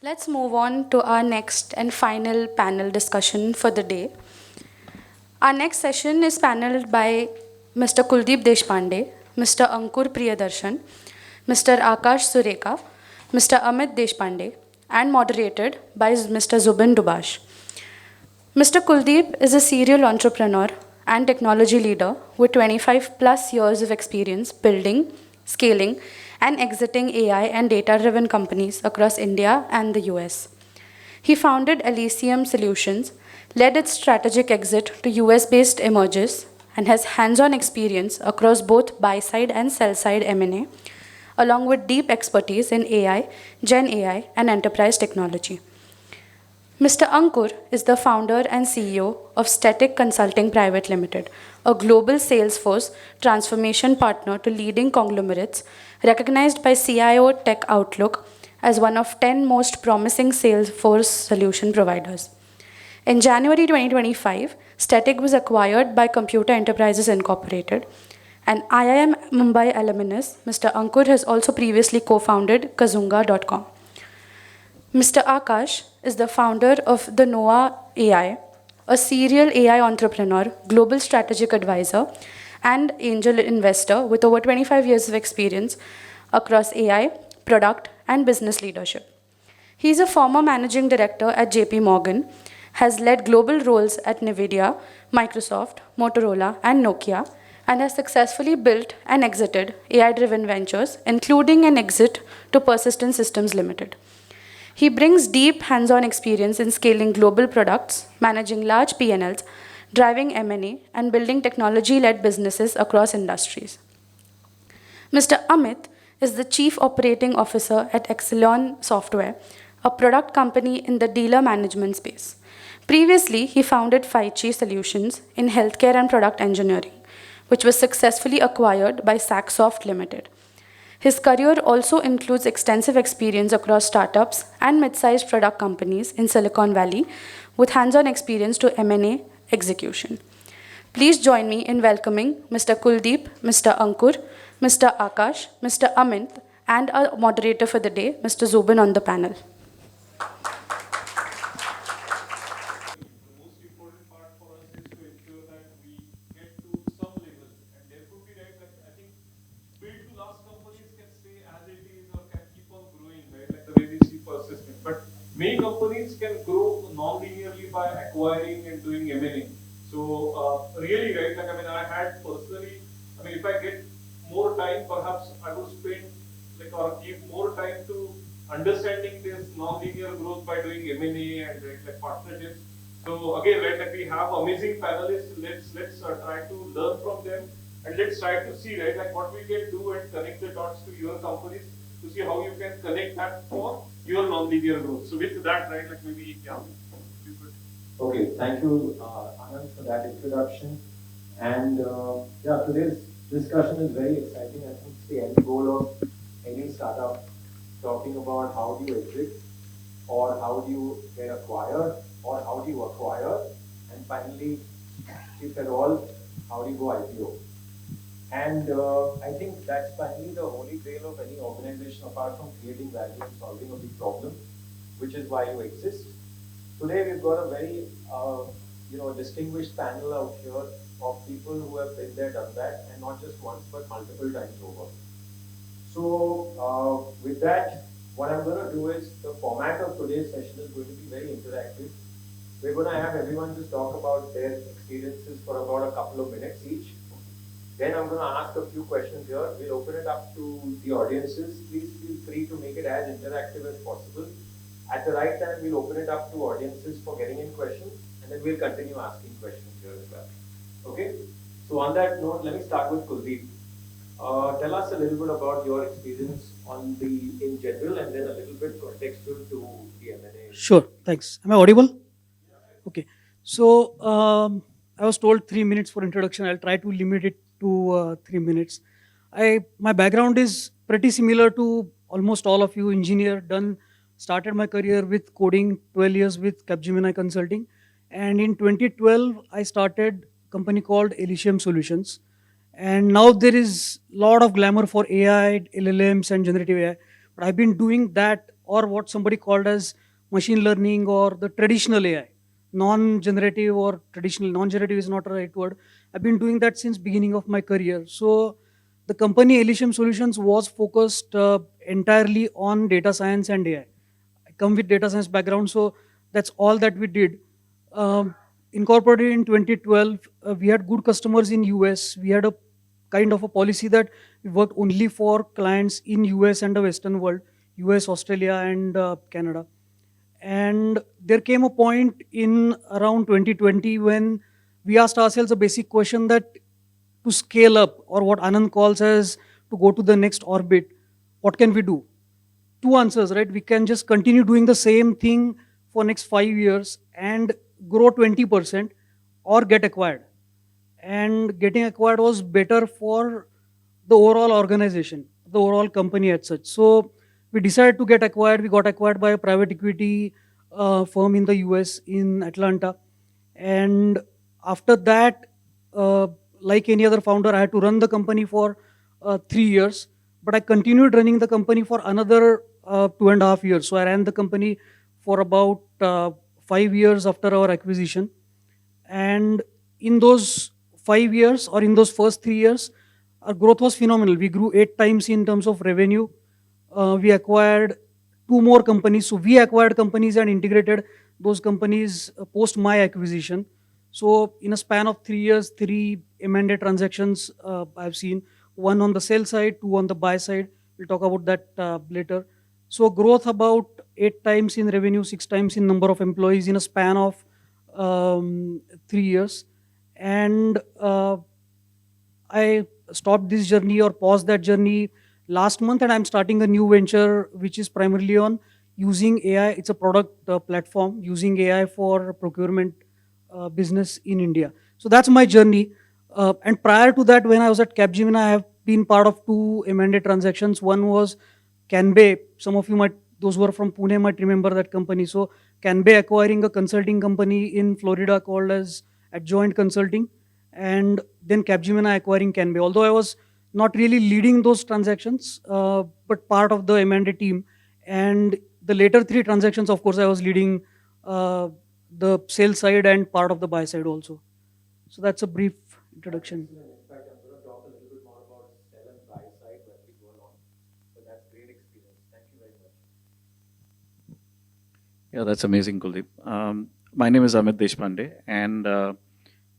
Let's move on to our next and final panel discussion for the day. Our next session is paneled by Mr. Kuldeep Deshpande, Mr. Ankur Priyadarshan, Mr. Akash Surekha, Mr. Amit Deshpande, and moderated by Mr. Zubin Dubash. Mr. Kuldeep is a serial entrepreneur and technology leader with 25 plus years of experience building, scaling, and exiting AI and data driven companies across India and the US. He founded Elysium Solutions, led its strategic exit to US based emergers, and has hands on experience across both buy side and sell side M&A, along with deep expertise in AI, Gen AI, and enterprise technology. Mr. Ankur is the founder and CEO of Static Consulting Private Limited, a global Salesforce transformation partner to leading conglomerates, recognized by CIO Tech Outlook as one of 10 most promising Salesforce solution providers. In January 2025, Static was acquired by Computer Enterprises Incorporated. An IIM Mumbai alumnus, Mr. Ankur has also previously co-founded Kazunga.com. Mr. Akash is the founder of the Noah AI, a serial AI entrepreneur, global strategic advisor, and angel investor with over 25 years of experience across AI, product, and business leadership. He is a former managing director at JP Morgan, has led global roles at Nvidia, Microsoft, Motorola, and Nokia, and has successfully built and exited AI-driven ventures, including an exit to Persistent Systems Limited. He brings deep hands-on experience in scaling global products, managing large P&Ls, driving M&A, and building technology-led businesses across industries. Mr. Amit is the Chief Operating Officer at Exelon Software, a product company in the dealer management space. Previously, he founded 5G Solutions in healthcare and product engineering, which was successfully acquired by Saxoft Limited. His career also includes extensive experience across startups and mid-sized product companies in Silicon Valley, with hands-on experience to M&A execution. Please join me in welcoming Mr. Kuldeep, Mr. Ankur, Mr. Akash, Mr. Amit, and our moderator for the day, Mr. Zubin, on the panel. But many companies can grow non-linearly by acquiring and doing M&A. So really, right? Like I mean, I had personally. I mean, if I get more time, perhaps I would spend or give more time to understanding this non-linear growth by doing M&A and like partnerships. So again, right? Like we have amazing panelists. Let's try to learn from them and let's try to see right like what we can do and connect the dots to your companies to see how you can connect that for your non-linear growth. So with that, right, like maybe, yeah, you could. Okay, thank you, Anand, for that introduction. And yeah, today's discussion is very exciting. I think it's the end goal of any startup talking about how do you exit, or how do you get acquired, or how do you acquire, and finally, if at all, how do you go IPO. And I think that's finally the holy grail of any organization, apart from creating value and solving a big problem, which is why you exist. Today we've got a very distinguished panel out here of people who have been there, done that, and not just once but multiple times over. So with that, what I'm going to do is the format of today's session is going to be very interactive. We're going to have everyone just talk about their experiences for about a couple of minutes each. Then I'm going to ask a few questions here. We'll open it up to the audiences. Please feel free to make it as interactive as possible. At the right time, we'll open it up to audiences for getting in questions, and then we'll continue asking questions here as well. Okay? So on that note, let me start with Kuldeep. Tell us a little bit about your experience in general, and then a little bit contextual to the M&A. Sure, thanks. Am I audible? Okay. So I was told 3 minutes for introduction. I'll try to limit it to 3 minutes. My background is pretty similar to almost all of you. Engineer, started my career with coding, 12 years with Capgemini Consulting, and in 2012 I started a company called Elysium Solutions. And now there is a lot of glamour for AI, LLMs, and generative AI. But I've been doing that or what somebody called as machine learning or the traditional AI, non-generative or traditional. Non-generative is not a right word. I've been doing that since beginning of my career. So the company Elysium Solutions was focused entirely on data science and AI. I come with data science background, so that's all that we did. Um, Incorporated in 2012, we had good customers in US. We had a kind of a policy that we worked only for clients in US and the Western world, US, Australia, and Canada. And there came a point in around 2020 when we asked ourselves a basic question that to scale up, or what Anand calls as to go to the next orbit, what can we do? Two answers, right? We can just continue doing the same thing for next 5 years and grow 20%, or get acquired. And getting acquired was better for the overall organization, the overall company as such. So we decided to get acquired. We got acquired by a private equity firm in the US, in Atlanta. And after that, uh, like any other founder, I had to run the company for 3 years. But I continued running the company for another 2.5 years. So I ran the company for about 5 years after our acquisition. And in those 5 years, or in those first 3 years, our growth was phenomenal. We grew 8 times in terms of revenue. We acquired two more companies. So we acquired companies and integrated those companies post my acquisition. So in a span of 3 years, three M&A transactions I've seen, one on the sell side, two on the buy side. We'll talk about that later. So growth about 8 times in revenue, 6 times in number of employees in a span of 3 years. And I stopped this journey, or paused that journey, last month, and I'm starting a new venture which is primarily on using AI. It's a product platform using AI for procurement business in India. So that's my journey. And prior to that, when I was at Capgemini, I have been part of two M&A transactions. One was Canbay. Some of you might, those who are from Pune might remember that company. So Canbay acquiring a consulting company in Florida called as Adjoint Consulting, and then Capgemini acquiring Canbay. Although I was not really leading those transactions, but part of the M&A team. And the later three transactions, of course, I was leading the sales side and part of the buy side also. So that's a brief introduction. Excellent. In fact, I'm going to talk a little bit more about sell and buy side when we go along. But that's great experience. Thank you very much. Yeah, that's amazing, Kuldeep. My name is Amit Deshpande, and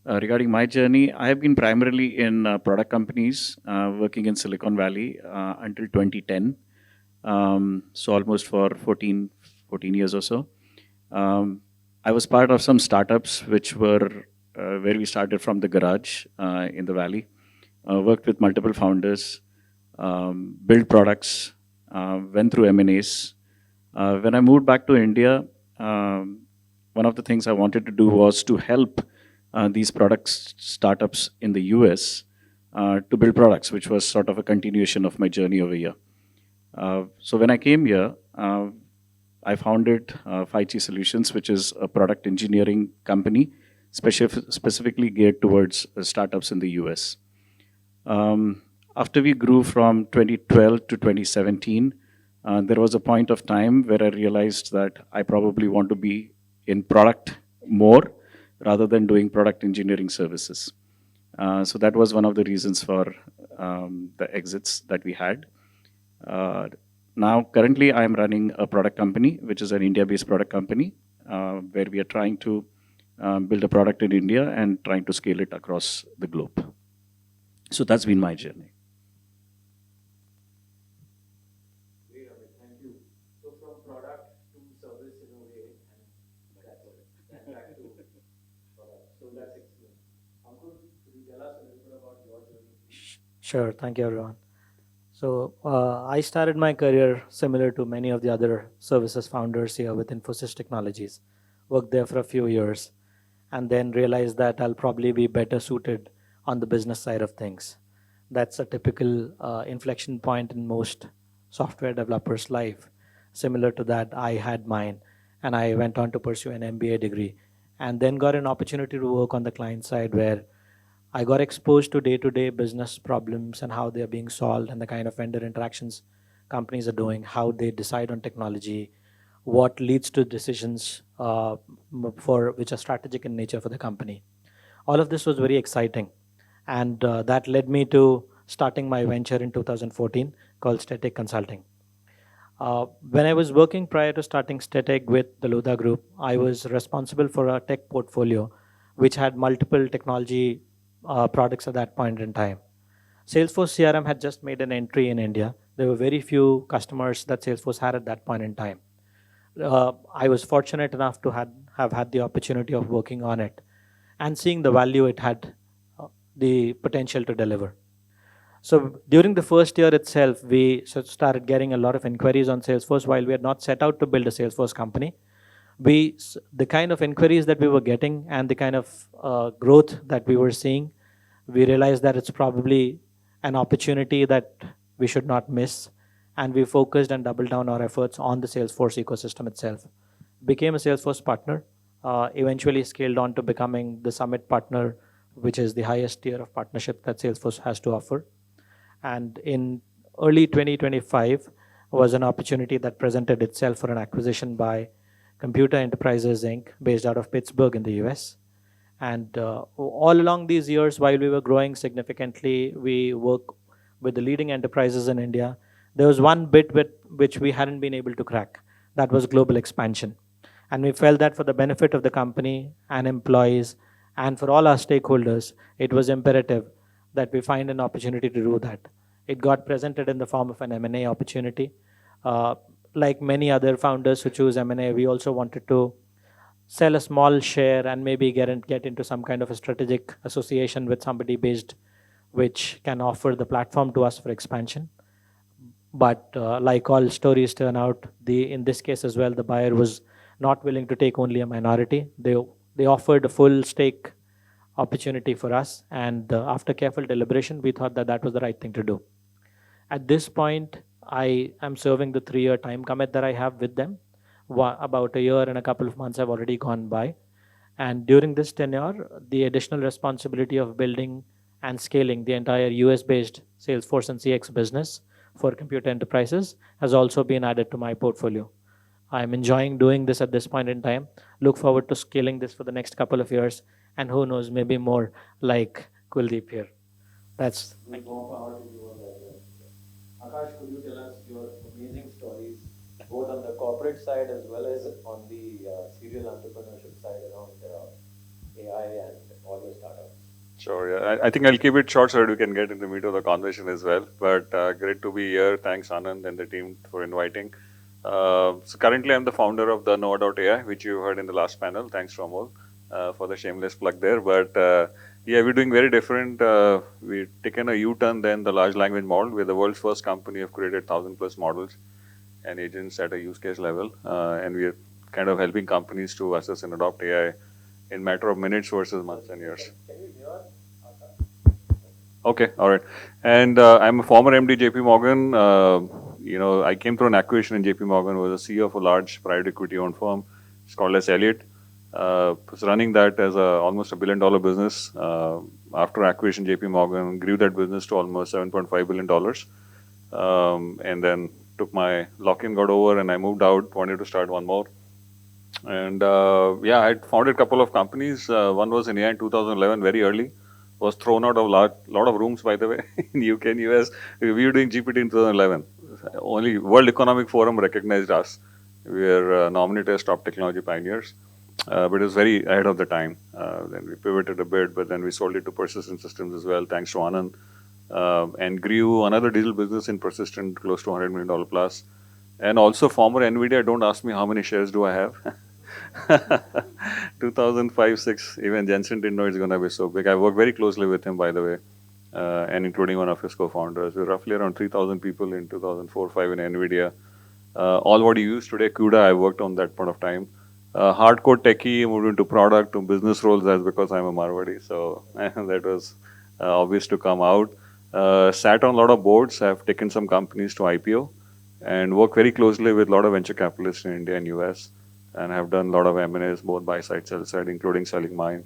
regarding my journey, I have been primarily in product companies, working in Silicon Valley until 2010. So almost for 14 years or so. I was part of some startups which were where we started from the garage in the valley, worked with multiple founders, built products, went through M&As. When I moved back to India, one of the things I wanted to do was to help these products startups in the US to build products, which was sort of a continuation of my journey over here. So when I came here, I founded 5G Solutions, which is a product engineering company specifically geared towards startups in the US. After we grew from 2012 to 2017, there was a point of time where I realized that I probably want to be in product more rather than doing product engineering services. So that was one of the reasons for the exits that we had. Now, currently, I am running a product company, which is an India-based product company, where we are trying to build a product in India and trying to scale it across the globe. So that's been my journey. Great, Amit. Thank you. So from product to service in a way, and back to product. So that's excellent. Ankur, could you tell us a little bit about your journey? Sure, thank you everyone. So I started my career similar to many of the other services founders here with Infosys Technologies. Worked there for a few years and then realized that I'll probably be better suited on the business side of things. That's a typical inflection point in most software developers' life. Similar to that, I had mine, and I went on to pursue an MBA degree and then got an opportunity to work on the client side where I got exposed to day-to-day business problems and how they're being solved and the kind of vendor interactions companies are doing, how they decide on technology, what leads to decisions for which are strategic in nature for the company. All of this was very exciting, and that led me to starting my venture in 2014 called Static Consulting. When I was working prior to starting Static with the Lodha Group, I was responsible for a tech portfolio which had multiple technology products at that point in time. Salesforce CRM had just made an entry in India. There were very few customers that Salesforce had at that point in time. I was fortunate enough to have had the opportunity of working on it and seeing the value it had, the potential to deliver. So during the first year itself, we started getting a lot of inquiries on Salesforce. While we had not set out to build a Salesforce company, the kind of inquiries that we were getting and the kind of growth that we were seeing, we realized that it's probably an opportunity that we should not miss. And we focused and doubled down our efforts on the Salesforce ecosystem itself. Became a Salesforce partner, eventually scaled on to becoming the Summit partner, which is the highest tier of partnership that Salesforce has to offer. And in early 2025 was an opportunity that presented itself for an acquisition by Computer Enterprises Inc., based out of Pittsburgh in the US. And all along these years, while we were growing significantly, we worked with the leading enterprises in India. There was one bit which we hadn't been able to crack. That was global expansion. And we felt that for the benefit of the company and employees and for all our stakeholders, it was imperative that we find an opportunity to do that. It got presented in the form of an M&A opportunity. Like many other founders who choose M&A, we also wanted to sell a small share and maybe get into some kind of a strategic association with somebody based which can offer the platform to us for expansion. But like all stories turn out, in this case as well, the buyer was not willing to take only a minority. They offered a full stake opportunity for us, and after careful deliberation, we thought that was the right thing to do. At this point, I am serving the 3-year time commit that I have with them. About a year and a couple of months have already gone by. And during this tenure, the additional responsibility of building and scaling the entire US-based Salesforce and CX business for Computer Enterprises has also been added to my portfolio. I'm enjoying doing this at this point in time. Look forward to scaling this for the next couple of years, and who knows, maybe more like Kuldeep here. That's more power to you on that. Akash, could you tell us your amazing stories, both on the corporate side as well as on the serial entrepreneurship side around AI and all your startups? Sure, yeah. I think I'll keep it short so that we can get into the meat of the conversation as well. But great to be here. Thanks, Anand and the team for inviting. So currently, I'm the founder of the Noah.ai, which you heard in the last panel. Thanks, Ramol, for the shameless plug there. But yeah, we're doing very different. We've taken a U-turn than the large language model. We're the world's first company who've created 1,000+ models and agents at a use case level. And we're kind of helping companies to assess and adopt AI in matter of minutes versus months and years. Can you hear? Okay, all right. And I'm a former MD JP Morgan. I came through an acquisition in JP Morgan, was a CEO of a large private equity owned firm. It's called as Elliott. Was running that as almost $1 billion business. After acquisition, JP Morgan grew that business to almost $7.5 billion. And then took my lock-in, got over, and I moved out, wanted to start one more. And yeah, I founded a couple of companies. One was in AI in 2011, very early. Was thrown out of a lot of rooms, by the way, in UK and US. We were doing GPT in 2011. Only World Economic Forum recognized us. We were nominated as top technology pioneers. But it was very ahead of the time. Then we pivoted a bit, but then we sold it to Persistent Systems as well, thanks to Anand. And grew another digital business in Persistent, close to $100 million plus. And also former NVIDIA, don't ask me how many shares do I have. 2005-06, even Jensen didn't know it's going to be so big. I worked very closely with him, by the way, and including one of his co-founders. We're roughly around 3,000 people in 2004-05 in NVIDIA. All what you use today, CUDA, I worked on that point of time. Hardcore techie, moved into product to business roles. That's because I'm a Marwadi, so that was obvious to come out. Sat on a lot of boards. I've taken some companies to IPO and worked very closely with a lot of venture capitalists in India and US. And have done a lot of M&As, both buy side, sell side, including selling mine.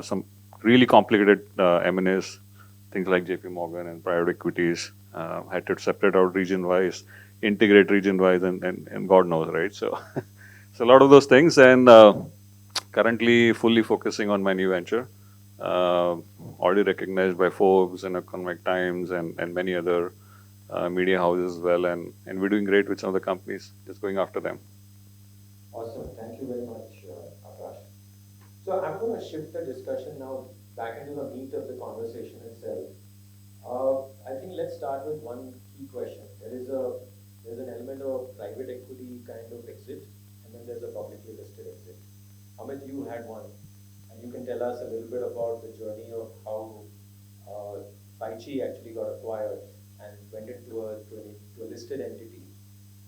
Some really complicated M&As, things like JP Morgan and private equities. had to separate out region-wise, integrate region-wise, and God knows, right? So, so a lot of those things, and currently fully focusing on my new venture, already recognized by Forbes and Economic Times and many other media houses as well, and we're doing great with some of the companies, just going after them. Awesome. Thank you very much, Akash. So I'm going to shift the discussion now back into the meat of the conversation itself. I think let's start with one key question. There's an element of private equity kind of exit, and then there's a publicly listed exit. Amit, you had one, and you can tell us a little bit about the journey of how Faichi actually got acquired and went into a listed entity,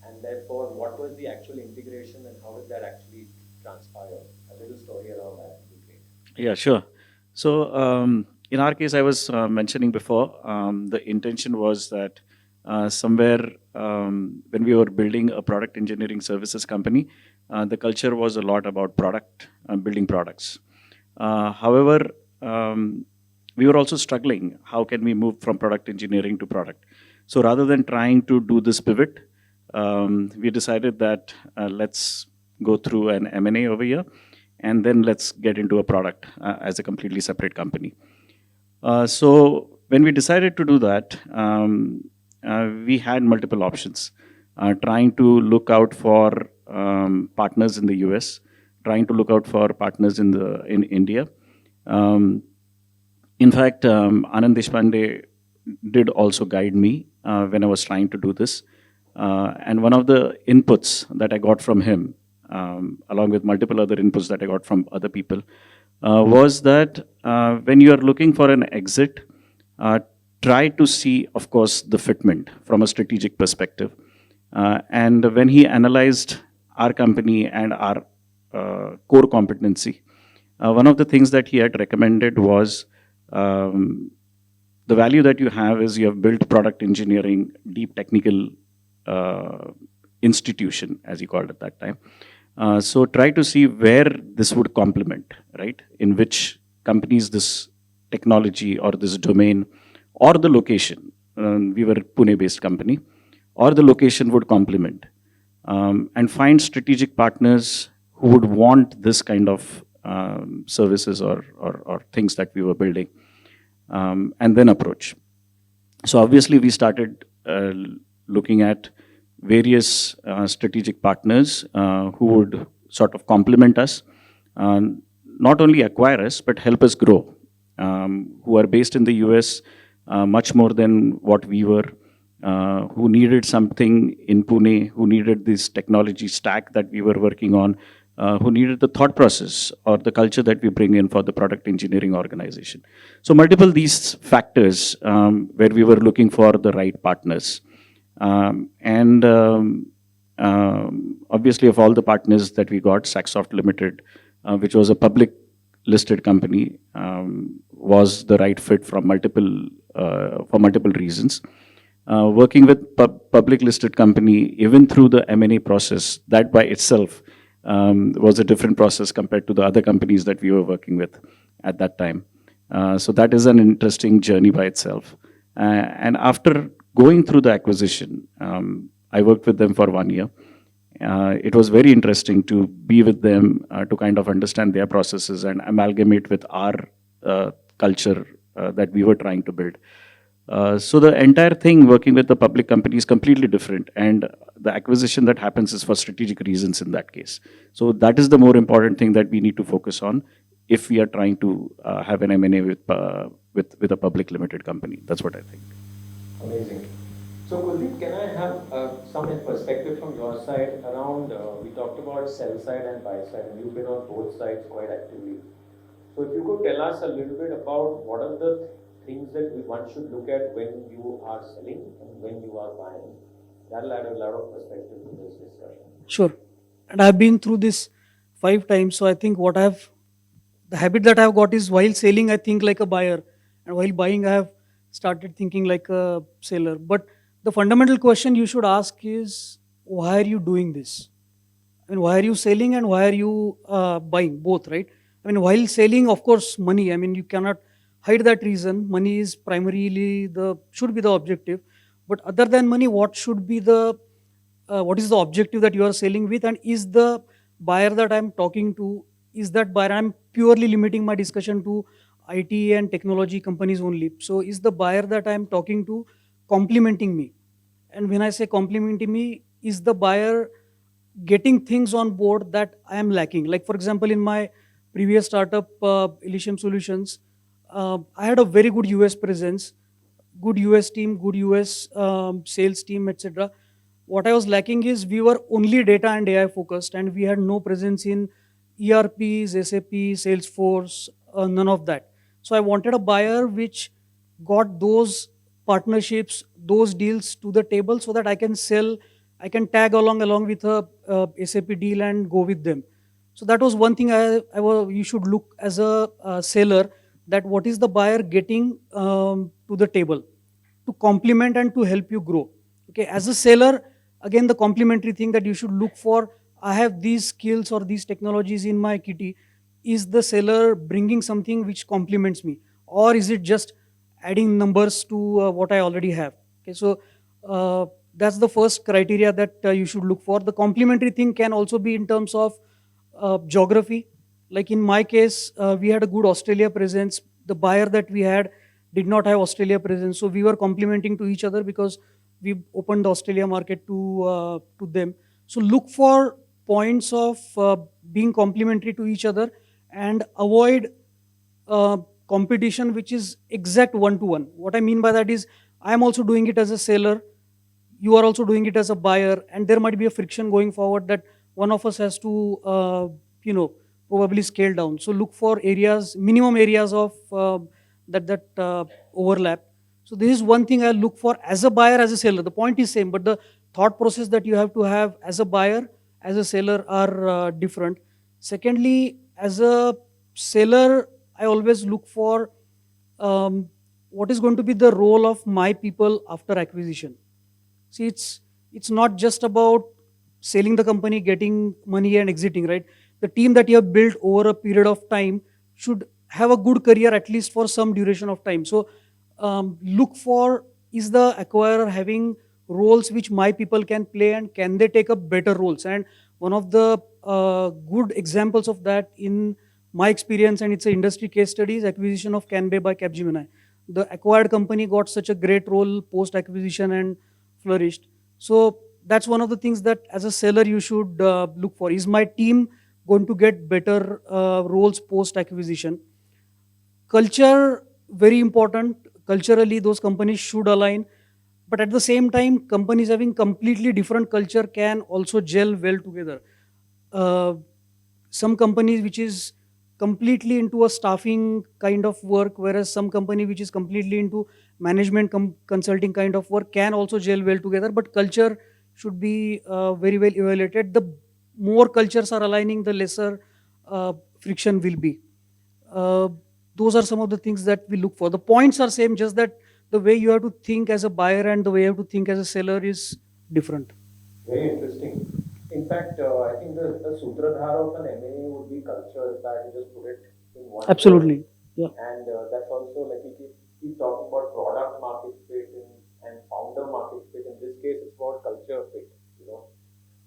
and therefore what was the actual integration and how did that actually transpire? A little story around that would be great. Yeah, sure. So in our case, I was mentioning before, the intention was that somewhere when we were building a product engineering services company, the culture was a lot about product, building products. However, we were also struggling. How can we move from product engineering to product? So rather than trying to do this pivot, we decided that let's go through an M&A over here, and then let's get into a product as a completely separate company. So when we decided to do that, we had multiple options, trying to look out for partners in the US, trying to look out for partners in India. In fact, Anand Deshpande did also guide me when I was trying to do this. And one of the inputs that I got from him, along with multiple other inputs that I got from other people, was that when you are looking for an exit, try to see, of course, the fitment from a strategic perspective. And when he analyzed our company and our core competency, one of the things that he had recommended was the value that you have is you have built product engineering, deep technical institution, as he called it that time. So try to see where this would complement, right? In which companies this technology or this domain or the location, we were a Pune-based company, or the location would complement. And find strategic partners who would want this kind of services or things that we were building, and then approach. So obviously we started looking at various strategic partners who would sort of complement us, not only acquire us, but help us grow, who are based in the US much more than what we were, who needed something in Pune, who needed this technology stack that we were working on, who needed the thought process or the culture that we bring in for the product engineering organization. So multiple these factors where we were looking for the right partners. Obviously of all the partners that we got, Saxoft Limited, which was a public listed company, was the right fit from for multiple reasons. Working with public listed company, even through the M&A process, that by itself was a different process compared to the other companies that we were working with at that time. So that is an interesting journey by itself. And after going through the acquisition, I worked with them for 1 year. It was very interesting to be with them, to kind of understand their processes and amalgamate with our culture that we were trying to build. So the entire thing working with the public company is completely different, and the acquisition that happens is for strategic reasons in that case. So that is the more important thing that we need to focus on if we are trying to have an M&A with a public limited company. That's what I think. Amazing. So Kuldeep, can I have some perspective from your side around, we talked about sell side and buy side, and you've been on both sides quite actively. So if you could tell us a little bit about what are the things that one should look at when you are selling and when you are buying, that'll add a lot of perspective to this discussion. Sure. And I've been through this 5 times. So I think the habit that I've got is while selling, I think like a buyer. And while buying, I have started thinking like a seller. But the fundamental question you should ask is, why are you doing this? I mean, why are you selling and why are you buying? Both, right? I mean, while selling, of course, money. I mean, you cannot hide that reason. Money is primarily should be the objective. But other than money, what should be the what is the objective that you are selling with, and is the buyer that I'm talking to, is that buyer, I'm purely limiting my discussion to IT and technology companies only. So is the buyer that I'm talking to complementing me? And when I say complementing me, is the buyer getting things on board that I am lacking? Like for example, in my previous startup, Elysium Solutions, I had a very good US presence, good US team, good US sales team, etc. What I was lacking is we were only data and AI focused, and we had no presence in ERPs, SAP, Salesforce, none of that. So I wanted a buyer which got those partnerships, those deals to the table, so that I can sell, I can tag along with a SAP deal and go with them. So that was one thing you should look as a seller, that what is the buyer getting to the table to complement and to help you grow. Okay, as a seller, again, the complementary thing that you should look for, I have these skills or these technologies in my kitty. Is the seller bringing something which complements me, or is it just adding numbers to what I already have? Okay, so that's the first criteria that you should look for. The complementary thing can also be in terms of geography. Like in my case, we had a good Australia presence. The buyer that we had did not have Australia presence, so we were complementing to each other because we opened the Australia market to them. So look for points of being complementary to each other, and avoid competition which is exact one to one. What I mean by that is, I am also doing it as a seller, you are also doing it as a buyer, and there might be a friction going forward that one of us has to probably scale down. So look for areas, minimum areas of that overlap. So this is one thing I look for as a buyer, as a seller. The point is same, but the thought process that you have to have as a buyer, as a seller are different. Secondly, as a seller, I always look for what is going to be the role of my people after acquisition. See, it's not just about selling the company, getting money and exiting, right? The team that you have built over a period of time should have a good career at least for some duration of time. So look for, is the acquirer having roles which my people can play, and can they take up better roles? And one of the good examples of that in my experience, and it's an industry case study, is acquisition of Canbay by Capgemini. The acquired company got such a great role post acquisition and flourished. So that's one of the things that as a seller you should look for. Is my team going to get better roles post acquisition? Culture, very important. Culturally, those companies should align. But at the same time, companies having completely different culture can also gel well together. Uh, some companies which is completely into a staffing kind of work, whereas some company which is completely into management consulting kind of work can also gel well together. But culture should be very well evaluated. The more cultures are aligning, the lesser friction will be. Uh, those are some of the things that we look for. The points are same, just that the way you have to think as a buyer and the way you have to think as a seller is different. Very interesting. In fact, I think the sutradhara of an M&A would be culture, if I had to just put it in one Absolutely. word. Yeah. And that's also, like, we keep talking about product market fit and founder market fit. In this case, it's about culture fit, you know.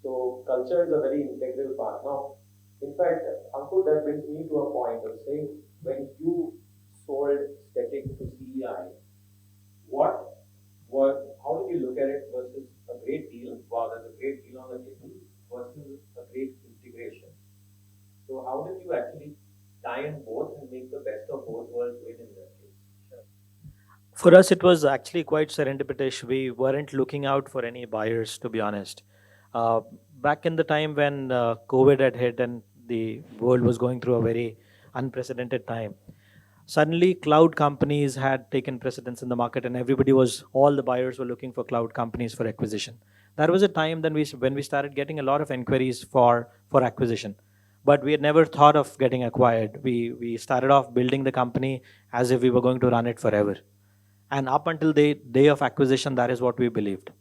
So culture is a very integral part. Now, in fact, Ankur, that brings me to a point of saying, when you sold Static to CEI, how did you look at it versus a great deal? Wow, there's a great deal on the table versus a great integration. So how did you actually tie in both and make the best of both worlds win in that case? Sure. For us, it was actually quite serendipitous. We weren't looking out for any buyers, to be honest. Uh, Back in the time when COVID had hit and the world was going through a very unprecedented time, suddenly cloud companies had taken precedence in the market, and all the buyers were looking for cloud companies for acquisition. That was a time when we started getting a lot of inquiries for acquisition, but we had never thought of getting acquired. We started off building the company as if we were going to run it forever, and up until the day of acquisition, that is what we believed.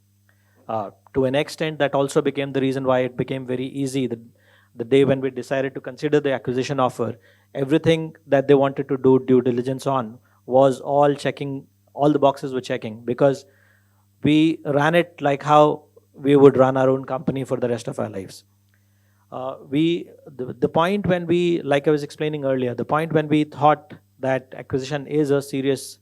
To an extent, that also became the reason why it became very easy. The day when we decided to consider the acquisition offer, everything that they wanted to do due diligence on was all the boxes were checking, because we ran it like how we would run our own company for the rest of our lives. The point when we, like I was explaining earlier, the point when we thought that acquisition is a serious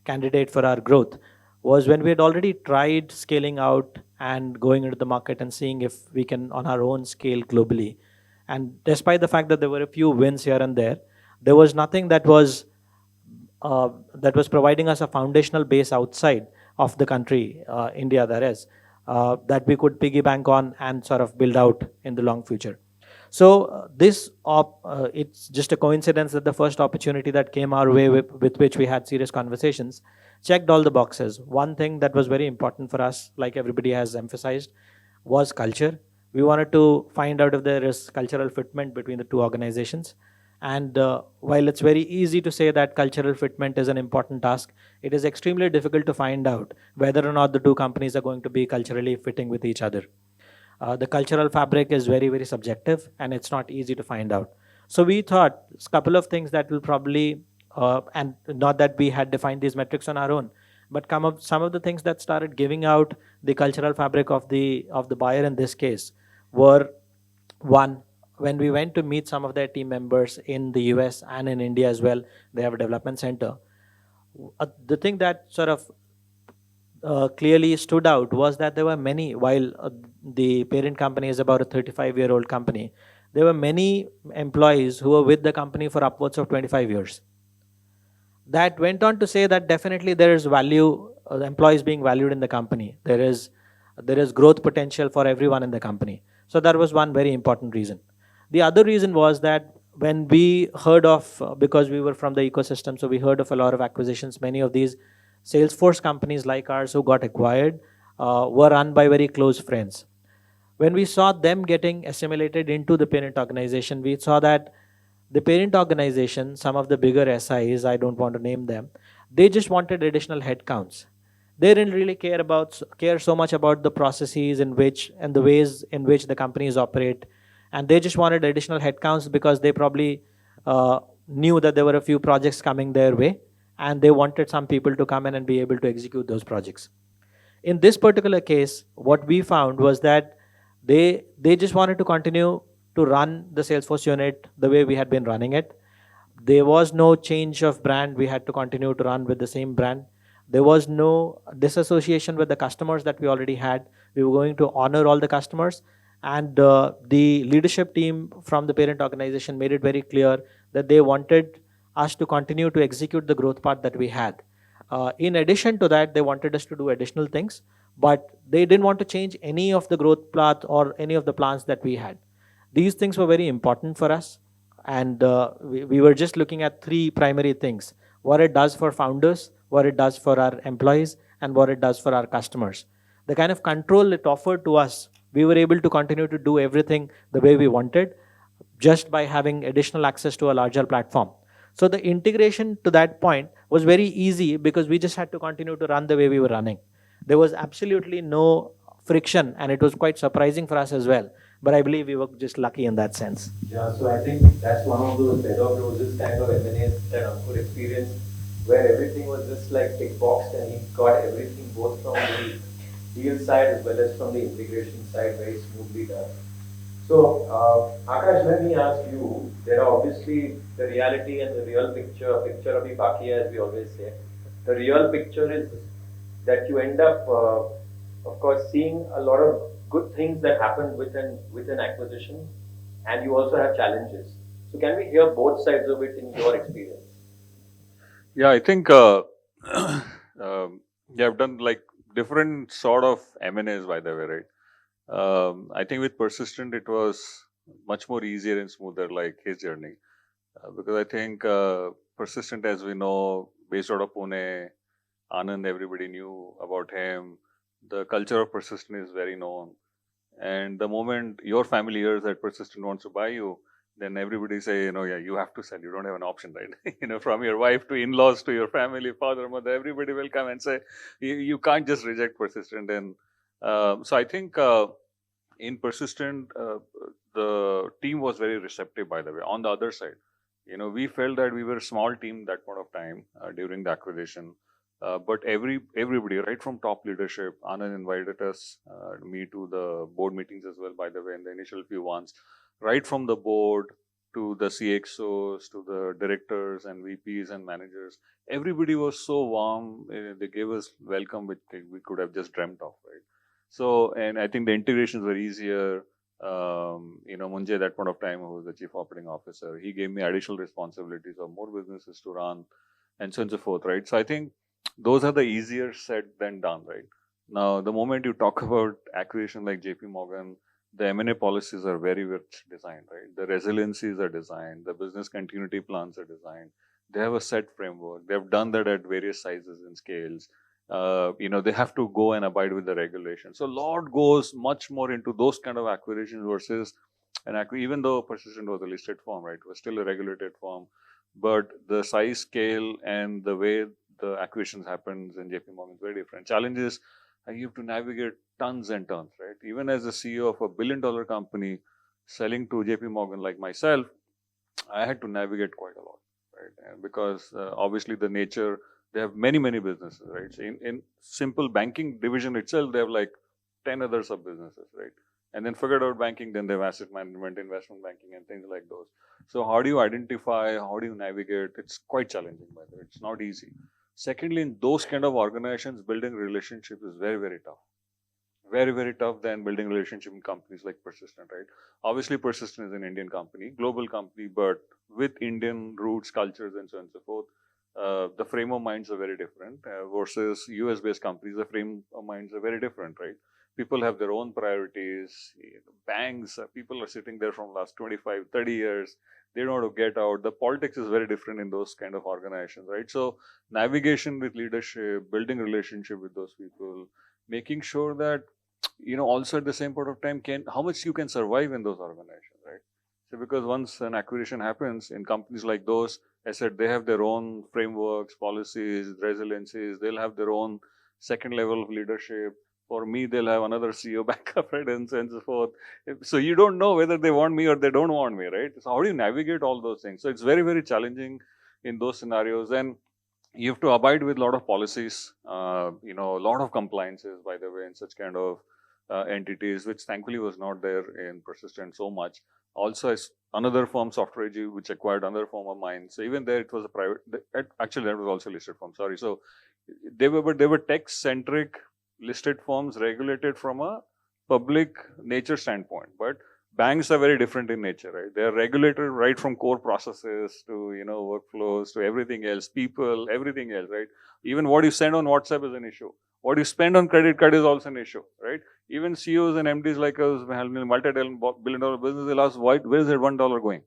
candidate for our growth was when we had already tried scaling out and going into the market and seeing if we can on our own scale globally. And despite the fact that there were a few wins here and there was nothing that was providing us a foundational base outside of the country, India, that is, that we could piggy bank on and sort of build out in the long future. So it's just a coincidence that the first opportunity that came our way with which we had serious conversations checked all the boxes. One thing that was very important for us, like everybody has emphasized, was culture. We wanted to find out if there is cultural fitment between the two organizations. And while it's very easy to say that cultural fitment is an important task, it is extremely difficult to find out whether or not the two companies are going to be culturally fitting with each other. The cultural fabric is very, very subjective, and it's not easy to find out. So we thought a couple of things that will probably, and not that we had defined these metrics on our own, but come up some of the things that started giving out the cultural fabric of the buyer in this case were, one, when we went to meet some of their team members in the US and in India as well, they have a development center. The thing that sort of clearly stood out was that there were many, while the parent company is about a 35-year-old company, there were many employees who were with the company for upwards of 25 years. That went on to say that definitely there is value, the employees being valued in the company. There is growth potential for everyone in the company. So that was one very important reason. The other reason was that when we heard of, because we were from the ecosystem, so we heard of a lot of acquisitions. Many of these Salesforce companies like ours who got acquired were run by very close friends. When we saw them getting assimilated into the parent organization, we saw that the parent organization, some of the bigger SIs, I don't want to name them, they just wanted additional headcounts. They didn't really care so much about the processes in which and the ways in which the companies operate, and they just wanted additional headcounts because they probably knew that there were a few projects coming their way, and they wanted some people to come in and be able to execute those projects. In this particular case, what we found was that they just wanted to continue to run the Salesforce unit the way we had been running it. There was no change of brand. We had to continue to run with the same brand. There was no disassociation with the customers that we already had. We were going to honor all the customers. And the leadership team from the parent organization made it very clear that they wanted us to continue to execute the growth part that we had. In addition to that, they wanted us to do additional things, but they didn't want to change any of the growth path or any of the plans that we had. These things were very important for us, and we were just looking at three primary things: what it does for founders, what it does for our employees, and what it does for our customers. The kind of control it offered to us, we were able to continue to do everything the way we wanted just by having additional access to a larger platform. So the integration to that point was very easy because we just had to continue to run the way we were running. There was absolutely no friction, and it was quite surprising for us as well. But I believe we were just lucky in that sense. Yeah, so I think that's one of those bed of roses kind of M&As that Ankur experienced, where everything was just like tick boxed and he got everything both from the deal side as well as from the integration side very smoothly done. So, Akash, let me ask you, there are obviously the reality and the real picture of the baki, as we always say. The real picture is that you end up, of course, seeing a lot of good things that happen with an acquisition, and you also have challenges. So, can we hear both sides of it in your experience? Yeah, I think they have done like different sort of M&As, by the way, right? I think with Persistent, it was much more easier and smoother, like his journey. Because I think Persistent, as we know, based out of Pune, Anand, everybody knew about him. The culture of Persistent is very known. And the moment your family hears that Persistent wants to buy you, then everybody say, yeah, you have to sell. You don't have an option, right? From your wife to in-laws to your family, father, mother, everybody will come and say, you can't just reject Persistent. And so I think in Persistent, the team was very receptive, by the way. On the other side, we felt that we were a small team that point of time during the acquisition. But everybody, right from top leadership, Anand invited us, me to the board meetings as well, by the way, in the initial few ones, right from the board to the CXOs, to the directors and VPs and managers. Everybody was so warm. They gave us welcome, which we could have just dreamt of, right? So, and I think the integrations were easier. Munjay, that point of time, who was the chief operating officer, he gave me additional responsibilities of more businesses to run, and so on and so forth, right? So I think those are the easier said than done, right? Now, the moment you talk about acquisition like JP Morgan, the M&A policies are very much designed, right? The resiliencies are designed, the business continuity plans are designed. They have a set framework. They have done that at various sizes and scales. They have to go and abide with the regulations. So, lot goes much more into those kind of acquisitions versus even though Persistent was a listed firm, right? It was still a regulated firm, but the size, scale, and the way the acquisitions happens in JP Morgan is very different. Challenge is you have to navigate tons and tons, right? Even as a CEO of a billion-dollar company selling to JP Morgan like myself, I had to navigate quite a lot, right? And because obviously the nature, they have many businesses, right? So in simple banking division itself, they have like 10 other sub businesses, right? And then forget about banking, then they have asset management, investment banking, and things like those. So how do you identify, how do you navigate? It's quite challenging, by the way. It's not easy. Secondly, in those kind of organizations, building relationships is very tough. Very tough than building relationship in companies like Persistent, right? Obviously, Persistent is an Indian company, global company, but with Indian roots, cultures, and so on and so forth. The frame of minds are very different versus US-based companies. The frame of minds are very different, right? People have their own priorities. Banks, people are sitting there from last 25, 30 years. They don't want to get out. The politics is very different in those kind of organizations, right? So navigation with leadership, building relationship with those people, making sure that, also at the same point of time, how much you can survive in those organizations, right? So because once an acquisition happens in companies like those, I said they have their own frameworks, policies, resiliencies. They'll have their own second level of leadership. For me, they'll have another CEO backup, right, and so forth. So you don't know whether they want me or they don't want me, right? So how do you navigate all those things? So it's very challenging in those scenarios, and you have to abide with a lot of policies, a lot of compliances, by the way, in such kind of entities, which thankfully was not there in Persistent so much. Also, as another firm, Software AG, which acquired another firm of mine. So even there, it was a private. Actually, that was also listed firm. Sorry. So they were tech-centric listed firms, regulated from a public nature standpoint. But banks are very different in nature, right? They are regulated right from core processes to workflows to everything else, people, everything else, right? Even what you send on WhatsApp is an issue. What you spend on credit card is also an issue, right? Even CEOs and MDs like us, multi-billion-dollar business, they'll ask, where is that $1 going?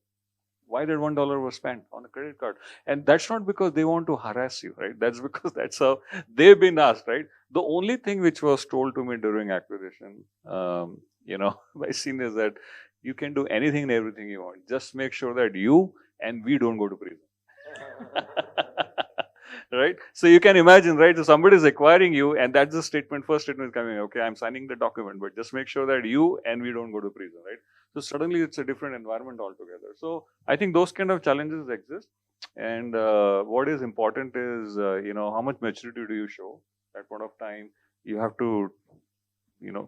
Why that $1 was spent on a credit card? And that's not because they want to harass you, right? That's because that's how they've been asked, right? The only thing which was told to me during acquisition, by seniors, that you can do anything and everything you want. Just make sure that you and we don't go to prison. Right? So you can imagine, right? So somebody is acquiring you, and that's the statement, first statement coming, okay, I'm signing the document, but just make sure that you and we don't go to prison, right? So suddenly it's a different environment altogether. So I think those kind of challenges exist. And what is important is, how much maturity do you show at point of time? You have to,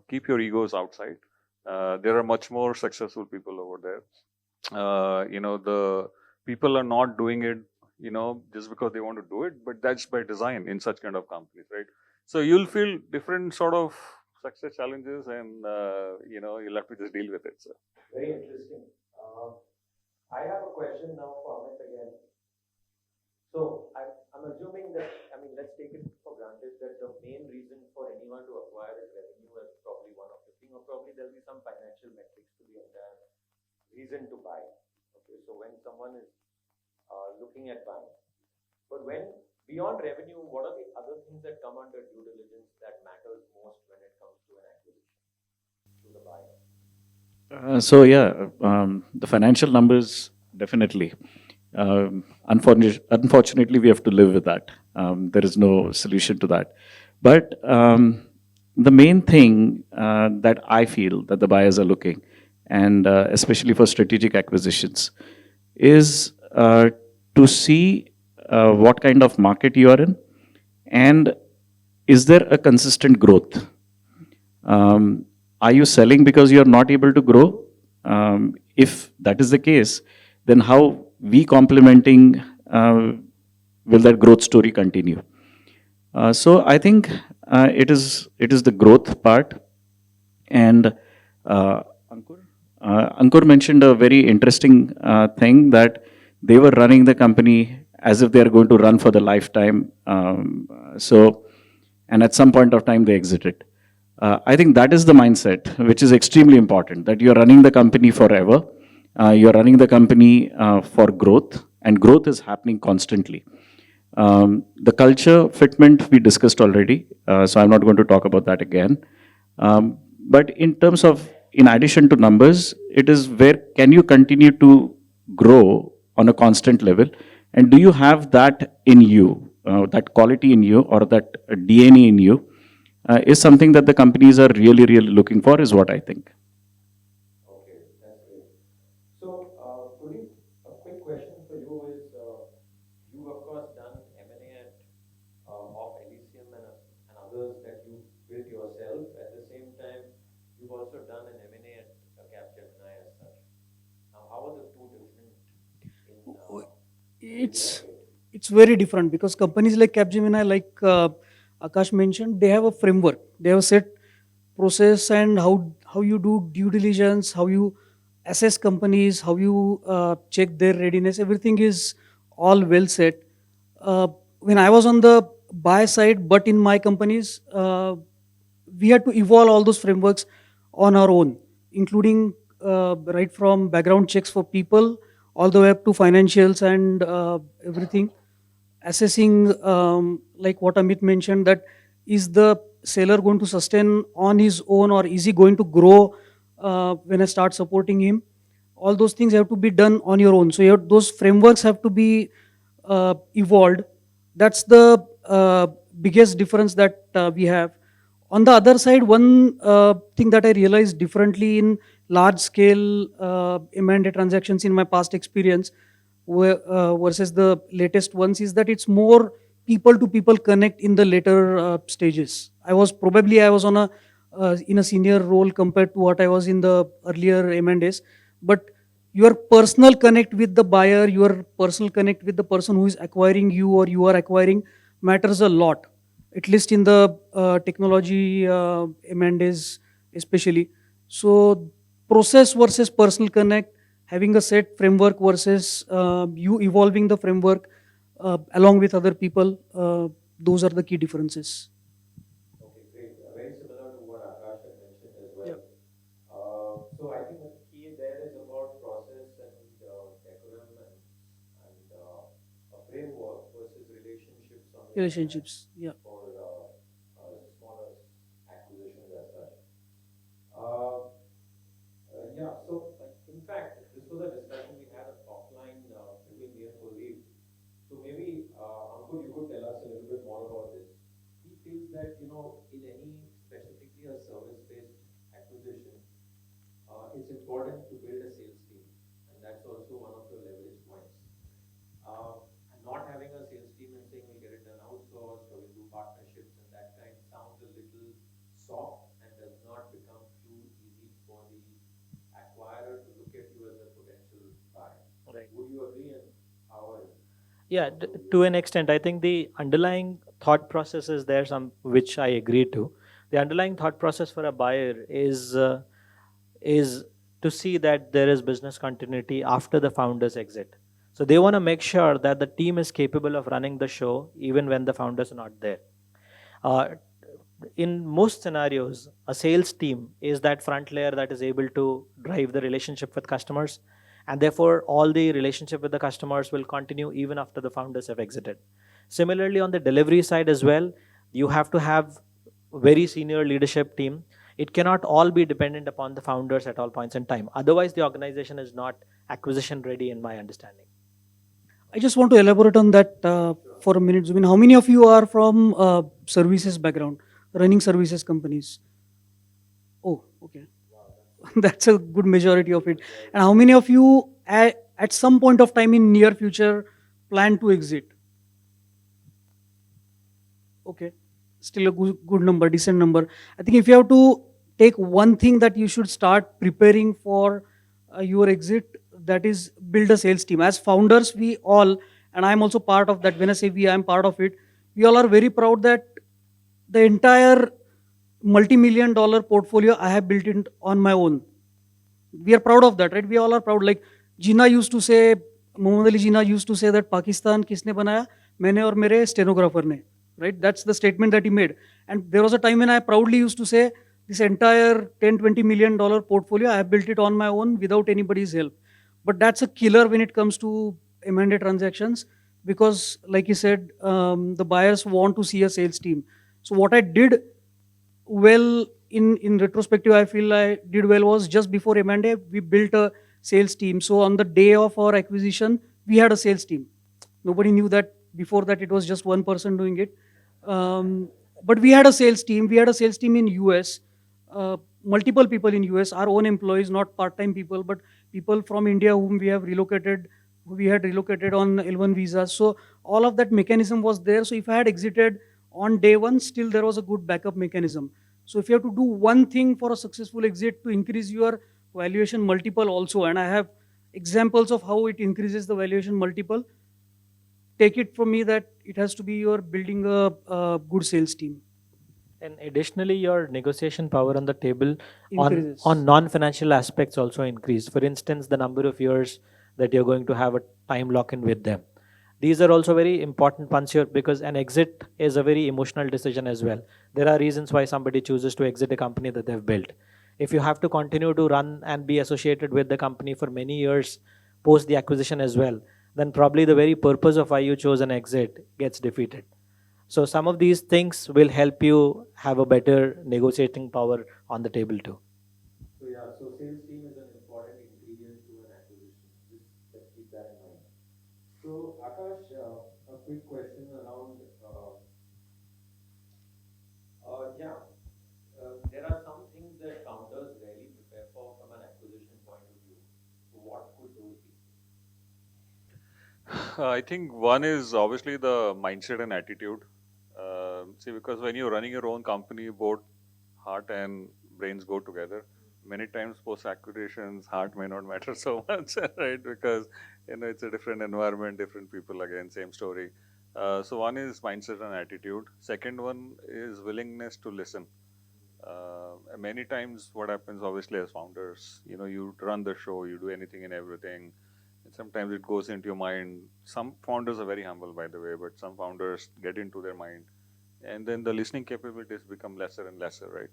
keep your egos outside. There are much more successful people over there. The people are not doing it, just because they want to do it, but that's by design in such kind of companies, right? So you'll feel different sort of success challenges, and you'll have to just deal with it. So very interesting. I have a question now for Amit again. So I'm assuming that, let's take it for granted that the main reason for anyone to acquire is revenue as probably one of the things, or probably there'll be some financial metrics to the entire reason to buy. Okay, so when someone is looking at buying, but beyond revenue, what are the other things that come under due diligence that matters most when it comes to an acquisition to the buyer? The financial numbers, definitely. Unfortunately, we have to live with that. There is no solution to that. But the main thing that I feel that the buyers are looking, and especially for strategic acquisitions, is to see what kind of market you are in, And is there a consistent growth? Are you selling because you're not able to grow? If that is the case, then how we complementing will that growth story continue? So I think it is the growth part. And Ankur mentioned a very interesting thing, that they were running the company as if they are going to run for the lifetime. And at some point of time they exited. I think that is the mindset which is extremely important, that you are running the company forever. You are running the company for growth, and growth is happening constantly. The culture fitment we discussed already, so I'm not going to talk about that again. But in terms of, in addition to numbers, it is where can you continue to grow on a constant level, and do you have that in you, that quality in you, or that DNA in you, is something that the companies are really, really looking for, is what I think. Okay, that's great. So, Kuldeep, a quick question for you is, you've of course done M&A of Elysium and others that you built yourself. At the same time, you've also done an M&A at Capgemini as such. Now, how are the two different It's very different, because companies like Capgemini, like Akash mentioned, they have a framework. They have a set process, and how you do due diligence, how you assess companies, how you check their readiness. Everything is all well set. When I was on the buy side, but in my companies, we had to evolve all those frameworks on our own, including right from background checks for people all the way up to financials and everything. Assessing, like what Amit mentioned, that is the seller going to sustain on his own, or is he going to grow when I start supporting him? All those things have to be done on your own. So those frameworks have to be evolved. That's the biggest difference that we have. On the other side, one thing that I realized differently in large scale M&A transactions in my past experience versus the latest ones is that it's more people to people connect in the later stages. I was on a in a senior role compared to what I was in the earlier M&As, but your personal connect with the buyer, your personal connect with the person who is acquiring you or you are acquiring matters a lot, at least in the technology M&As especially. So process versus personal connect, having a set framework versus you evolving the framework along with other people, those are the key differences. Okay, great. Very similar to what Akash had mentioned as well. Yep. So I think the key there is about process and decorum and a framework versus relationships on the Relationships, yeah. for smaller acquisitions as such. Uh, yeah, so in fact, this was a discussion we had offline between me and Kuldeep. So maybe Ankur, you could tell us a little bit more about this. He feels that, in any specifically a service-based acquisition, it's important to build a sales team, and that's also one of the leverage points. And not having a sales team and saying we'll get it done outsourced or we'll do partnerships and that kind sounds a little soft and does not become too easy for the acquirer to look at you as a potential buyer. Right. Would you agree, and how are you? Yeah, to an extent, I think the underlying thought process is there, some which I agree to. The underlying thought process for a buyer is to see that there is business continuity after the founders exit. So they want to make sure that the team is capable of running the show even when the founders are not there. In most scenarios, a sales team is that front layer that is able to drive the relationship with customers, and therefore all the relationship with the customers will continue even after the founders have exited. Similarly, on the delivery side as well, you have to have very senior leadership team. It cannot all be dependent upon the founders at all points in time. Otherwise, the organization is not acquisition ready, in my understanding. I just want to elaborate on that for a minute, Zubin. How many of you are from services background, running services companies? Oh, okay. That's a good majority of it. And how many of you at some point of time in near future plan to exit? okay, still a good number, decent number. I think if you have to take one thing that you should start preparing for your exit, that is build a sales team. As founders, we all, and I'm also part of that. When I say we, I'm part of it. We all are very proud that the entire multi-million dollar portfolio I have built it on my own. We are proud of that, right? We all are proud. Like Jinnah used to say, Muhammad Ali Jinnah used to say that Pakistan किसने बनाया? मैंने और मेरे stenographer ने, right? That's the statement that he made. And there was a time when I proudly used to say, this entire 10, $20 million portfolio, I have built it on my own without anybody's help. But that's a killer when it comes to M&A transactions because, like you said, the buyers want to see a sales team. So what I did well in retrospective, I feel I did well was just before M&A, we built a sales team. So on the day of our acquisition, we had a sales team. Nobody knew that before that it was just one person doing it. But we had a sales team. We had a sales team in US, multiple people in US, our own employees, not part-time people, but people from India whom we have relocated, who we had relocated on L1 visas. So all of that mechanism was there. So if I had exited on day one, still there was a good backup mechanism. So if you have to do one thing for a successful exit to increase your valuation multiple also, and I have examples of how it increases the valuation multiple, take it from me that it has to be you're building a good sales team. And additionally, your negotiation power on the table Increases. on non-financial aspects also increase. For instance, the number of years that you're going to have a time lock-in with them. These are also very important ones here because an exit is a very emotional decision as well. There are reasons why somebody chooses to exit a company that they've built. If you have to continue to run and be associated with the company for many years post the acquisition as well, then probably the very purpose of why you chose an exit gets defeated. So some of these things will help you have a better negotiating power on the table too. So yeah, so sales team is an important ingredient to an acquisition. Just keep that in mind. So Akash, a quick question around, there are some things that founders rarely prepare for from an acquisition point of view. So what could those be? I think one is obviously the mindset and attitude. See, because when you're running your own company, both heart and brains go together. Many times post acquisitions, heart may not matter so much, right? Because it's a different environment, different people. Again, same story. So one is mindset and attitude. Second one is willingness to listen. Many times, what happens, obviously, as founders, you run the show, you do anything and everything. And sometimes it goes into your mind. Some founders are very humble, by the way, but some founders get into their mind. And then the listening capabilities become lesser and lesser, right?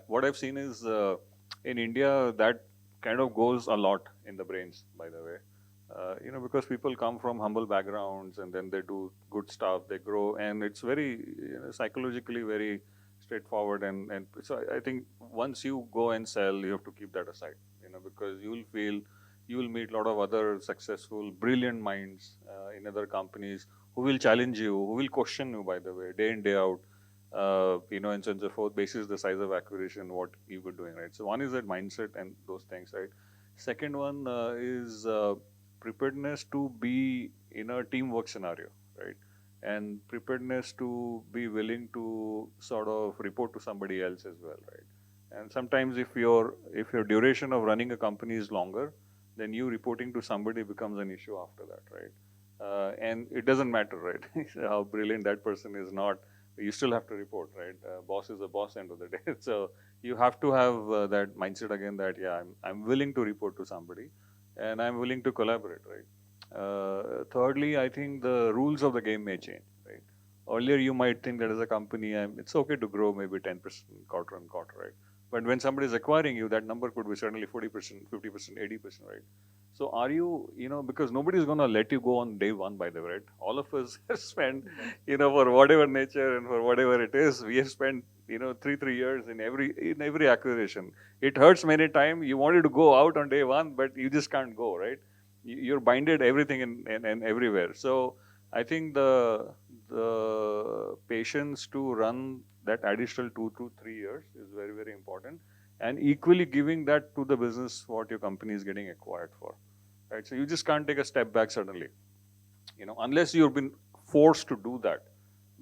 What I've seen is in India, that kind of goes a lot in the brains, by the way. Because people come from humble backgrounds and then they do good stuff, they grow, and it's very psychologically very straightforward. And so I think once you go and sell, you have to keep that aside, because you will meet a lot of other successful, brilliant minds in other companies who will challenge you, who will question you, by the way, day in, day out, and so on and so forth, basis the size of acquisition, what you were doing, right? So one is that mindset and those things, right? Second one is preparedness to be in a teamwork scenario, right? And preparedness to be willing to sort of report to somebody else as well, right? And sometimes if your duration of running a company is longer, then you reporting to somebody becomes an issue after that, right? And it doesn't matter, right? How brilliant that person is not, you still have to report, right? Boss is a boss end of the day. So you have to have that mindset again that, yeah, I'm willing to report to somebody and I'm willing to collaborate, right? Thirdly, I think the rules of the game may change, right? Earlier, you might think that as a company, it's okay to grow maybe 10% quarter on quarter, right? But when somebody is acquiring you, that number could be suddenly 40%, 50%, 80%, right? So are you, because nobody is going to let you go on day one, by the way, right? All of us have spent, for whatever nature and for whatever it is, we have spent, 3 years in every acquisition. It hurts many times. You wanted to go out on day one, but you just can't go, right? You're binded everything and everywhere. So I think the patience to run that additional 2 to 3 years is very, very important. And equally giving that to the business what your company is getting acquired for, right? So you just can't take a step back suddenly, unless you've been forced to do that.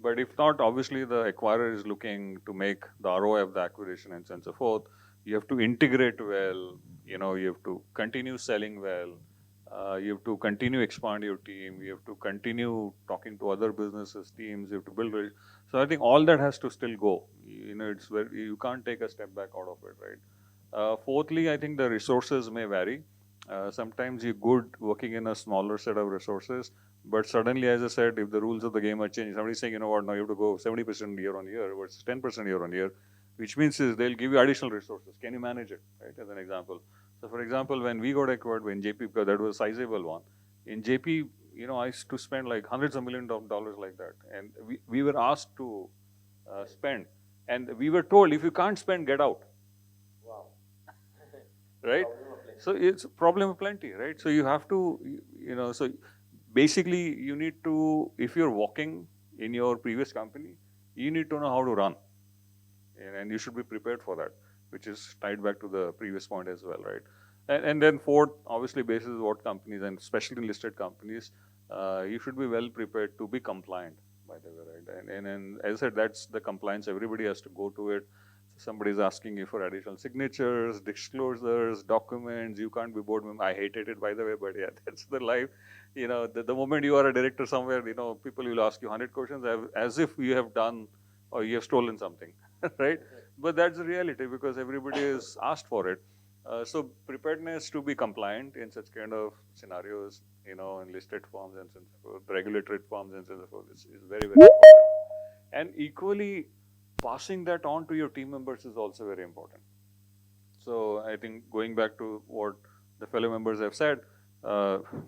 But if not, obviously the acquirer is looking to make the ROI of the acquisition and so on and so forth. You have to integrate well, you know, you have to continue selling well, you have to continue expand your team, you have to continue talking to other businesses, teams, you have to build. So I think all that has to still go. You know, it's where you can't take a step back out of it, right? Fourthly, I think the resources may vary. Sometimes you're good working in a smaller set of resources, but suddenly, as I said, if the rules of the game are changing, somebody's saying, you know what, now you have to go 70% year on year versus 10% year on year, which means is they'll give you additional resources. Can you manage it, right, as an example? So for example, when we got acquired, when JP, because that was a sizable one, in JP, you know, I used to spend like hundreds of millions of dollars like that. And we were asked to spend. And we were told, if you can't spend, get out. Wow. Right? So it's a problem of plenty, right? So you have to, you know, so basically you need to, if you're walking in your previous company, you need to know how to run. And you should be prepared for that, which is tied back to the previous point as well, right? And then fourth, obviously basis what companies and especially listed companies, you should be well prepared to be compliant, by the way, right? And as I said, that's the compliance, everybody has to go to it. Somebody is asking you for additional signatures, disclosures, documents. You can't be board member. I hated it, by the way, but yeah, that's the life. You know, the moment you are a director somewhere, you know, people will ask you 100 questions as if you have done or you have stolen something, right? But that's the reality because everybody is asked for it. So preparedness to be compliant in such kind of scenarios, you know, in listed firms and so forth, regulatory firms and so forth is very, very important. And equally, passing that on to your team members is also very important. So I think going back to what the fellow members have said,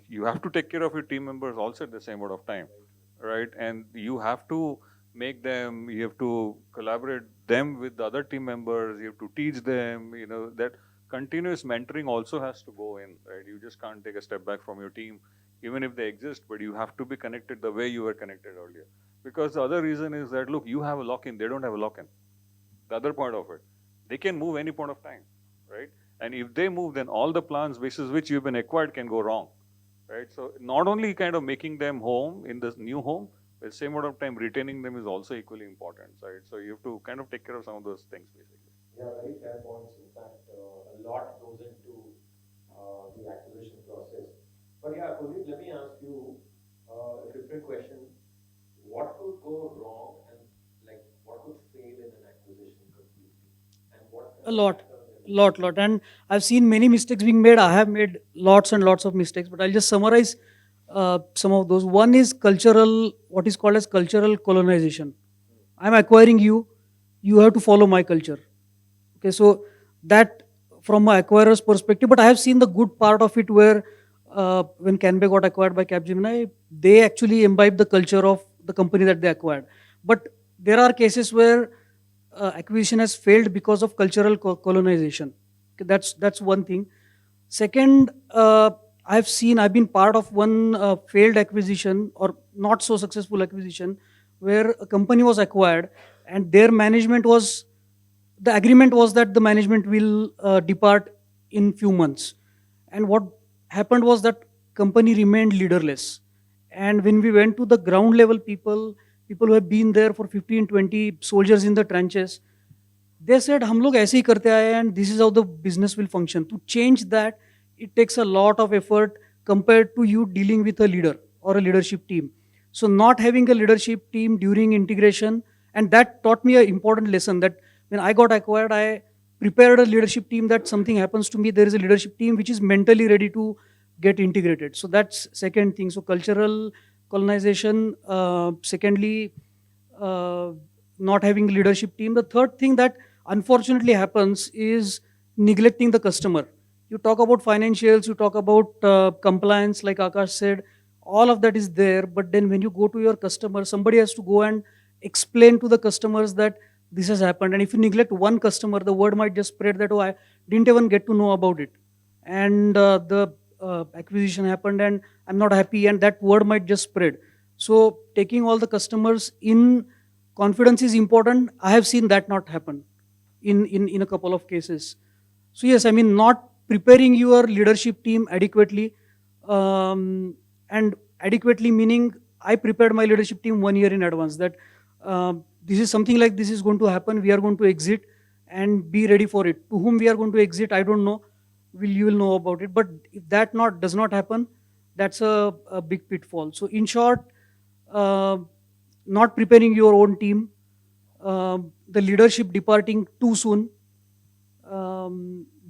you have to take care of your team members also at the same amount of time, right? And you have to make them, you have to collaborate them with the other team members, you have to teach them, you know, that continuous mentoring also has to go in, right? You just can't take a step back from your team, even if they exist, but you have to be connected the way you were connected earlier. Because the other reason is that, look, you have a lock-in, they don't have a lock-in. The other point of it, they can move any point of time, right? And if they move, then all the plans basis which you've been acquired can go wrong, right? So not only kind of making them home in this new home, but same amount of time retaining them is also equally important, right? So you have to kind of take care of some of those things, basically. Yeah, very fair points. In fact, a lot goes into the acquisition process. But yeah, Kuldeep, let me ask you a different question. What could go wrong and like what could fail in an acquisition completely? And what A lot. And I've seen many mistakes being made. I have made lots and lots of mistakes, but I'll just summarize some of those. One is cultural, what is called as cultural colonization. I'm acquiring you, you have to follow my culture. Okay, so that from my acquirer's perspective, but I have seen the good part of it where when Canbay got acquired by Capgemini, they actually imbibed the culture of the company that they acquired. But there are cases where acquisition has failed because of cultural colonization. Okay, that's one thing. Second, I've been part of one failed acquisition or not so successful acquisition where a company was acquired and their management was, the agreement was that the management will depart in few months. And what happened was that company remained leaderless. And when we went to the ground level people who have been there for 15, 20 soldiers in the trenches, they said, हम लोग ऐसे ही करते आए and this is how the business will function. To change that, it takes a lot of effort compared to you dealing with a leader or a leadership team. So not having a leadership team during integration, and that taught me an important lesson that when I got acquired, I prepared a leadership team that something happens to me, there is a leadership team which is mentally ready to get integrated. So that's second thing. So cultural colonization. Secondly, not having leadership team. The third thing that unfortunately happens is neglecting the customer. You talk about financials, you talk about compliance, like Akash said, all of that is there. But then when you go to your customer, somebody has to go and explain to the customers that this has happened. And if you neglect one customer, the word might just spread that, oh, I didn't even get to know about it. And the acquisition happened and I'm not happy, and that word might just spread. So taking all the customers in confidence is important. I have seen that not happen in a couple of cases. So yes, I mean, not preparing your leadership team adequately, and adequately meaning I prepared my leadership team 1 year in advance that This is something like this is going to happen. We are going to exit and be ready for it. To whom we are going to exit, I don't know. You will know about it. But if that does not happen, that's a big pitfall. So in short, uh, not preparing your own team, the leadership departing too soon,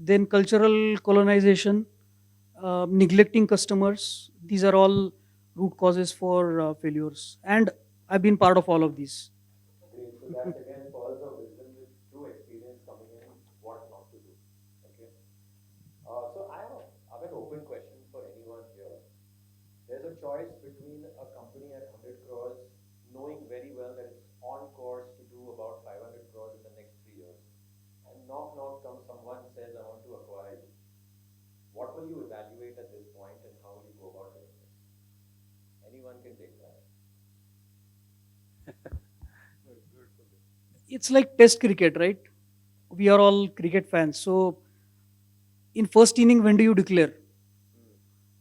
then cultural colonization, neglecting customers. These are all root causes for failures. And I've been part of all of these. Great. So that's again pearls of wisdom with true experience coming in, what not to do. Okay. So I have an open question for anyone here. There's a choice between a company at 100 crores, knowing very well that it's on course to do about 500 crores in the next 3 years, and knock knock comes someone says, I want to acquire you. What will you evaluate at this point, and how will you go about doing this? Anyone can take that. It's like test cricket, right? We are all cricket fans. So in first inning, when do you declare?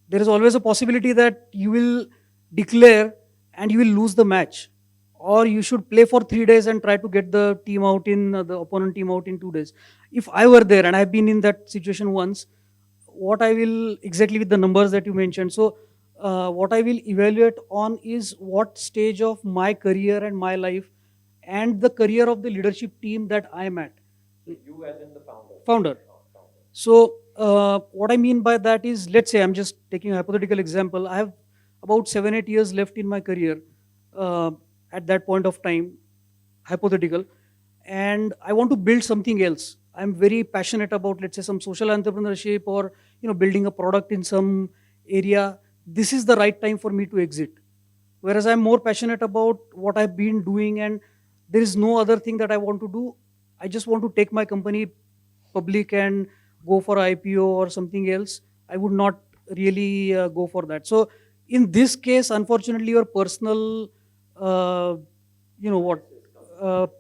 There is always a possibility that you will declare and you will lose the match, or you should play for 3 days and try to get the team out in the opponent team out in 2 days. If I were there, and I've been in that situation once, what I will exactly with the numbers that you mentioned. So what I will evaluate on is what stage of my career and my life and the career of the leadership team that I'm at. So you as in the founder. Founder. Oh, founder. So what I mean by that is, let's say I'm just taking a hypothetical example. I have about 7-8 years left in my career uh, at that point of time, hypothetical, and I want to build something else. I'm very passionate about, let's say, some social entrepreneurship or building a product in some area. This is the right time for me to exit. Whereas I'm more passionate about what I've been doing, and there is no other thing that I want to do. I just want to take my company public and go for IPO or something else. I would not really go for that. So in this case, unfortunately, your personal, what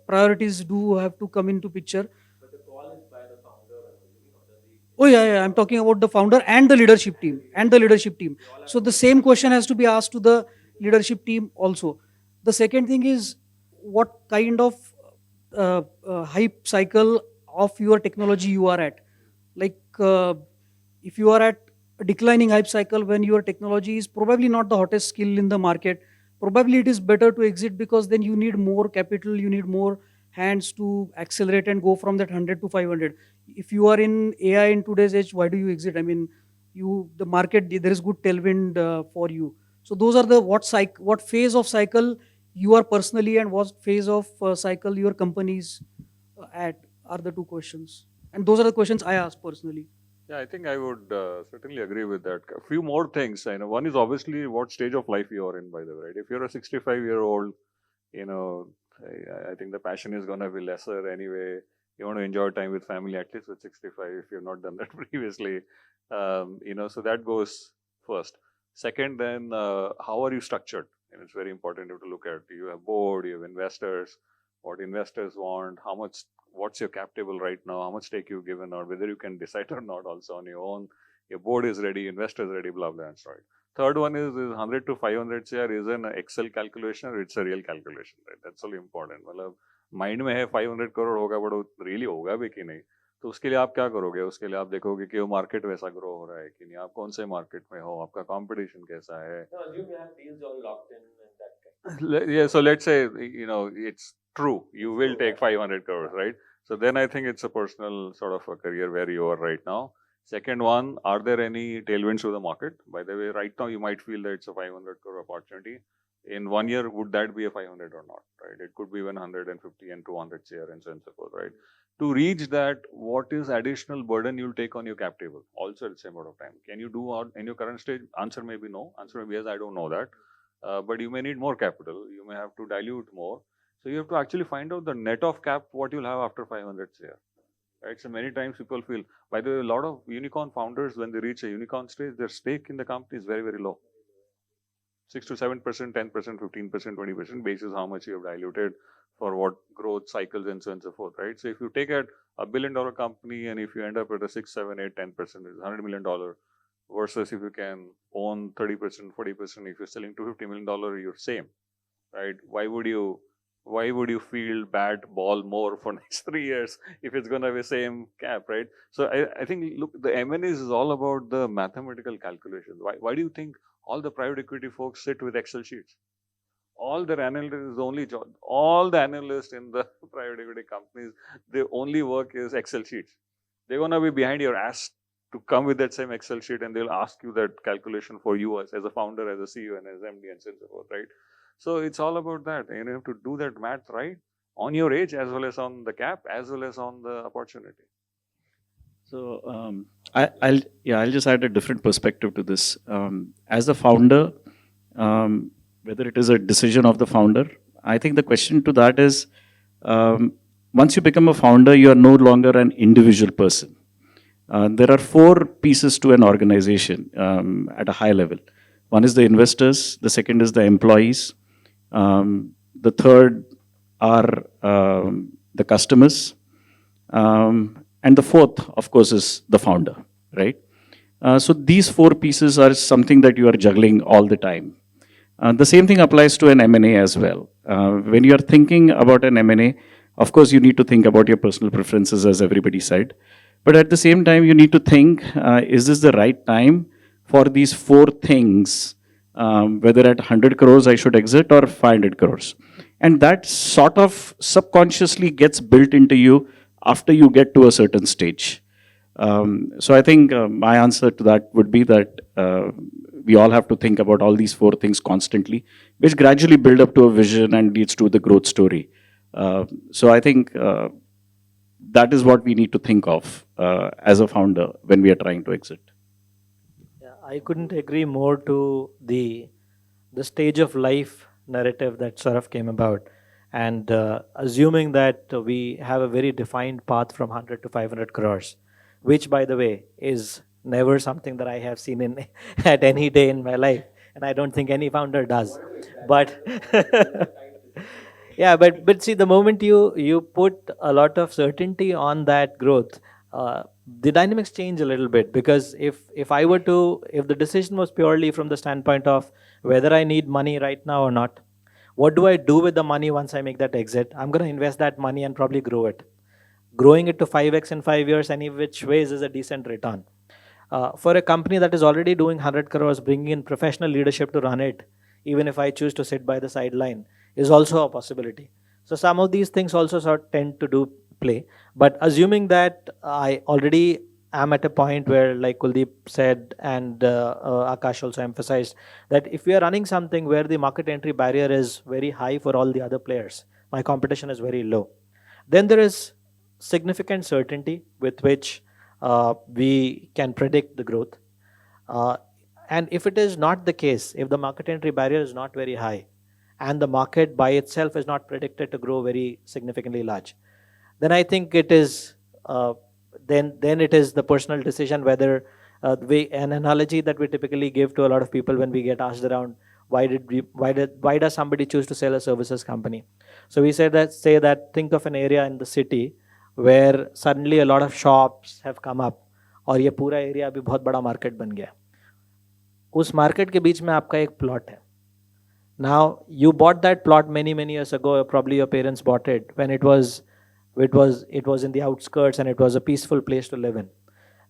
priorities do have to come into picture. But the call is by the founder, I'm assuming, or the Oh yeah, I'm talking about the founder and the leadership team So the same question has to be asked to the leadership team also. The second thing is, what kind of hype cycle of your technology you are at. Like if you are at a declining hype cycle when your technology is probably not the hottest skill in the market, probably it is better to exit, because then you need more capital, you need more hands to accelerate and go from that 100 to 500. If you are in AI in today's age, why do you exit? I mean, the market, there is good tailwind for you. So those are the what phase of cycle you are personally, and what phase of cycle your companies at, are the two questions. And those are the questions I ask personally. Yeah, I think I would certainly agree with that. A few more things. I know one is obviously what stage of life you are in, by the way. Right? If you're a 65-year-old, you know, I think the passion is going to be lesser anyway. You want to enjoy time with family, at least with 65, if you've not done that previously. So that goes first. Second, then how are you structured? And it's very important to look at. You have board, you have investors, what investors want, how much, what's your cap table right now, how much stake you've given, or whether you can decide or not also on your own. Your board is ready, investors ready, blah, blah, and so on. Third one is 100 to 500 CR is an Excel calculation or it's a real calculation, right? That's all important. मतलब mind में है 500 करोड़ होगा, but वो really होगा भी कि नहीं, तो उसके लिए आप क्या करोगे? उसके लिए आप देखोगे कि वो मार्केट वैसा ग्रो हो रहा है कि नहीं, आप कौन से मार्केट में हो, आपका कंपटीशन कैसा है. No, assume you have deals all locked in and that kind. Yeah, so let's say it's true, you will take 500 crores, right? So then I think it's a personal sort of a career where you are right now. Second one, are there any tailwinds to the market? By the way, right now you might feel that it's a 500 crore opportunity. In 1 year, would that be a 500 or not, right? It could be 150 and 200 share and so on and so forth, right? To reach that, what is additional burden you'll take on your cap table? Also at the same amount of time. Can you do in your current stage? Answer may be no. Answer may be yes, I don't know that. But you may need more capital. You may have to dilute more. So you have to actually find out the net of cap, what you'll have after 500 share. Right? So many times people feel, by the way, a lot of unicorn founders, when they reach a unicorn stage, their stake in the company is very, very low. 6 to 7%, 10%, 15%, 20% basis how much you have diluted for what growth cycles and so on and so forth, right? So if you take a $1 billion company and if you end up at a 6, 7, 8, 10%, it's $100 million versus if you can own 30%, 40%, if you're selling $250 million, you're same, right? Why would you why would you field, bat, ball more for next 3 years if it's going to be same cap, right? So I think, look, the M&As is all about the mathematical calculations. Why do you think all the private equity folks sit with Excel sheets? All their analysts, the only job, all the analysts in the private equity companies, their only work is Excel sheets. They're going to be behind your ass to come with that same Excel sheet, and they'll ask you that calculation for you as a founder, as a CEO, and as MD, and so forth, right? So it's all about that. And you have to do that math right on your age, as well as on the cap, as well as on the opportunity. So I'll just add a different perspective to this. As a founder, whether it is a decision of the founder, I think the question to that is, once you become a founder, you are no longer an individual person. There are 4 pieces to an organization at a high level. One is the investors, the second is the employees, the third are the customers, and the fourth, of course, is the founder, right? So these 4 pieces are something that you are juggling all the time. The same thing applies to an M&A as well. When you are thinking about an M&A, of course, you need to think about your personal preferences, as everybody said. But at the same time, you need to think, is this the right time for these 4 things, whether at 100 crores I should exit or 500 crores. And that sort of subconsciously gets built into you after you get to a certain stage. So I think my answer to that would be that we all have to think about all these 4 things constantly, which gradually build up to a vision and leads to the growth story. So I think that is what we need to think of as a founder when we are trying to exit. Yeah, I couldn't agree more to the stage of life narrative that sort of came about. And assuming that we have a very defined path from 100 to 500 crores, which, by the way, is never something that I have seen in at any day in my life, and I don't think any founder does. But yeah, but see, the moment you put a lot of certainty on that growth, the dynamics change a little bit. Because if the decision was purely from the standpoint of whether I need money right now or not, what do I do with the money once I make that exit? I'm going to invest that money and probably grow it. Growing it to 5x in 5 years, any which ways, is a decent return. For a company that is already doing 100 crores, bringing in professional leadership to run it, even if I choose to sit by the sideline, is also a possibility. So some of these things also sort of tend to do play. But assuming that I already am at a point where, like Kuldeep said, and Akash also emphasized, that if we are running something where the market entry barrier is very high for all the other players, my competition is very low, then there is significant certainty with which we can predict the growth. And if it is not the case, if the market entry barrier is not very high, and the market by itself is not predicted to grow very significantly large, then I think it is then it is the personal decision whether an analogy that we typically give to a lot of people when we get asked around why does somebody choose to sell a services company. So we say that think of an area in the city where suddenly a lot of shops have come up और ये पूरा area अभी बहुत बड़ा market बन गया. उस market के बीच में आपका एक प्लॉट है. Now you bought that plot many years ago. Probably your parents bought it when it was in the outskirts and it was a peaceful place to live in.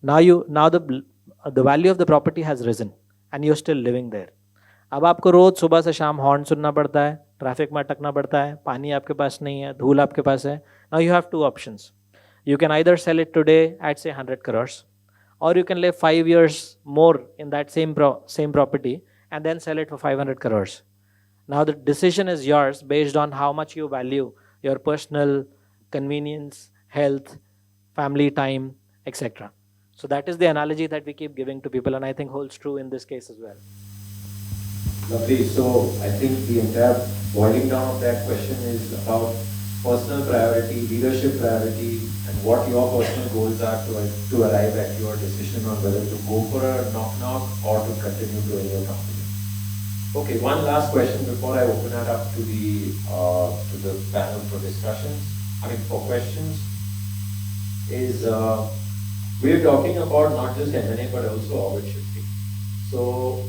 Now the value of the property has risen and you're still living there. अब आपको रोज सुबह से शाम horn सुनना पड़ता है, traffic में अटकना पड़ता है, पानी आपके पास नहीं है, धूल आपके पास है. Now you have 2 options. You can either sell it today at say 100 crores, or you can live 5 years more in that same property and then sell it for 500 crores. Now the decision is yours based on how much you value your personal convenience, health, family time, etc. So that is the analogy that we keep giving to people, and I think holds true in this case as well. Lovely. So I think the entire boiling down of that question is about personal priority, leadership priority, and what your personal goals are to arrive at your decision on whether to go for a knock or to continue growing your company. Okay, one last question before I open it up to the panel for discussions. For questions, is we're talking about not just M&A but also orbit shifting. So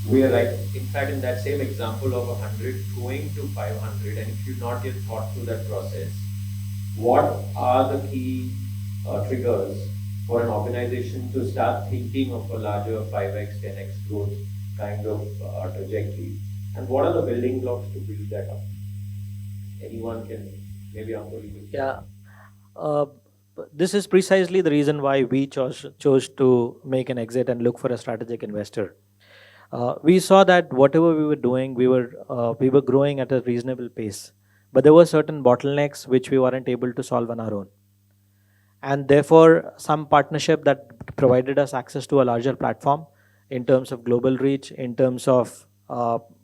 we are like, in fact, in that same example of 100 going to 500, and if you've not yet thought through that process, what are the key triggers for an organization to start thinking of a larger 5x, 10x growth kind of trajectory? And what are the building blocks to build that up? Anyone can, maybe Ankur, you can. Yeah. Uh, this is precisely the reason why we chose to make an exit and look for a strategic investor. We saw that whatever we were doing, we were growing at a reasonable pace, but there were certain bottlenecks which we weren't able to solve on our own, and therefore some partnership that provided us access to a larger platform in terms of global reach, in terms of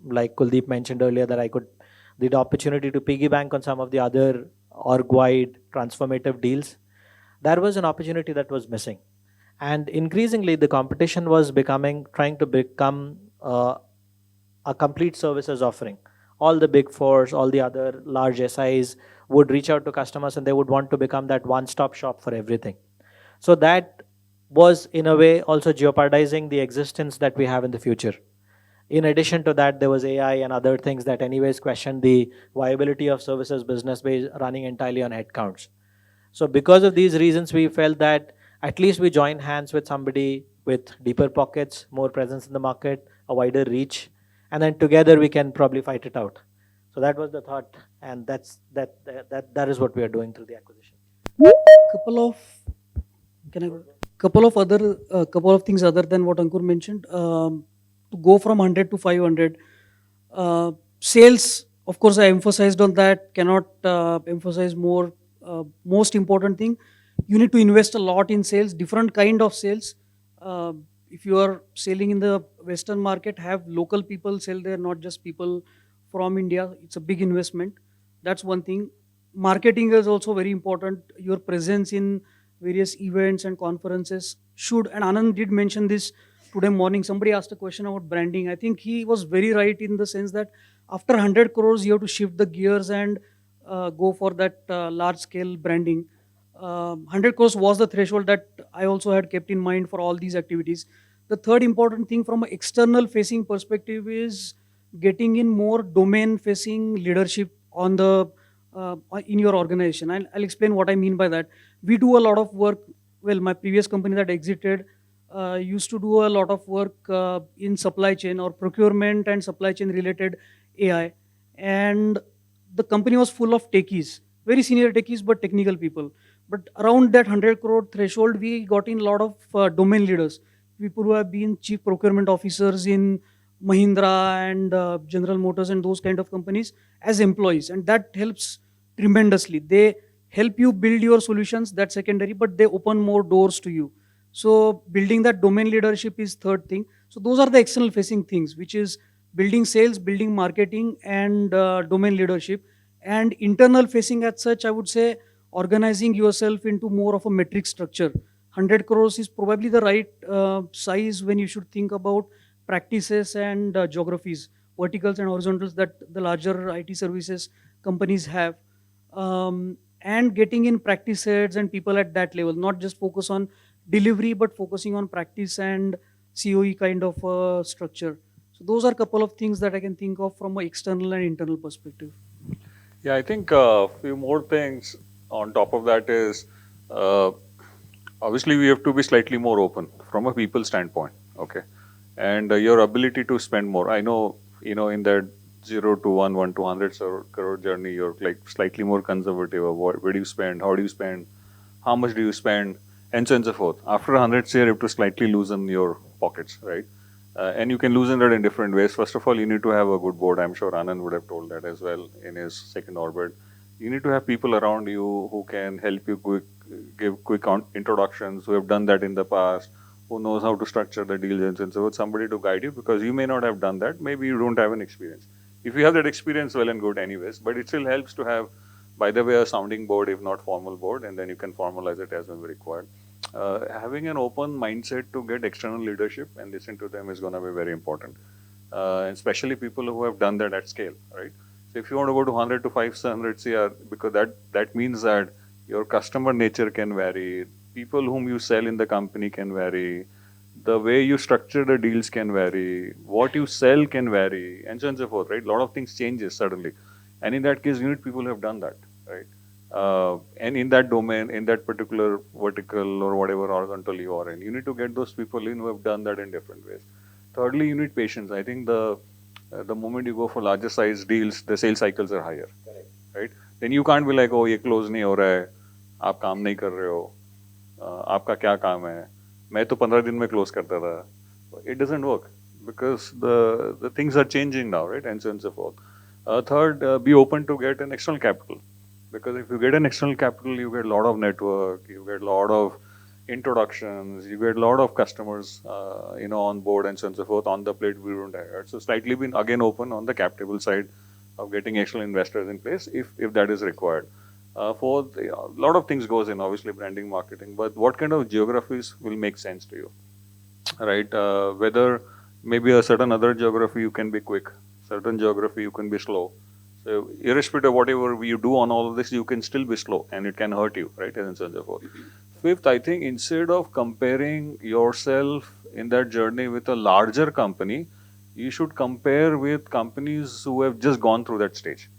like Kuldeep mentioned earlier, that I could the opportunity to piggy bank on some of the other org-wide transformative deals. There was an opportunity that was missing, and increasingly the competition was trying to become a complete services offering. All the big fours, all the other large SIs would reach out to customers and they would want to become that one-stop shop for everything. So that was in a way also jeopardizing the existence that we have in the future. In addition to that, there was AI and other things that anyways questioned the viability of services business based running entirely on headcounts. So because of these reasons, we felt that at least we join hands with somebody with deeper pockets, more presence in the market, a wider reach, and then together we can probably fight it out. So that was the thought, and that is what we are doing through the acquisition. Couple of can I couple of things other than what Ankur mentioned. To go from 100 to 500, sales. Of course, I emphasized on that. Cannot emphasize more. Most important thing, you need to invest a lot in sales. Different kind of sales. Uh, if you are selling in the Western market, have local people sell there, not just people from India. It's a big investment. That's one thing. Marketing is also very important. Your presence in various events and conferences should, and Anand did mention this today morning. Somebody asked a question about branding. I think he was very right in the sense that after 100 crores, you have to shift the gears and go for that large scale branding. 100 crores was the threshold that I also had kept in mind for all these activities. The third important thing from an external facing perspective is getting in more domain facing leadership on the in your organization. I'll explain what I mean by that. We do a lot of work. Well, my previous company that exited used to do a lot of work in supply chain or procurement and supply chain related AI, and the company was full of techies, very senior techies, but technical people. But around that 100 crore threshold, we got in a lot of domain leaders, people who have been chief procurement officers in Mahindra and General Motors and those kind of companies as employees, and that helps tremendously. They help you build your solutions, that's secondary, but they open more doors to you. So building that domain leadership is third thing. So those are the external facing things, which is building sales, building marketing, and domain leadership. And internal facing as such, I would say organizing yourself into more of a metric structure. 100 crores is probably the right size when you should think about practices and geographies, verticals and horizontals that the larger IT services companies have. And getting in practice heads and people at that level, not just focus on delivery, but focusing on practice and COE kind of structure. So those are a couple of things that I can think of from an external and internal perspective. Yeah, I think a few more things on top of that is uh, obviously we have to be slightly more open from a people standpoint, okay? And your ability to spend more. I know, in that 0 to 1, 1 to 100 crore journey, you're like slightly more conservative of where do you spend, how do you spend, how much do you spend, and so on and so forth. After 100 share, you have to slightly loosen your pockets, right? And you can loosen that in different ways. First of all, you need to have a good board. I'm sure Anand would have told that as well in his second orbit. You need to have people around you who can help you give quick introductions, who have done that in the past, who knows how to structure the deals and so forth, somebody to guide you, because you may not have done that. Maybe you don't have an experience. If you have that experience, well and good anyways, but it still helps to have, by the way, a sounding board, if not formal board, and then you can formalize it as when required. Having an open mindset to get external leadership and listen to them is going to be very important, especially people who have done that at scale, right? So if you want to go to 100 to 500 CR, because that means that your customer nature can vary, people whom you sell in the company can vary, The way you structure the deals can vary, what you sell can vary, and so on and so forth, right? A lot of things changes suddenly. And in that case, you need people who have done that, right? And in that domain, in that particular vertical or whatever horizontal you are in, you need to get those people in who have done that in different ways. Thirdly, you need patience. I think the moment you go for larger size deals, the sales cycles are higher, right? Then you can't be like, oh, ये close नहीं हो रहा है, आप काम नहीं कर रहे हो, आपका क्या काम है? मैं तो 15 दिन में close करता था. It doesn't work because the things are changing now, right? And so on and so forth. Third, be open to get an external capital. Because if you get an external capital, you get a lot of network, you get a lot of introductions, you get a lot of customers, on board and so on and so forth. On the plate, we don't have. So slightly been again open on the cap table side of getting external investors in place if that is required. Fourth, a lot of things goes in, obviously branding, marketing, but what kind of geographies will make sense to you, right? Whether maybe a certain other geography you can be quick, certain geography you can be slow. So irrespective of whatever you do on all of this, you can still be slow and it can hurt you, right? And so on and so forth. Fifth, I think instead of comparing yourself in that journey with a larger company, you should compare with companies who have just gone through that stage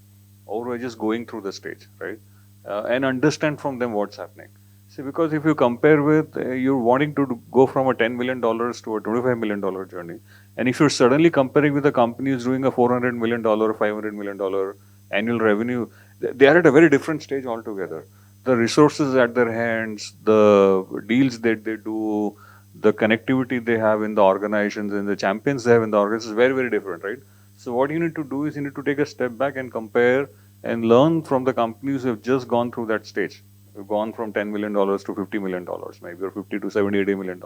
or who are just going through the stage, right? And understand from them what's happening. See, because if you compare with, you're wanting to go from a $10 million to a $25 million journey. And if you're suddenly comparing with a company who's doing a $400 million, $500 million annual revenue, they are at a very different stage altogether. The resources at their hands, the deals that they do, the connectivity they have in the organizations and the champions they have in the organizations is very, very different, right? So what you need to do is you need to take a step back and compare and learn from the companies who have just gone through that stage. We've gone from $10 million to $50 million, maybe, or 50 to 70, $80 million.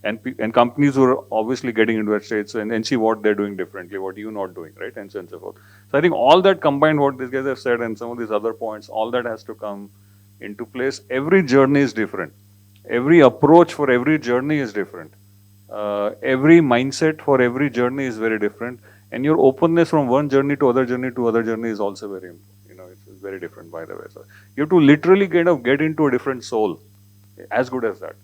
And companies who are obviously getting into that stage and see what they're doing differently, what you're not doing, right? And so on and so forth. So I think all that combined, what these guys have said and some of these other points, all that has to come into place. Every journey is different. Every approach for every journey is different. Every mindset for every journey is very different. And your openness from one journey to other journey is also very important. It's very different, by the way. So you have to literally kind of get into a different soul, as good as that.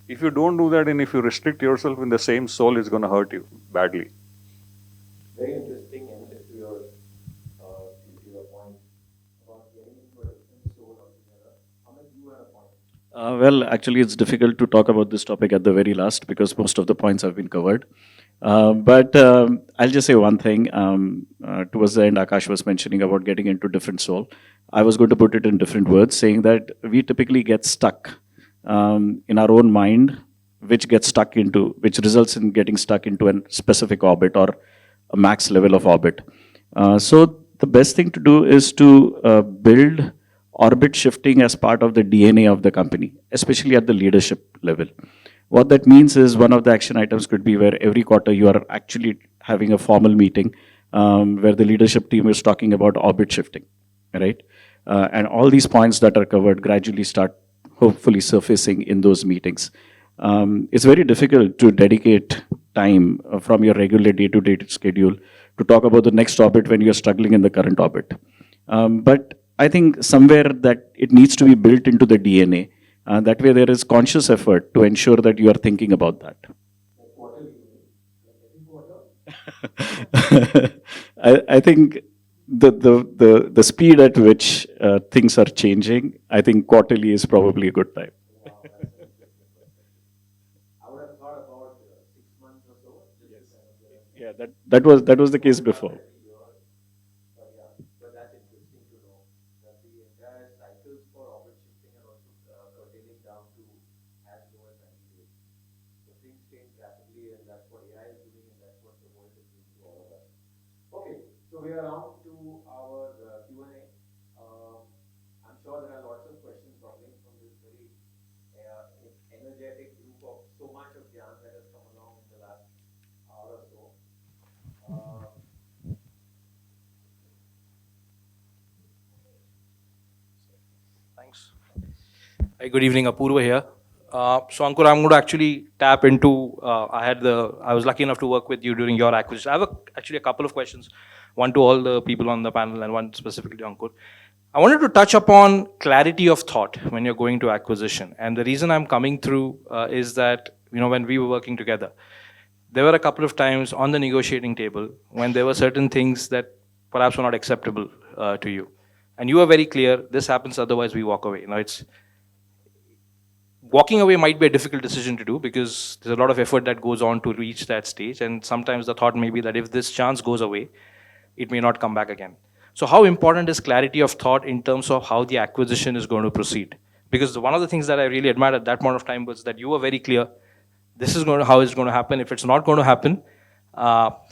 If you don't do that and if you restrict yourself in the same soul, it's going to hurt you badly. Very interesting, and to your point about getting into a different soul altogether. Amit, you had a point. Well, actually, it's difficult to talk about this topic at the very last because most of the points have been covered. But I'll just say one thing. Towards the end, Akash was mentioning about getting into different soul. I was going to put it in different words, saying that we typically get stuck in our own mind, which results in getting stuck into a specific orbit or a max level of orbit. So the best thing to do is to build orbit shifting as part of the DNA of the company, especially at the leadership level. What that means is one of the action items could be where every quarter you are actually having a formal meeting where the leadership team is talking about orbit shifting, right? And all these points that are covered gradually start hopefully surfacing in those meetings. It's very difficult to dedicate time from your regular day-to-day schedule to talk about the next orbit when you're struggling in the current orbit. But I think somewhere that it needs to be built into the DNA. That way there is conscious effort to ensure that you are thinking about that. I think the speed at which things are changing, I think quarterly is probably a good time. I would have thought about 6 months or so. Yes. Yeah, that was the case before. But that's interesting to know that the entire cycles for orbit shifting are also curtailing down to as low as 90 days. So things change rapidly, and that's what AI is doing, and that's what the world is doing to all of us. Okay, so we are on to our Q&A. I'm sure there are lots of questions bubbling from this very energetic group of so much of Gyan that has come along in the last hour or so. Thanks. Hi, good evening, Apurva here. So Ankur, I'm going to actually tap into, I was lucky enough to work with you during your acquisition. I have actually a couple of questions, one to all the people on the panel and one specifically to Ankur. I wanted to touch upon clarity of thought when you're going to acquisition. And the reason I'm coming through is that when we were working together, there were a couple of times on the negotiating table when there were certain things that perhaps were not acceptable to you. And you were very clear, this happens, otherwise we walk away. It's walking away might be a difficult decision to do because there's a lot of effort that goes on to reach that stage. And sometimes the thought may be that if this chance goes away, it may not come back again. So how important is clarity of thought in terms of how the acquisition is going to proceed? Because one of the things that I really admired at that point of time was that you were very clear, this is how it's going to happen. If it's not going to happen,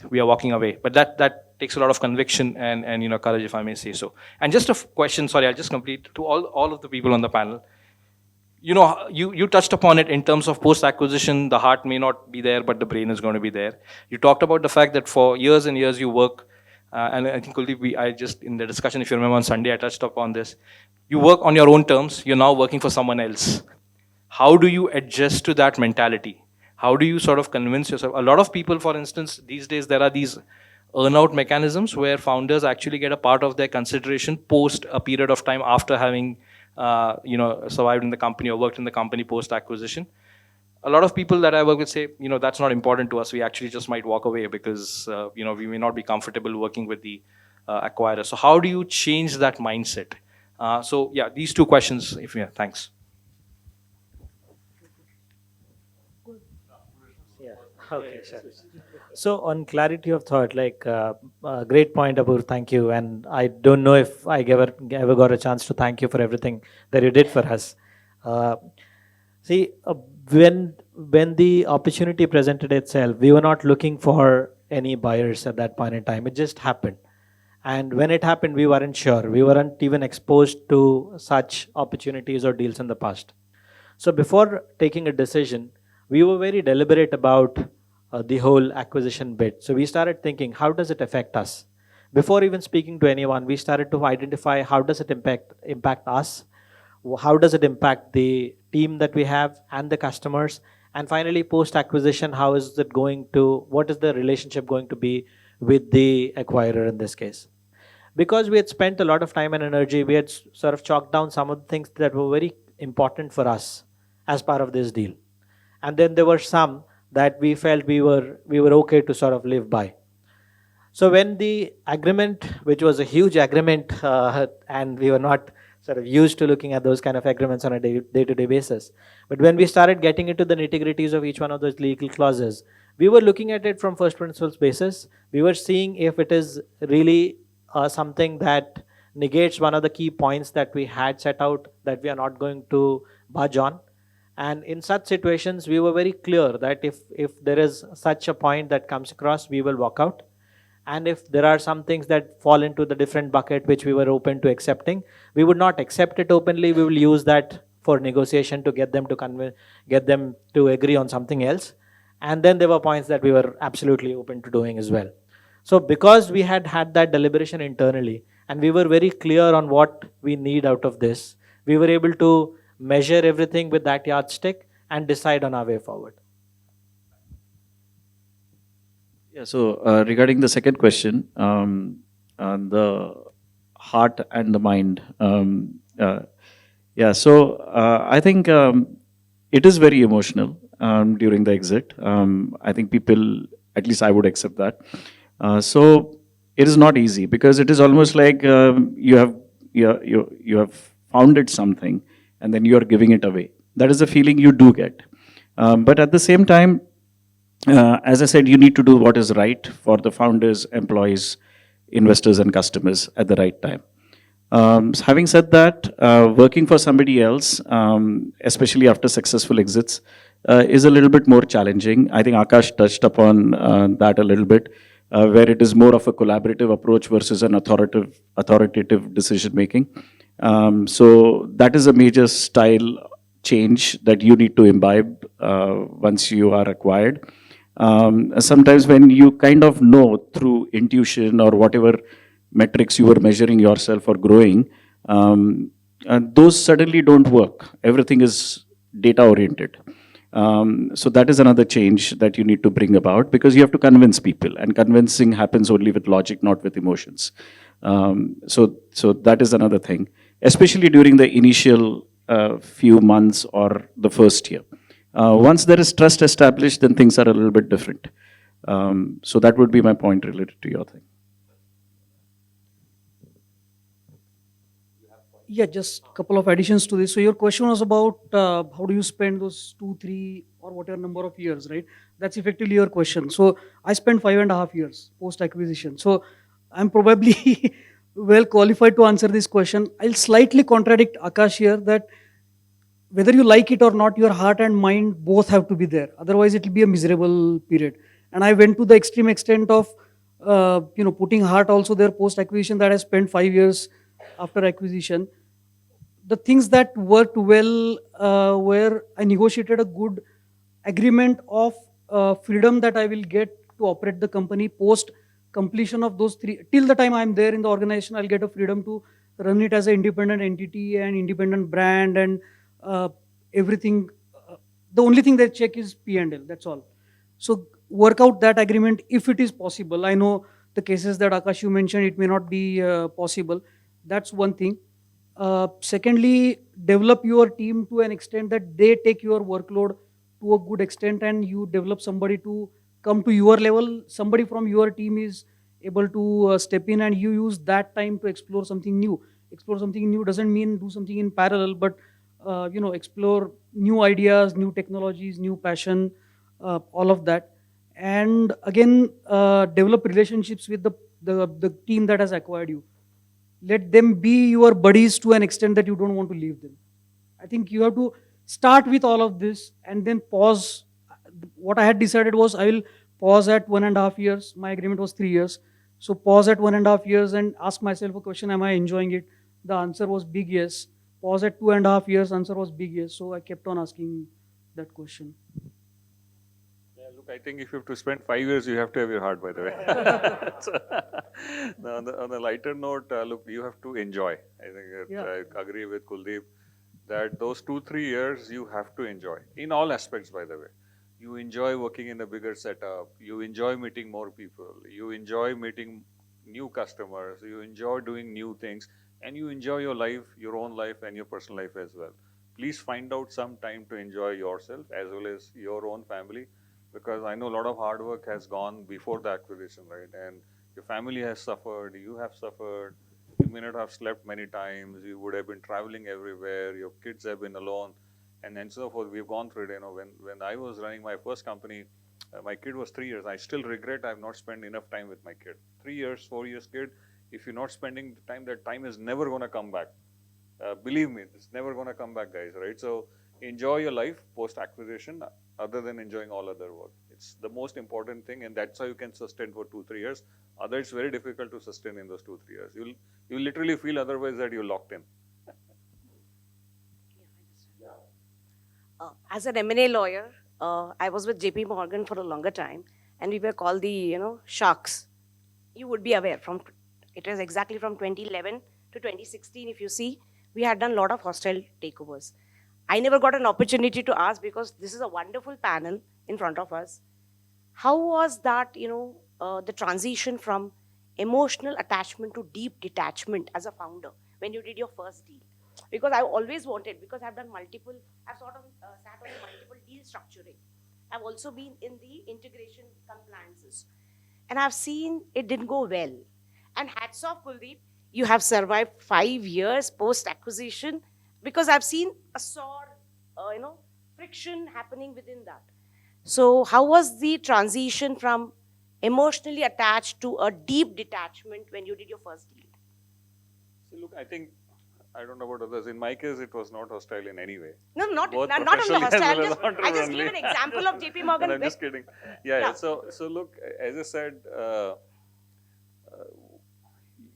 we are walking away. But that takes a lot of conviction and courage, if I may say so. And just a question, sorry, I'll just complete to all of the people on the panel. You touched upon it in terms of post-acquisition, the heart may not be there, but the brain is going to be there. You talked about the fact that for years and years you work, and I think Kuldeep, I just, in the discussion, if you remember on Sunday, I touched upon this. You work on your own terms, you're now working for someone else. How do you adjust to that mentality? How do you sort of convince yourself? A lot of people, for instance, these days there are these earn-out mechanisms where founders actually get a part of their consideration post a period of time after having survived in the company or worked in the company post-acquisition. A lot of people that I work with say, that's not important to us. We actually just might walk away because, we may not be comfortable working with the acquirer. So how do you change that mindset? These two questions, thanks. Okay, sure. So on clarity of thought, great point, Abur, thank you. And I don't know if I ever got a chance to thank you for everything that you did for us. When the opportunity presented itself, we were not looking for any buyers at that point in time. It just happened. And when it happened, we weren't sure. We weren't even exposed to such opportunities or deals in the past. So before taking a decision, we were very deliberate about the whole acquisition bit. So we started thinking, how does it affect us? Before even speaking to anyone, we started to identify how does it impact us? How does it impact the team that we have and the customers? And finally, post-acquisition, what is the relationship going to be with the acquirer in this case? Because we had spent a lot of time and energy, we had sort of chalked down some of the things that were very important for us as part of this deal. And then there were some that we felt we were okay to sort of live by. So when the agreement, which was a huge agreement, and we were not sort of used to looking at those kind of agreements on a day-to-day basis, but when we started getting into the nitty-gritties of each one of those legal clauses, we were looking at it from first principles basis. We were seeing if it is really something that negates one of the key points that we had set out that we are not going to budge on. And in such situations, we were very clear that if there is such a point that comes across, we will walk out. And if there are some things that fall into the different bucket which we were open to accepting, we would not accept it openly. We will use that for negotiation to get them to agree on something else. And then there were points that we were absolutely open to doing as well. So because we had that deliberation internally, and we were very clear on what we need out of this, we were able to measure everything with that yardstick and decide on our way forward. Yeah, so regarding the second question, the heart and the mind. I think it is very emotional during the exit. I think people, at least I would accept that. So it is not easy because it is almost like you have founded something and then you are giving it away. That is the feeling you do get. But at the same time, as I said, you need to do what is right for the founders, employees, investors, and customers at the right time. Having said that, working for somebody else, especially after successful exits, is a little bit more challenging. I think Akash touched upon that a little bit, where it is more of a collaborative approach versus an authoritative decision making. So that is a major style change that you need to imbibe once you are acquired. Sometimes when you kind of know through intuition or whatever metrics you were measuring yourself or growing, those suddenly don't work. Everything is data oriented. So that is another change that you need to bring about because you have to convince people, and convincing happens only with logic, not with emotions. So that is another thing, especially during the initial few months or the first year. Once there is trust established, then things are a little bit different. So that would be my point related to your thing. Yeah, just a couple of additions to this. So your question was about how do you spend those 2, 3, or whatever number of years, right? That's effectively your question. So I spent 5.5 years post acquisition. So I'm probably well qualified to answer this question. I'll slightly contradict Akash here that whether you like it or not, your heart and mind both have to be there. Otherwise, it will be a miserable period. And I went to the extreme extent of, putting heart also there post acquisition, that I spent 5 years after acquisition. The things that worked well were I negotiated a good agreement of freedom that I will get to operate the company post completion of those three. Till the time I'm there in the organization, I'll get a freedom to run it as an independent entity and independent brand and everything. The only thing they check is P&L. That's all. So work out that agreement if it is possible. I know the cases that Akash you mentioned, it may not be possible. That's one thing. Secondly, develop your team to an extent that they take your workload to a good extent and you develop somebody to come to your level. Somebody from your team is able to step in and you use that time to explore something new. Explore something new doesn't mean do something in parallel, but explore new ideas, new technologies, new passion, all of that. And again, develop relationships with the team that has acquired you. Let them be your buddies to an extent that you don't want to leave them. I think you have to start with all of this and then pause. What I had decided was I will pause at 1.5 years. My agreement was 3 years. So pause at 1.5 years and ask myself a question, am I enjoying it? The answer was big yes. Pause at 2.5 years, answer was big yes. So I kept on asking that question. Yeah, look, I think if you have to spend 5 years, you have to have your heart, by the way. So, now, on a lighter note, look, you have to enjoy. I think I agree with Kuldeep that those 2-3 years you have to enjoy in all aspects, by the way. You enjoy working in a bigger setup. You enjoy meeting more people. You enjoy meeting new customers. You enjoy doing new things. And you enjoy your life, your own life and your personal life as well. Please find out some time to enjoy yourself as well as your own family, because I know a lot of hard work has gone before the acquisition, right? And your family has suffered, you have suffered, you may not have slept many times, you would have been traveling everywhere, your kids have been alone, and so forth. We've gone through it. You know, when I was running my first company, my kid was 3 years. I still regret I have not spent enough time with my kid. 3 years, 4 years kid, if you're not spending the time, that time is never going to come back. Believe me, it's never going to come back, guys, right? So enjoy your life post-acquisition other than enjoying all other work. It's the most important thing, and that's how you can sustain for 2-3 years. Otherwise, it's very difficult to sustain in those 2-3 years. You'll literally feel otherwise that you're locked in. As an M&A lawyer, I was with JP Morgan for a longer time, and we were called the sharks. You would be aware it was exactly from 2011 to 2016. If you see, we had done a lot of hostile takeovers. I never got an opportunity to ask, because this is a wonderful panel in front of us. How was that, the transition from emotional attachment to deep detachment as a founder when you did your first deal? Because I always wanted, because I've done multiple, I've sort of sat on multiple deal structuring. I've also been in the integration compliances. And I've seen it didn't go well. And hats off, Kuldeep, you have survived 5 years post-acquisition, because I've seen a sore, friction happening within that. So how was the transition from emotionally attached to a deep detachment when you did your first deal? So look, I think, I don't know about others. In my case, it was not hostile in any way. No, not on the professionally as hostile. well as I just gave an example of JP Morgan. And I'm just kidding. Yeah. So look, as I said,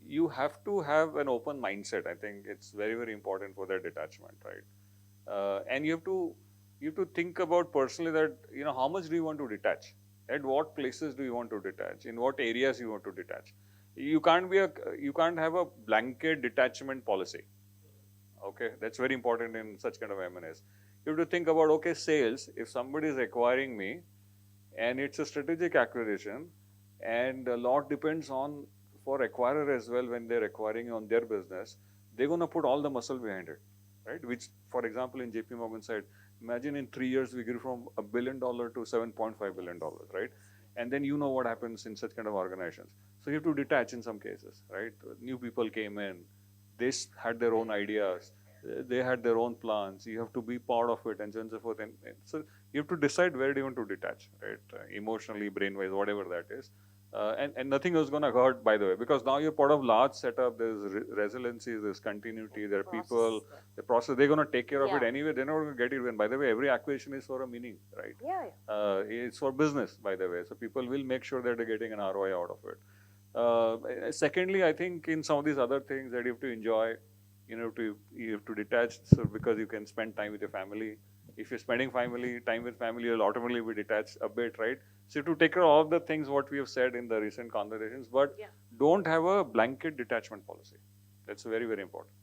you have to have an open mindset. I think it's very, very important for that detachment, right? And you have to think about personally that, how much do you want to detach? At what places do you want to detach? In what areas you want to detach? You can't have a blanket detachment policy. Okay, that's very important in such kind of M&As. You have to think about, okay, sales, if somebody is acquiring me and it's a strategic acquisition, and a lot depends on, for acquirer as well, when they're acquiring on their business, they're going to put all the muscle behind it, right? Which, for example, in JP Morgan side, Imagine in 3 years we grew from $1 billion to $7.5 billion, right? And then you know what happens in such kind of organizations. So you have to detach in some cases, right? New people came in, they had their own ideas, they had their own plans. You have to be part of it, and so on and so forth. And so you have to decide where do you want to detach, right? Emotionally, brain-wise, whatever that is. And nothing is going to hurt, by the way, because now you're part of large setup. There's resiliency, there's continuity, there are people, the process, they're going to take care of it anyway. They're not going to get it even. By the way, every acquisition is for a meaning, right? It's for business, by the way. So people will make sure that they're getting an ROI out of it. Secondly, I think in some of these other things that you have to enjoy, you have to detach, so because you can spend time with your family. If you're spending time with family, you'll automatically be detached a bit, right? So you have to take care of all the things what we have said in the recent conversations, but don't have a blanket detachment policy. That's very, very important.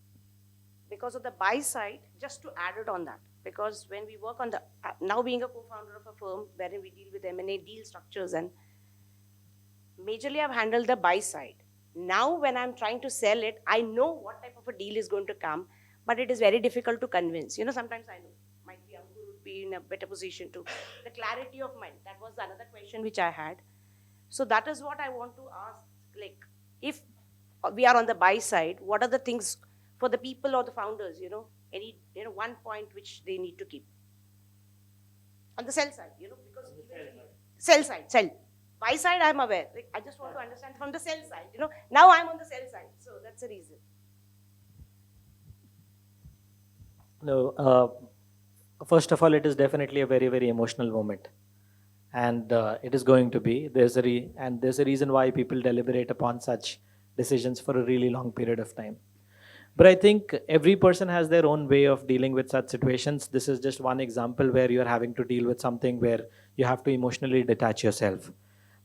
Because of the buy side, just to add it on that, because when we work on the, now being a co-founder of a firm wherein we deal with M&A deal structures, and majorly I've handled the buy side. Now when I'm trying to sell it, I know what type of a deal is going to come, but it is very difficult to convince. Sometimes I know, might be Ankur would be in a better position to, the clarity of mind. That was another question which I had. So that is what I want to ask, like, if we are on the buy side, what are the things for the people or the founders, any, one point which they need to keep? On the sell side, because sell side. Buy side, I'm aware. Like, I just want to understand from the sell side. Now I'm on the sell side, so that's the reason. No, first of all, it is definitely a very, very emotional moment, and it is going to be. There's a reason why people deliberate upon such decisions for a really long period of time. But I think every person has their own way of dealing with such situations. This is just one example where you're having to deal with something where you have to emotionally detach yourself.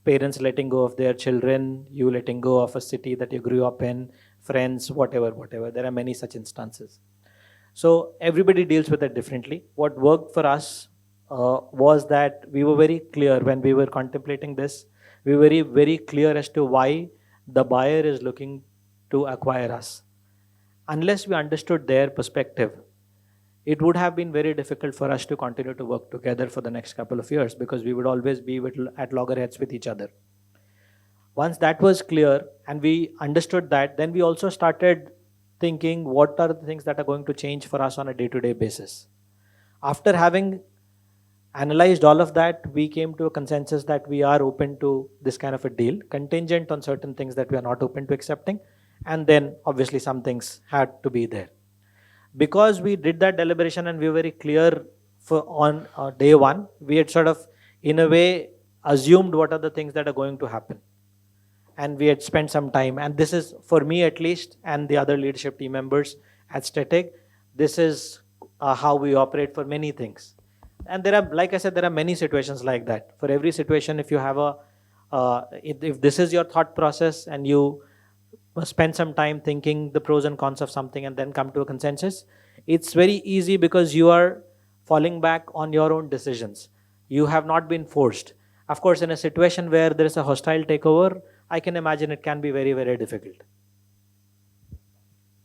Parents letting go of their children, you letting go of a city that you grew up in, friends, whatever. There are many such instances. So everybody deals with it differently. What worked for us was that we were very clear when we were contemplating this. We were very, very clear as to why the buyer is looking to acquire us. Unless we understood their perspective, it would have been very difficult for us to continue to work together for the next couple of years, because we would always be at loggerheads with each other. Once that was clear and we understood that, then we also started thinking what are the things that are going to change for us on a day-to-day basis. After having analyzed all of that, we came to a consensus that we are open to this kind of a deal, contingent on certain things that we are not open to accepting, and then obviously some things had to be there. Because we did that deliberation and we were very clear on day one, we had sort of, in a way, assumed what are the things that are going to happen. And we had spent some time, and this is, for me at least, and the other leadership team members at Static, this is how we operate for many things. And there are, like I said, there are many situations like that. For every situation, if you have if this is your thought process and you spend some time thinking the pros and cons of something and then come to a consensus, it's very easy because you are falling back on your own decisions. You have not been forced. Of course, in a situation where there is a hostile takeover, I can imagine it can be very, very difficult.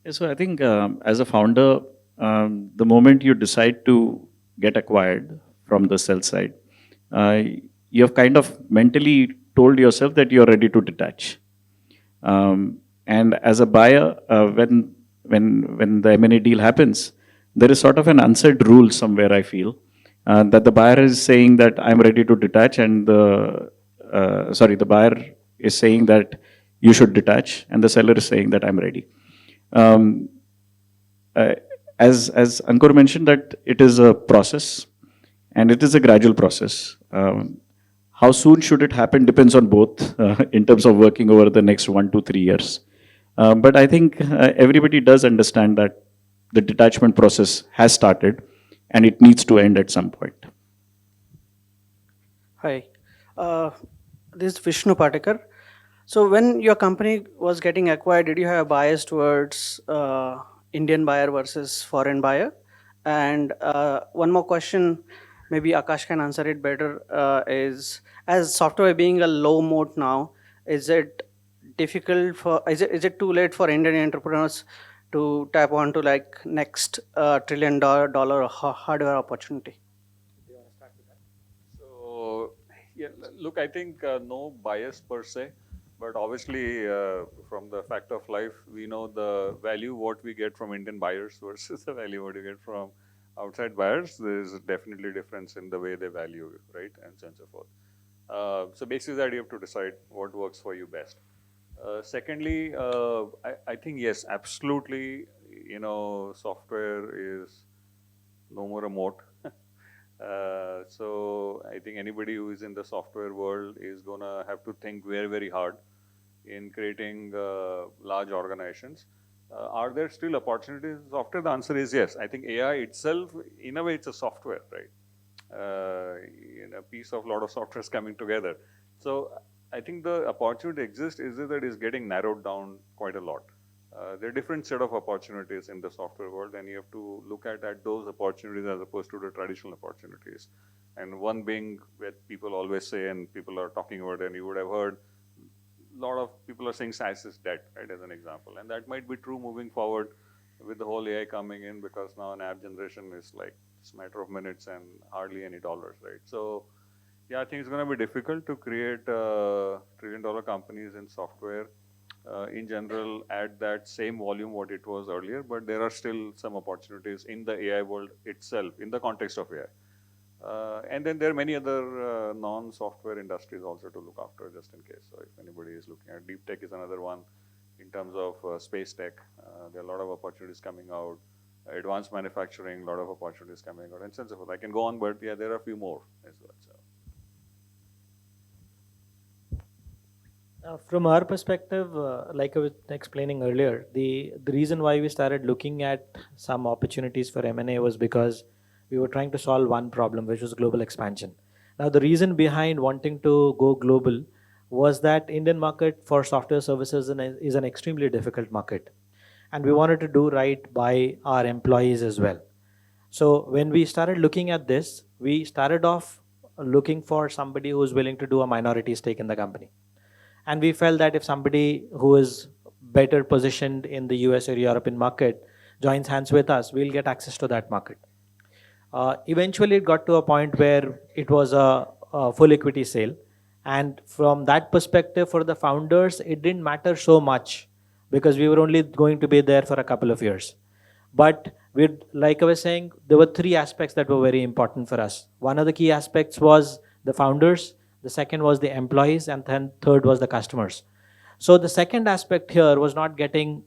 Yeah, so I think as a founder, the moment you decide to get acquired from the sell side, you have kind of mentally told yourself that you're ready to detach. And as a buyer, when the M&A deal happens, there is sort of an unsaid rule somewhere, I feel, that the buyer is saying that I'm ready to detach, and the buyer is saying that you should detach, and the seller is saying that I'm ready. As Ankur mentioned, that it is a process, and it is a gradual process. How soon should it happen depends on both in terms of working over the next 1 to 3 years. But I think everybody does understand that the detachment process has started and it needs to end at some point. Hi, this is Vishnu Patekar. So when your company was getting acquired, did you have a bias towards Indian buyer versus foreign buyer? And one more question, maybe Akash can answer it better, is as software being a low moat now, is it difficult for, is it too late for Indian entrepreneurs to tap onto like next trillion dollar hardware opportunity? So, yeah, look, I think no bias per se, but obviously from the fact of life, we know the value what we get from Indian buyers versus the value what you get from outside buyers. There is definitely difference in the way they value you, right, and so on and so forth. So basically that you have to decide what works for you best. Secondly, I think yes, absolutely, software is no more a moat. So I think anybody who is in the software world is gonna have to think very, very hard in creating large organizations. Are there still opportunities in software? The answer is yes. I think AI itself, in a way, it's a software, right? A piece of lot of software is coming together. So I think the opportunity exists is that it's getting narrowed down quite a lot. There are different set of opportunities in the software world, and you have to look at those opportunities as opposed to the traditional opportunities. And one being what people always say, and people are talking about, and you would have heard, a lot of people are saying SaaS is dead, right, as an example. And that might be true moving forward with the whole AI coming in, because now an app generation is like it's a matter of minutes and hardly any dollars, right? So yeah, I think it's going to be difficult to create trillion-dollar companies in software in general at that same volume what it was earlier, but there are still some opportunities in the AI world itself, in the context of AI. And then there are many other non-software industries also to look after, just in case. So if anybody is looking at deep tech is another one in terms of space tech. There are a lot of opportunities coming out. Advanced manufacturing, a lot of opportunities coming out, and so on and so forth. I can go on, but yeah, there are a few more as well. So. From our perspective, like I was explaining earlier, the reason why we started looking at some opportunities for M&A was because we were trying to solve one problem, which was global expansion. Now, the reason behind wanting to go global was that Indian market for software services is an extremely difficult market. And we wanted to do right by our employees as well. So when we started looking at this, we started off looking for somebody who is willing to do a minority stake in the company. And we felt that if somebody who is better positioned in the US or European market joins hands with us, we'll get access to that market. Eventually, it got to a point where it was a full equity sale. And from that perspective, for the founders, it didn't matter so much because we were only going to be there for a couple of years. But like I was saying, there were three aspects that were very important for us. One of the key aspects was the founders, the second was the employees, and then third was the customers. So the second aspect here was not getting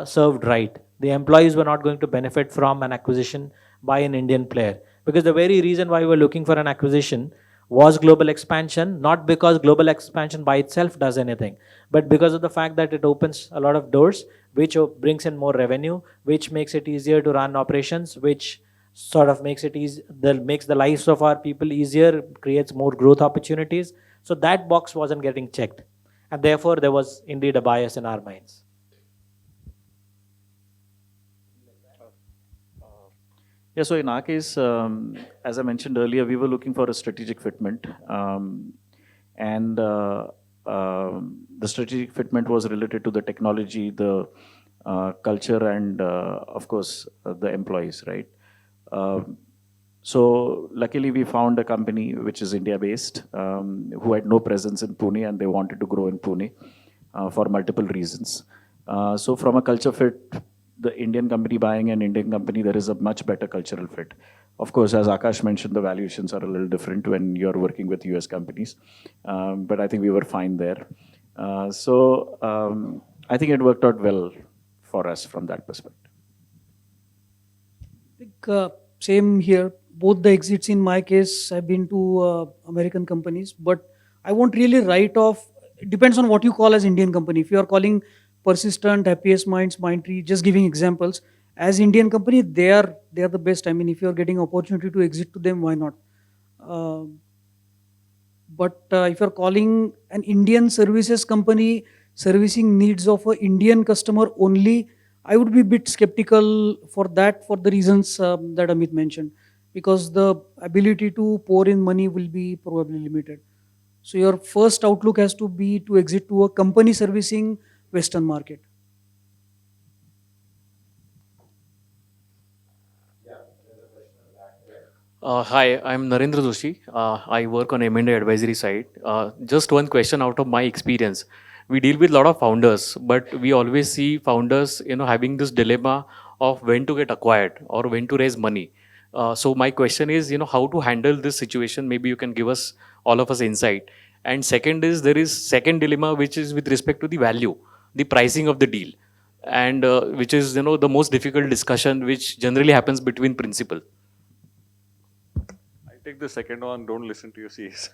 served right. The employees were not going to benefit from an acquisition by an Indian player, because the very reason why we were looking for an acquisition was global expansion, not because global expansion by itself does anything, but because of the fact that it opens a lot of doors, which brings in more revenue, which makes it easier to run operations, which sort of makes it easy, makes the lives of our people easier, creates more growth opportunities. So that box wasn't getting checked. And therefore, there was indeed a bias in our minds. Yeah, so in our case, as I mentioned earlier, we were looking for a strategic fitment. The strategic fitment was related to the technology, the culture, and of course, the employees, right? So luckily we found a company which is India-based, who had no presence in Pune, and they wanted to grow in Pune for multiple reasons. So from a culture fit, the Indian company buying an Indian company, there is a much better cultural fit. Of course, as Akash mentioned, the valuations are a little different when you're working with US companies, but I think we were fine there. I think it worked out well for us from that perspective. I think same here. Both the exits in my case have been to American companies, but I won't really write off. It depends on what you call as Indian company. If you are calling Persistent, Happiest Minds, Mindtree, just giving examples, as Indian company, they are the best. I mean, if you are getting opportunity to exit to them, why not? But if you are calling an Indian services company servicing needs of an Indian customer only, I would be a bit skeptical for that, for the reasons that Amit mentioned, because the ability to pour in money will be probably limited. So your first outlook has to be to exit to a company servicing Western market. Hi, I'm Narendra Doshi. I work on M&A advisory side. Just one question out of my experience. We deal with a lot of founders, but we always see founders, having this dilemma of when to get acquired or when to raise money. So my question is, how to handle this situation? Maybe you can give us all of us insight. And second is there is second dilemma which is with respect to the value, the pricing of the deal, and which is the most difficult discussion which generally happens between principal. I take the second one, don't listen to your Cs.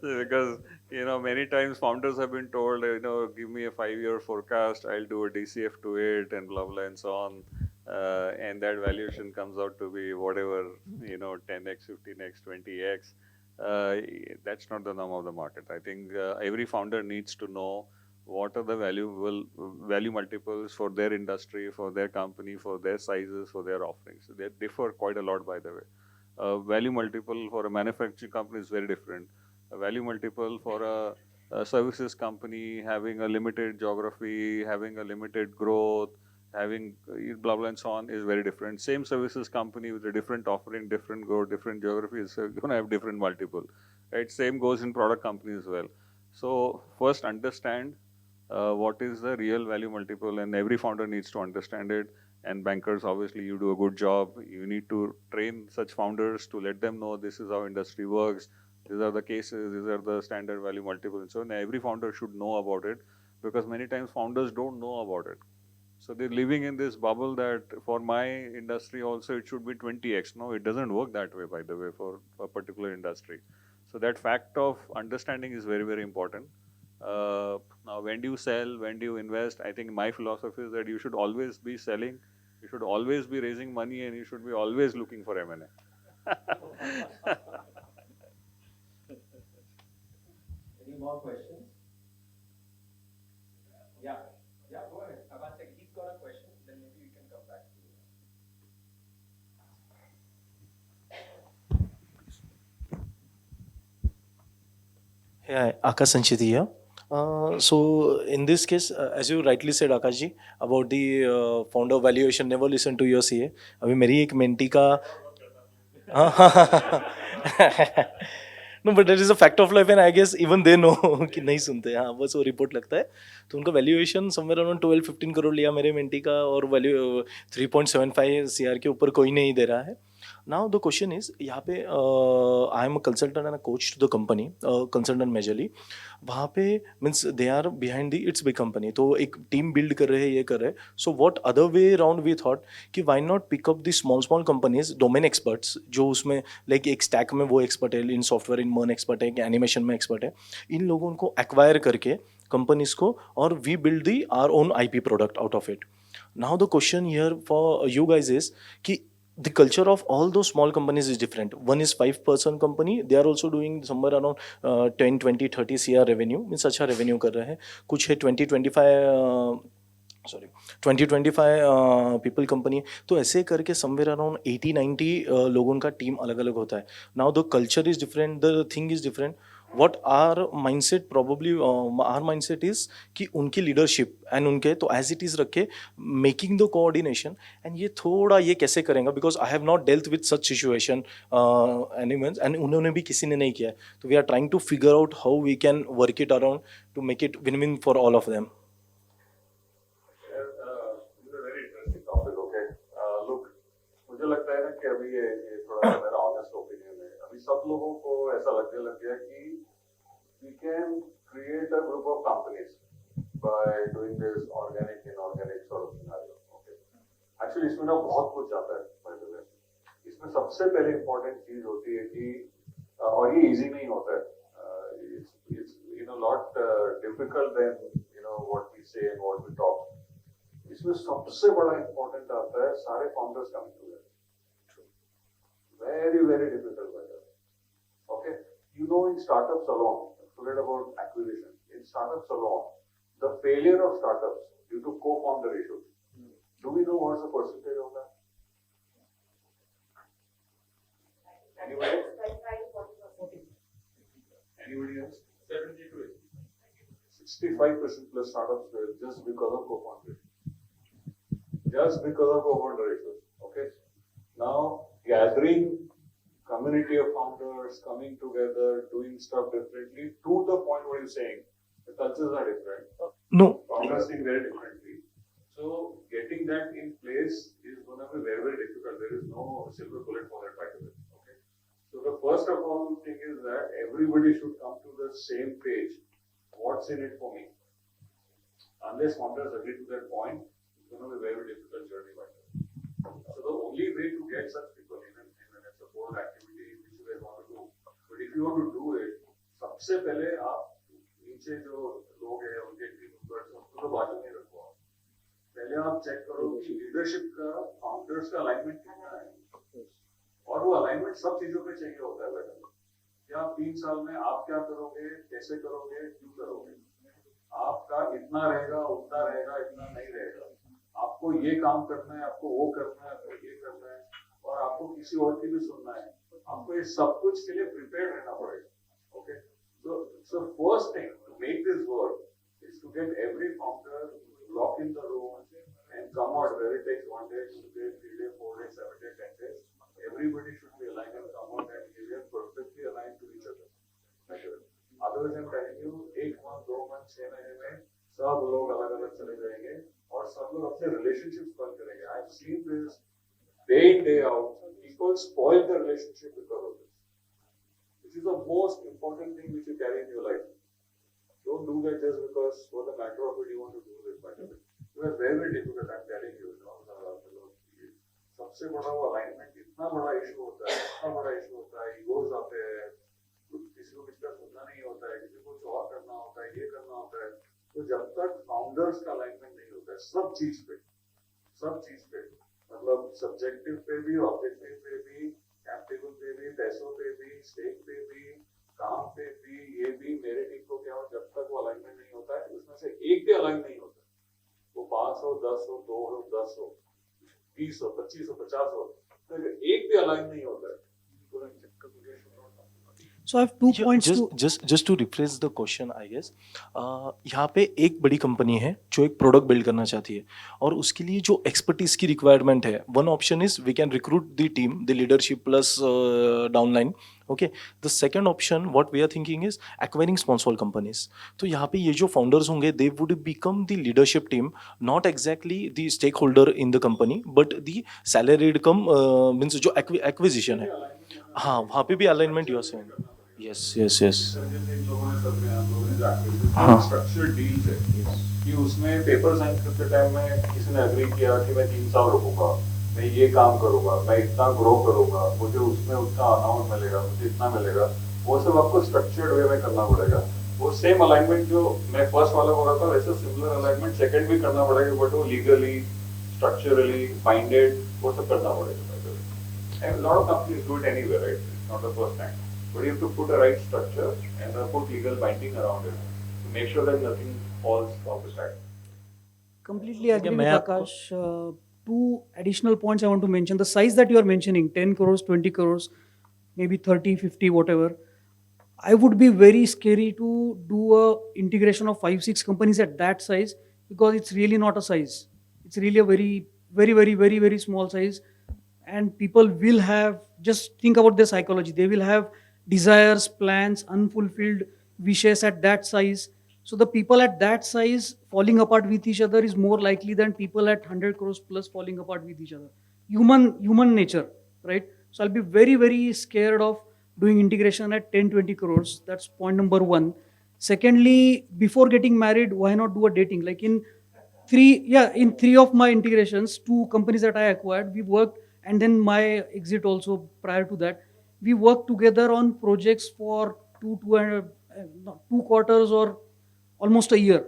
Because, many times founders have been told, give me a 5-year forecast, I'll do a DCF to it and blah, blah, and so on. And that valuation comes out to be whatever, 10x, 15x, 20x. That's not the norm of the market. I think every founder needs to know what are the value multiples for their industry, for their company, for their sizes, for their offerings. They differ quite a lot, by the way. Value multiple for a manufacturing company is very different. A value multiple for a services company having a limited geography, having a limited growth, having blah blah and so on is very different. Same services company with a different offering, different growth, different geography is going to have different multiple. Right? Same goes in product companies as well. So first understand what is the real value multiple, and every founder needs to understand it. And bankers, obviously, you do a good job. You need to train such founders to let them know this is how industry works. These are the cases. These are the standard value multiples. And so on. Every founder should know about it, because many times founders don't know about it. So they're living in this bubble that for my industry also it should be 20x. No, it doesn't work that way, by the way, for a particular industry. So that fact of understanding is very, very important. Now, when do you sell? When do you invest? I think my philosophy is that you should always be selling, you should always be raising money, and you should be always looking for M&A. Any more questions? Yeah, go ahead. One second. He's got a question, then maybe you can come back to it. Yeah, Akash here. So in this case, as you rightly said, Akashji, about the founder valuation, never listen to your CA. अभी मेरी एक mentee का no but that is a fact of life and I guess even they know कि नहीं सुनते हाँ बस वो रिपोर्ट लगता है तो उनका वैल्यूएशन समवेयर अराउंड 12-15 करोड़ लिया मेरे मेंटी का और वैल्यू 3.75 CR के ऊपर कोई नहीं दे रहा है. Now the question is यहाँ पे I am a consultant and a coach to the company, consultant majorly. वहाँ पे means they are behind the it's big company. तो एक team build कर रहे हैं ये कर रहे हैं. So what other way around we thought कि why not pick up the small companies, domain experts जो उसमें like एक stack में वो expert है, in software in MERN expert है, animation में expert है. इन लोगों को acquire करके companies को और we build the our own IP product out of it. Now the question here for you guys is कि the culture of all those small companies is different. One is 5-person company. They are also doing somewhere around 10, 20, 30 CR revenue. Means अच्छा revenue कर रहे हैं. कुछ है 20-25 people company. तो ऐसे करके somewhere around 80-90 लोगों का team अलग अलग होता है. Now the culture is different. The thing is different. What our mindset probably our mindset is कि उनकी leadership and उनके तो as it is रखे making the coordination and ये थोड़ा ये कैसे करेंगे because I have not dealt with such situation anyways and उन्होंने भी किसी ने नहीं किया है तो we are trying to figure out how we can work it around to make it win-win for all of them. मुझे लगता है ना कि अभी ये थोड़ा सा मेरा ऑनेस्ट ओपिनियन है. अभी सब लोगों को ऐसा लगने लग गया कि we can create a group of companies by doing this organic inorganic sort of scenario. Okay. Actually इसमें ना बहुत कुछ जाता है by the way. इसमें सबसे पहले इम्पोर्टेंट चीज होती है कि और ये इजी नहीं होता है. It's lot difficult than what we say and what we talk. इसमें सबसे बड़ा इम्पोर्टेंट आता है सारे founders coming together. Very, very difficult weather. Okay, in startups alone, forget about acquisition. In startups alone, the failure of startups due to co-founder issues. Do we know what's the percentage of that? Anybody? Anybody else? 70 to 80. 65% plus startups fail just because of co-founder issues. Just because of co-founder issues. Okay. Now, gathering community of founders, coming together, doing stuff differently, to the point where you're saying the cultures are different. No. Founders think very differently. So, getting that in place is going to be very, very difficult. There is no silver bullet for that, by the way. Okay. So, the first of all thing is that everybody should come to the same page. What's in it for me? Unless founders agree to that point, it's going to be a very difficult journey, by the way. So the only way to get such people in a support activity which you guys want to do, but if you want to do it, सबसे पहले आप नीचे जो लोग हैं उनके team members उनको तो बाजू में रखो। पहले आप चेक करो कि लीडरशिप का फाउंडर्स का अलाइनमेंट कितना है, और वो अलाइनमेंट सब चीजों पे चाहिए होता है बेटा। कि आप 3 साल में आप क्या करोगे, कैसे करोगे, क्यों करोगे, आपका इतना रहेगा, उतना रहेगा, इतना नहीं रहेगा। आपको ये काम करना है, आपको वो करना है, आपको ये करना है, और आपको किसी और की भी सुनना है। आपको ये सब कुछ के लिए प्रिपेयर रहना पड़ेगा। Okay, so first thing to make this work is to get every founder lock in the room and come out, whether it takes 1 day, 2 days, 3 days, 4 days, 7 days, 10 days. Everybody should be aligned and come out and we are perfectly aligned to each other. Otherwise, I'm telling you, 1 month, 2 month, 6 महीने में सब लोग अलग अलग चले जाएंगे और सब लोग अपने relationships बंद करेंगे. I've seen this day in day out. People spoil their relationship because of this. This is the most important thing which you carry in your life. Don't do that just because for the matter of it you want to do this. By the way, it was very very difficult. I'm telling you. सबसे बड़ा वो alignment इतना बड़ा issue होता है, इतना बड़ा issue होता है. Egos आते हैं. किसी को किसी का सुनना नहीं होता है, किसी को कुछ और करना होता है, ये करना होता है. तो जब तक फाउंडर्स का अलाइनमेंट नहीं होता है सब चीज पे मतलब सब्जेक्टिव पे भी, ऑब्जेक्टिव पे भी, कैप टेबल पे भी, पैसों पे भी, स्टेक पे भी, काम पे भी, ये भी मेरे टीम को क्या हो, जब तक वो अलाइनमेंट नहीं होता है उसमें से एक भी अलाइन नहीं होता, वो 5 हो, 10 हो, 2 हो, 10 हो, 20 हो, 25 हो, 50 हो, तो एक भी अलाइन नहीं होता है। So I have 2 points just to rephrase the question, I guess. यहाँ पे एक बड़ी कंपनी है जो एक प्रोडक्ट बिल्ड करना चाहती है और उसके लिए जो एक्सपर्टीज की रिक्वायरमेंट है, one option is we can recruit the team, the leadership plus downline. Okay, the second option what we are thinking is acquiring small companies. तो यहाँ पे ये जो फाउंडर्स होंगे they would become the leadership team, not exactly the stakeholder in the company but the salaried come means जो acquisition है. हाँ, वहाँ पे भी alignment you are saying. Yes. हाँ, स्ट्रक्चर डील्स है कि उसमें पेपर साइन करते टाइम में किसी ने एग्री किया कि मैं 3 साल रुकूंगा, मैं ये काम करूंगा, मैं इतना ग्रो करूंगा, मुझे उसमें उतना अमाउंट मिलेगा, मुझे इतना मिलेगा, वो सब आपको स्ट्रक्चर्ड वे में करना पड़ेगा. वो सेम अलाइनमेंट जो मैं फर्स्ट वाला हो रहा था वैसे सिमिलर अलाइनमेंट सेकंड भी करना पड़ेगा, बट वो लीगली, स्ट्रक्चरली बाइंडेड वो सब करना पड़ेगा. And lot of companies do it anyway, right? It's not the first time. But you have to put a right structure and put legal binding around it to make sure that nothing falls off the side. Completely agree with Akash. 2 additional points I want to mention. The size that you are mentioning, 10 crores, 20 crores, maybe 30, 50, whatever. I would be very scary to do a integration of 5, 6 companies at that size because it's really not a size. It's really a very, very, very, very, very small size. And people will have, just think about their psychology. They will have desires, plans, unfulfilled wishes at that size. So the people at that size falling apart with each other is more likely than people at 100 crores plus falling apart with each other. Human nature, right? So I'll be very, very scared of doing integration at 10, 20 crores. That's point number 1. Secondly, before getting married, why not do a dating? Like in 3 of my integrations, 2 companies that I acquired, we worked, and then my exit also prior to that, we worked together on projects for 2 quarters or almost a year,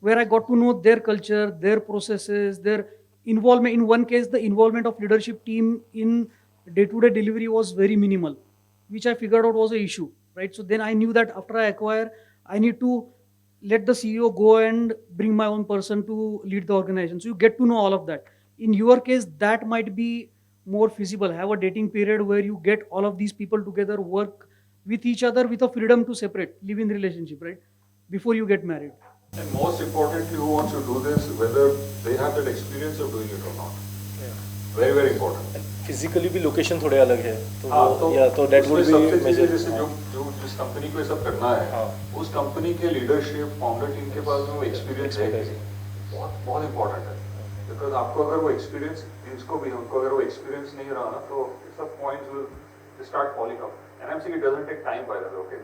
where I got to know their culture, their processes, their involvement. In one case, the involvement of leadership team in day-to-day delivery was very minimal, which I figured out was an issue, right? So then I knew that after I acquire, I need to let the CEO go and bring my own person to lead the organization. So you get to know all of that. In your case, that might be more feasible. Have a dating period where you get all of these people together, work with each other with a freedom to separate, live in relationship, right? Before you get married. And most importantly, who wants to do this, whether they have that experience of doing it or not. Yeah. Very, very important. Physically भी location थोड़े अलग है तो हाँ, तो या तो that would उसमें बी सबसे चीज़ें जैसे मेजर जो जिस कंपनी को ये सब करना है, उस कंपनी के लीडरशिप, फाउंडर टीम के पास में वो एक्सपीरियंस है, बहुत बहुत इंपॉर्टेंट है। बिकॉज आपको अगर वो एक्सपीरियंस, जिसको भी उनको अगर वो एक्सपीरियंस नहीं रहा ना, तो सब points will start falling out. And I am saying it doesn't take time by the way, okay,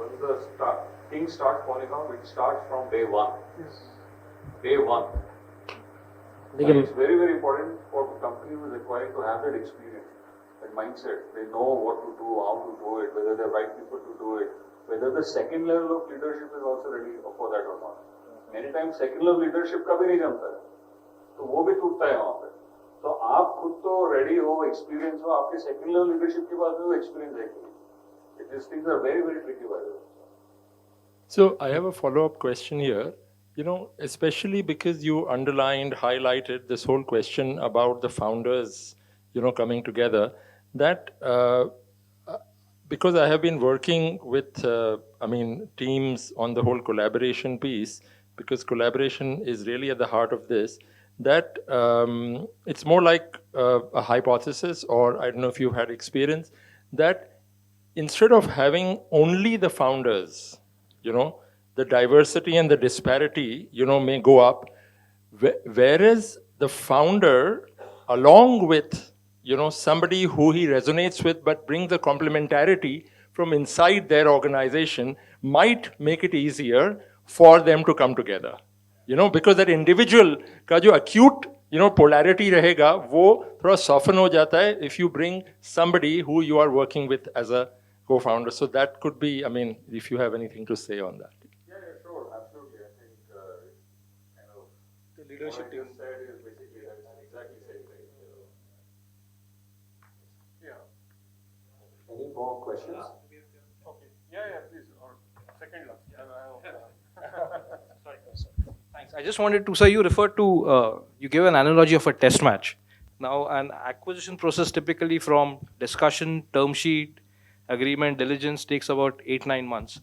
once the things start falling out, it starts from day one. Day one. And it's very, very important for the company who is requiring to have that experience, that mindset. They know what to do, how to do it, whether they're right people to do it, whether the second level of leadership is also ready for that or not. Many times second level leadership का भी नहीं जानता है, तो वो भी टूटता है वहाँ पे। तो आप खुद तो ready हो, experience हो, आपके second level leadership के पास भी वो experience है कि नहीं। These things are very, very tricky by the way. So I have a follow-up question here. You know, especially because you underlined, highlighted this whole question about the founders, you know, coming together, that because I have been working with, teams on the whole collaboration piece, because collaboration is really at the heart of this, that it's more like a hypothesis, or I don't know if you had experience, that instead of having only the founders, you know, the diversity and the disparity, you know, may go up, whereas the founder, along with, you know, somebody who he resonates with, but bring the complementarity from inside their organization, might make it easier for them to come together. You know, because that individual का जो acute, you know, polarity रहेगा, वो थोड़ा soften हो जाता है if you bring somebody who you are working with as a co-founder. So that could be, I mean, if you have anything to say on that. Leadership team said is basically that it's exactly same thing. Yeah. Any more questions? Okay. Yeah, please. Or second last. Sorry. Thanks. I just wanted to, sir, you referred to, you gave an analogy of a test match. Now, an acquisition process typically from discussion, term sheet, agreement, diligence takes about 8-9 months.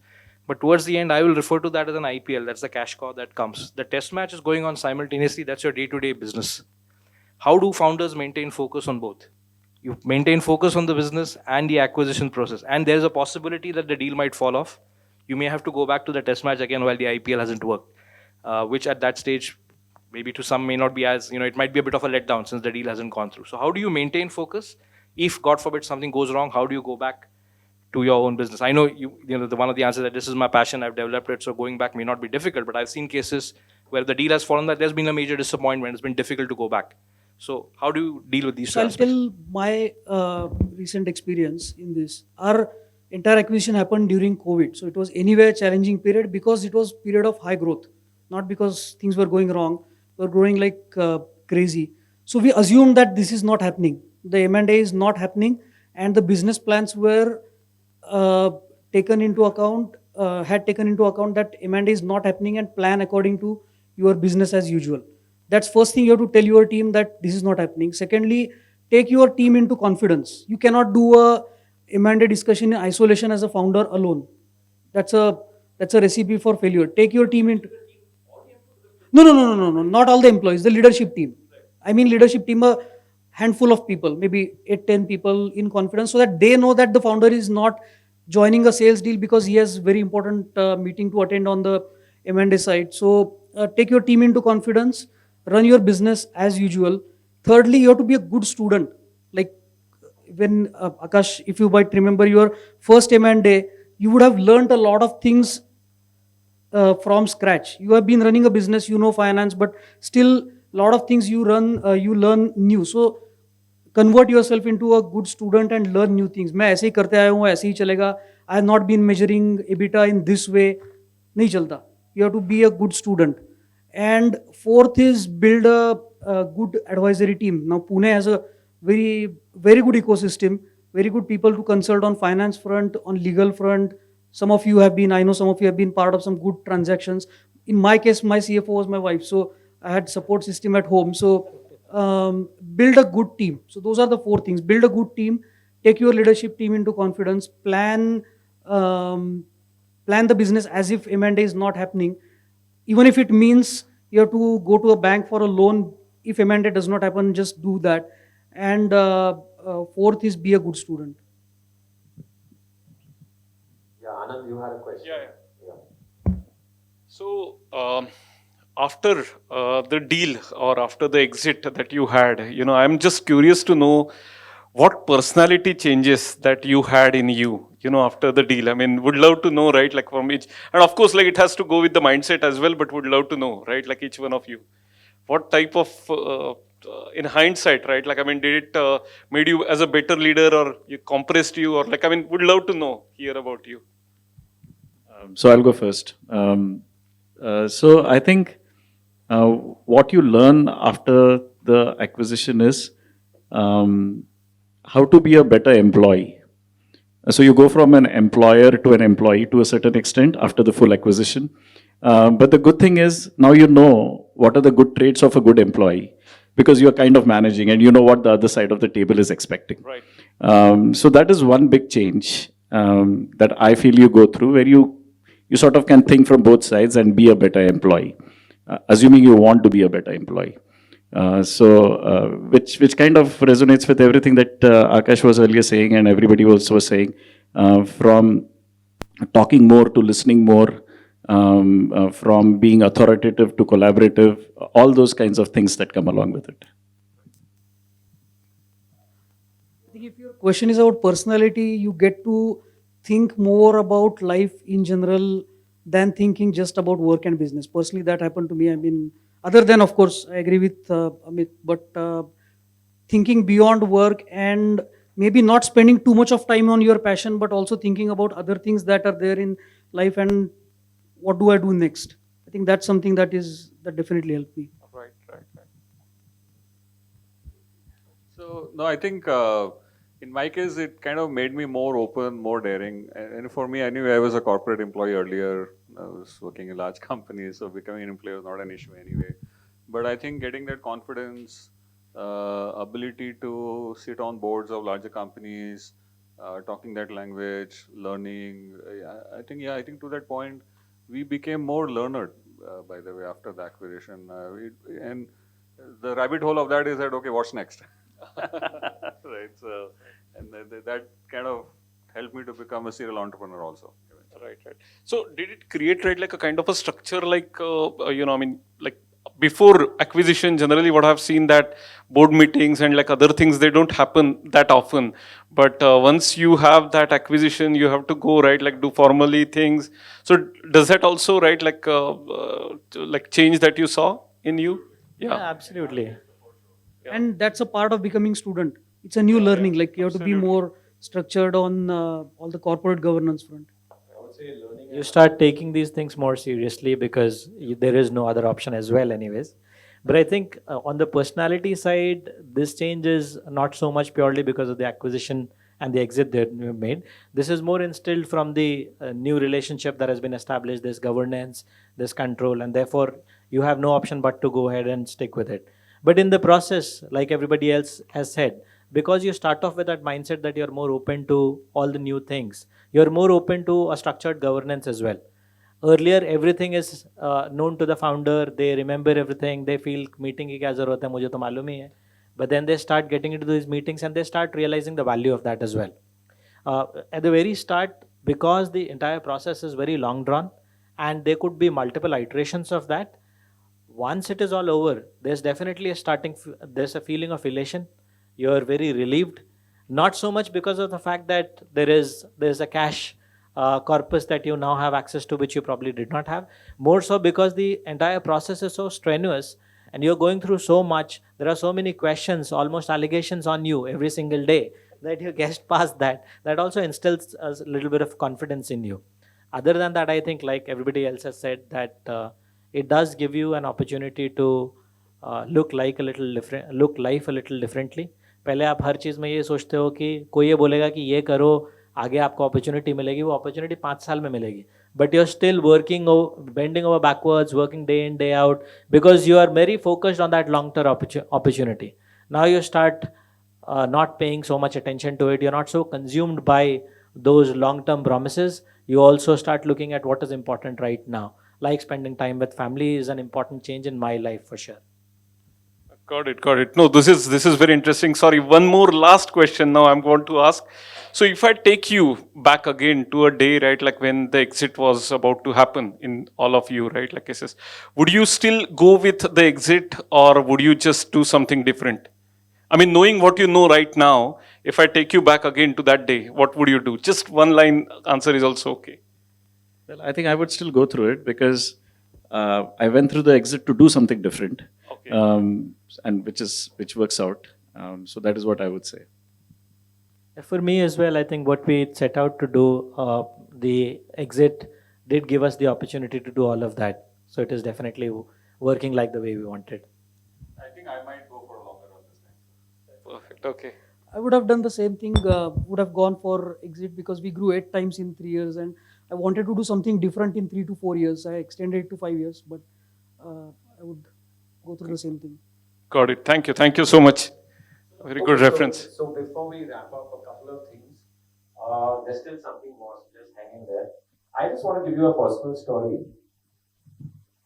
But towards the end, I will refer to that as an IPL. That's the cash cow that comes. The test match is going on simultaneously. That's your day-to-day business. How do founders maintain focus on both? You maintain focus on the business and the acquisition process. And there's a possibility that the deal might fall off. You may have to go back to the test match again while the IPL hasn't worked, which at that stage, maybe to some may not be as, you know, it might be a bit of a letdown since the deal hasn't gone through. So how do you maintain focus? If, God forbid, something goes wrong, how do you go back to your own business? I know you know, one of the answers that this is my passion, I've developed it, so going back may not be difficult, but I've seen cases where the deal has fallen, that there's been a major disappointment, it's been difficult to go back. So how do you deal with these two I'll aspects? tell my recent experience in this. Our entire acquisition happened during COVID, so it was anyway a challenging period because it was period of high growth, not because things were going wrong, we were growing like crazy. So we assumed that this is not happening, the M&A is not happening, and the business plans were taken into account, that M&A is not happening, and plan according to your business as usual. That's first thing you have to tell your team, that this is not happening. Secondly, take your team into confidence. You cannot do a M&A discussion in isolation as a founder alone. That's a recipe for failure. Take your team into... No, not all the employees, the leadership team. I mean leadership team, a handful of people, maybe 8-10 people in confidence, so that they know that the founder is not joining a sales deal because he has very important meeting to attend on the M&A side. So take your team into confidence, run your business as usual. Thirdly, you have to be a good student. Like when Akash, if you might remember your first M&A, you would have learned a lot of things from scratch. You have been running a business, you know finance, but still a lot of things you learn new. So convert yourself into a good student and learn new things. मैं ऐसे ही करते आया हूँ, ऐसे ही चलेगा. I have not been measuring EBITDA in this way. नहीं चलता. You have to be a good student. And fourth is build a good advisory team. Now Pune has a very, very good ecosystem, very good people to consult on finance front, on legal front. Some of you have been, I know some of you have been part of some good transactions. In my case, my CFO was my wife, so I had support system at home. So build a good team. So those are the four things. Build a good team, take your leadership team into confidence, plan the business as if M&A is not happening. Even if it means you have to go to a bank for a loan, if M&A does not happen, just do that. and fourth is be a good student. Yeah, Anand, you had a question. Yeah. So, after the deal or after the exit that you had, I'm just curious to know what personality changes that you had in you, after the deal. I mean, would love to know, right? Like from each, and of course, like it has to go with the mindset as well, but would love to know, right? Like each one of you, what type of, in hindsight, right? Like, I mean, did it made you as a better leader or you compressed you or like, I mean, would love to know, hear about you. So I'll go first. So I think what you learn after the acquisition is how to be a better employee. So you go from an employer to an employee to a certain extent after the full acquisition. But the good thing is now you know what are the good traits of a good employee because you're kind of managing and you know what the other side of the table is expecting. Right. So that is one big change that I feel you go through where you sort of can think from both sides and be a better employee, assuming you want to be a better employee. Which kind of resonates with everything that Akash was earlier saying and everybody else was saying, from talking more to listening more, from being authoritative to collaborative, all those kinds of things that come along with it. I think if your question is about personality, you get to think more about life in general than thinking just about work and business. Personally, that happened to me. I mean, other than, of course, I agree with Amit, but thinking beyond work and maybe not spending too much of time on your passion, but also thinking about other things that are there in life and what do I do next. I think that's something that definitely helped me. Right. So, no, I think in my case, it kind of made me more open, more daring. And for me, anyway, I was a corporate employee earlier. I was working in large companies, so becoming an employee was not an issue anyway. But I think getting that confidence, ability to sit on boards of larger companies, talking that language, learning, I think to that point, we became more learned, by the way, after the acquisition. And the rabbit hole of that is that, okay, what's next? Right. So, and that kind of helped me to become a serial entrepreneur also. Right. So did it create, right, like a kind of a structure like, I mean, like before acquisition, generally what I've seen that board meetings and like other things, they don't happen that often. But once you have that acquisition, you have to go, right, like do formally things. So does that also, right, like change that you saw in you? Yeah, absolutely. And that's a part of becoming student. It's a new learning. Like you have to be more structured on all the corporate governance front. You start taking these things more seriously because there is no other option as well anyways. But I think on the personality side, this change is not so much purely because of the acquisition and the exit that we made. This is more instilled from the new relationship that has been established, this governance, this control, and therefore you have no option but to go ahead and stick with it. But in the process, like everybody else has said, because you start off with that mindset that you're more open to all the new things, you're more open to a structured governance as well. Earlier, everything is known to the founder. They remember everything. They feel meeting की क्या ज़रूरत है मुझे तो मालूम ही है. But then they start getting into these meetings and they start realizing the value of that as well. At the very start, because the entire process is very long drawn and there could be multiple iterations of that, once it is all over, there's definitely there's a feeling of elation. You're very relieved, not so much because of the fact that there's a cash corpus that you now have access to, which you probably did not have. More so because the entire process is so strenuous and you're going through so much. There are so many questions, almost allegations on you every single day that you get past that. That also instills a little bit of confidence in you. Other than that, I think like everybody else has said that it does give you an opportunity to look life a little differently. पहले आप हर चीज़ में ये सोचते हो कि कोई ये बोलेगा कि ये करो, आगे आपको अपॉर्चुनिटी मिलेगी, वो अपॉर्चुनिटी 5 साल में मिलेगी. But you're still bending over backwards, working day in, day out, because you are very focused on that long-term opportunity. Now you start not paying so much attention to it. You're not so consumed by those long-term promises. You also start looking at what is important right now. Like spending time with family is an important change in my life for sure. Got it, got it. No, this is very interesting. Sorry, one more last question now I'm going to ask. So if I take you back again to a day, right, like when the exit was about to happen in all of you, right, like cases, would you still go with the exit or would you just do something different? I mean, knowing what you know right now, if I take you back again to that day, what would you do? Just one line answer is also okay. Well, I think I would still go through it because I went through the exit to do something different, Okay. and which works out. So that is what I would say. For me as well, I think what we set out to do, the exit did give us the opportunity to do all of that. So it is definitely working like the way we wanted. I think I might go for longer on this time. Perfect. Okay. I would have done the same thing, would have gone for exit because we grew 8 times in 3 years and I wanted to do something different in 3 to 4 years. I extended it to 5 years, but I would go through the same thing. Got it. Thank you. Thank you so much. Very good reference. So before we wrap up, a couple of things. There's still something more, so just hang in there. I just want to give you a personal story.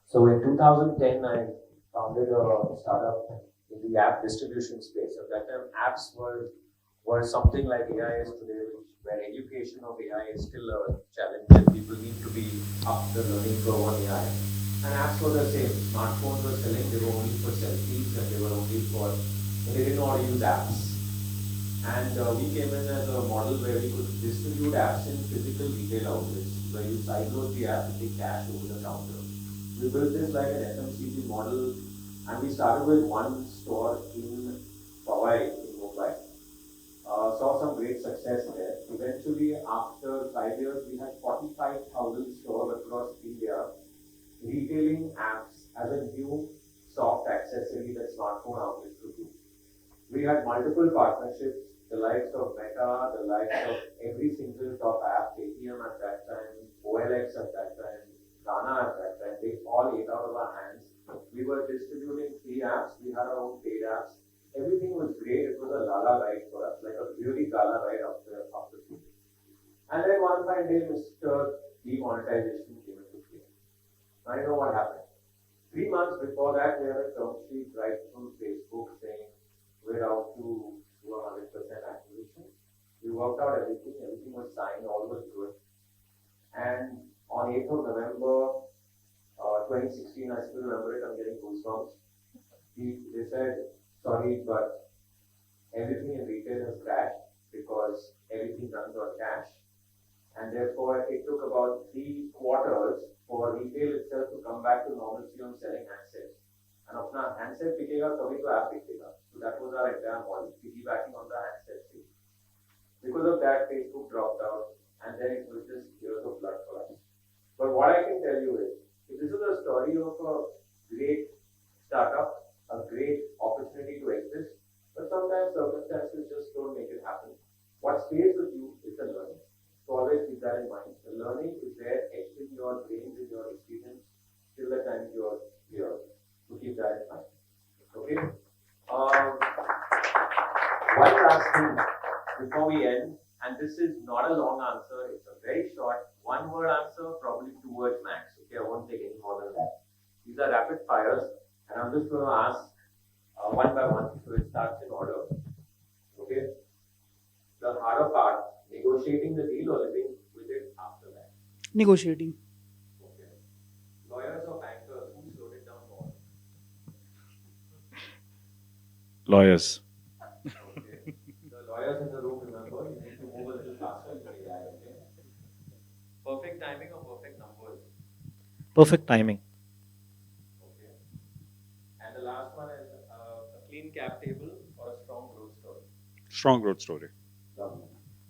So in 2010, I founded a startup in the app distribution space. At that time, apps were something like AI is today, where education of AI is still a challenge and people need to be up the learning curve on AI. And apps were the same. Smartphones were selling, they were only for selfies and they were only for, they didn't want to use apps. And we came in as a model where we could distribute apps in physical retail outlets, where you sideload the app and take cash over the counter. We built this like an FMCG model, and we started with one store in Powai in Mumbai. Saw some great success there. Eventually, after 5 years, we had 45,000 stores across India retailing apps as a new soft accessory that smartphone outlets could do. We had multiple partnerships, the likes of Meta, the likes of every single top app, ATM at that time, OLX at that time, Ghana at that time, they all ate out of our hands. We were distributing free apps, we had our own paid apps. Everything was great, it was a lala ride for us, like a really gala ride up the field. And then one fine day, Mr. Demonetization came into play. I know what happened. 3 months before that, we had a term sheet right from Facebook saying we're out to do 100% acquisition. We worked out everything was signed, all was good. And on 8th of November 2016, I still remember it, I'm getting goosebumps. They said, sorry, but everything in retail has crashed because everything runs on cash. And therefore, it took about 3 quarters for retail itself to come back to normalcy on selling handsets. And अपना handset बिकेगा तभी तो app बिकेगा. So that was our entire model, piggybacking on the handset sale. Because of that, Facebook dropped out, and then it was just years of blood for us. But what I can tell you is, this is a story of a great startup, a great opportunity to exist, but sometimes circumstances just don't make it happen. What stays with you is the learning. So always keep that in mind. The learning is there, etched in your brains, in your experience, till the time you're here. So keep that in mind. Okay? One last thing before we end, and this is not a long answer, it's a very short, 1-word answer, probably 2 words max. Okay, I won't take any more than that. These are rapid fires, and I'm just going to ask one by one, so it starts in order. Okay? The harder part, negotiating the deal or living with it after that? Negotiating. Okay. Lawyers or bankers, who slowed it down more? Lawyers. Okay. The lawyers in the room, remember, you need to move a little faster in AI, okay? Perfect timing or perfect numbers? Perfect timing. Okay. And the last one is a clean cap table or a strong growth story? Strong growth story. Lovely.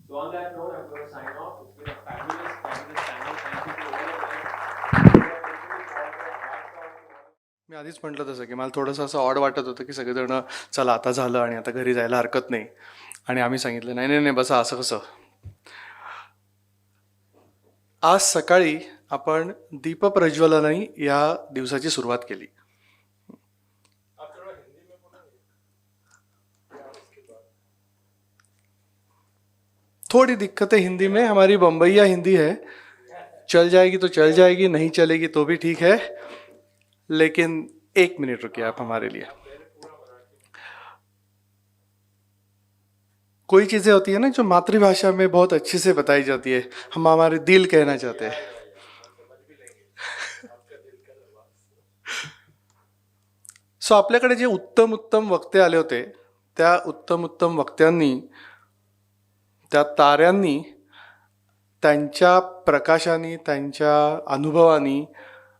So on that note, I'm going to sign off. It's been a fabulous panel. Thank you to all of you. मी आधीच म्हटलं तसं की मला थोडंसं असं odd वाटत होतं की सगळेजण चला आता झालं आणि आता घरी जायला हरकत नाही आणि आम्ही सांगितलं नाही नाही नाही बसा असं कसं. आज सकाळी आपण दीपप्रज्वलनाने या दिवसाची सुरुवात केली. थोड़ी दिक्कतें हिंदी में, हमारी बम्बईया हिंदी है, चल जाएगी तो चल जाएगी, नहीं चलेगी तो भी ठीक है, लेकिन 1 मिनट रुकिए आप हमारे लिए. कोई चीज़ें होती है ना जो मातृभाषा में बहुत अच्छी से बताई जाती है, हम हमारे दिल कहना चाहते हैं. सो आपल्याकडे जे उत्तम उत्तम वक्ते आले होते, त्या उत्तम उत्तम वक्त्यांनी, त्या ताऱ्यांनी त्यांच्या प्रकाशाने, त्यांच्या अनुभवानी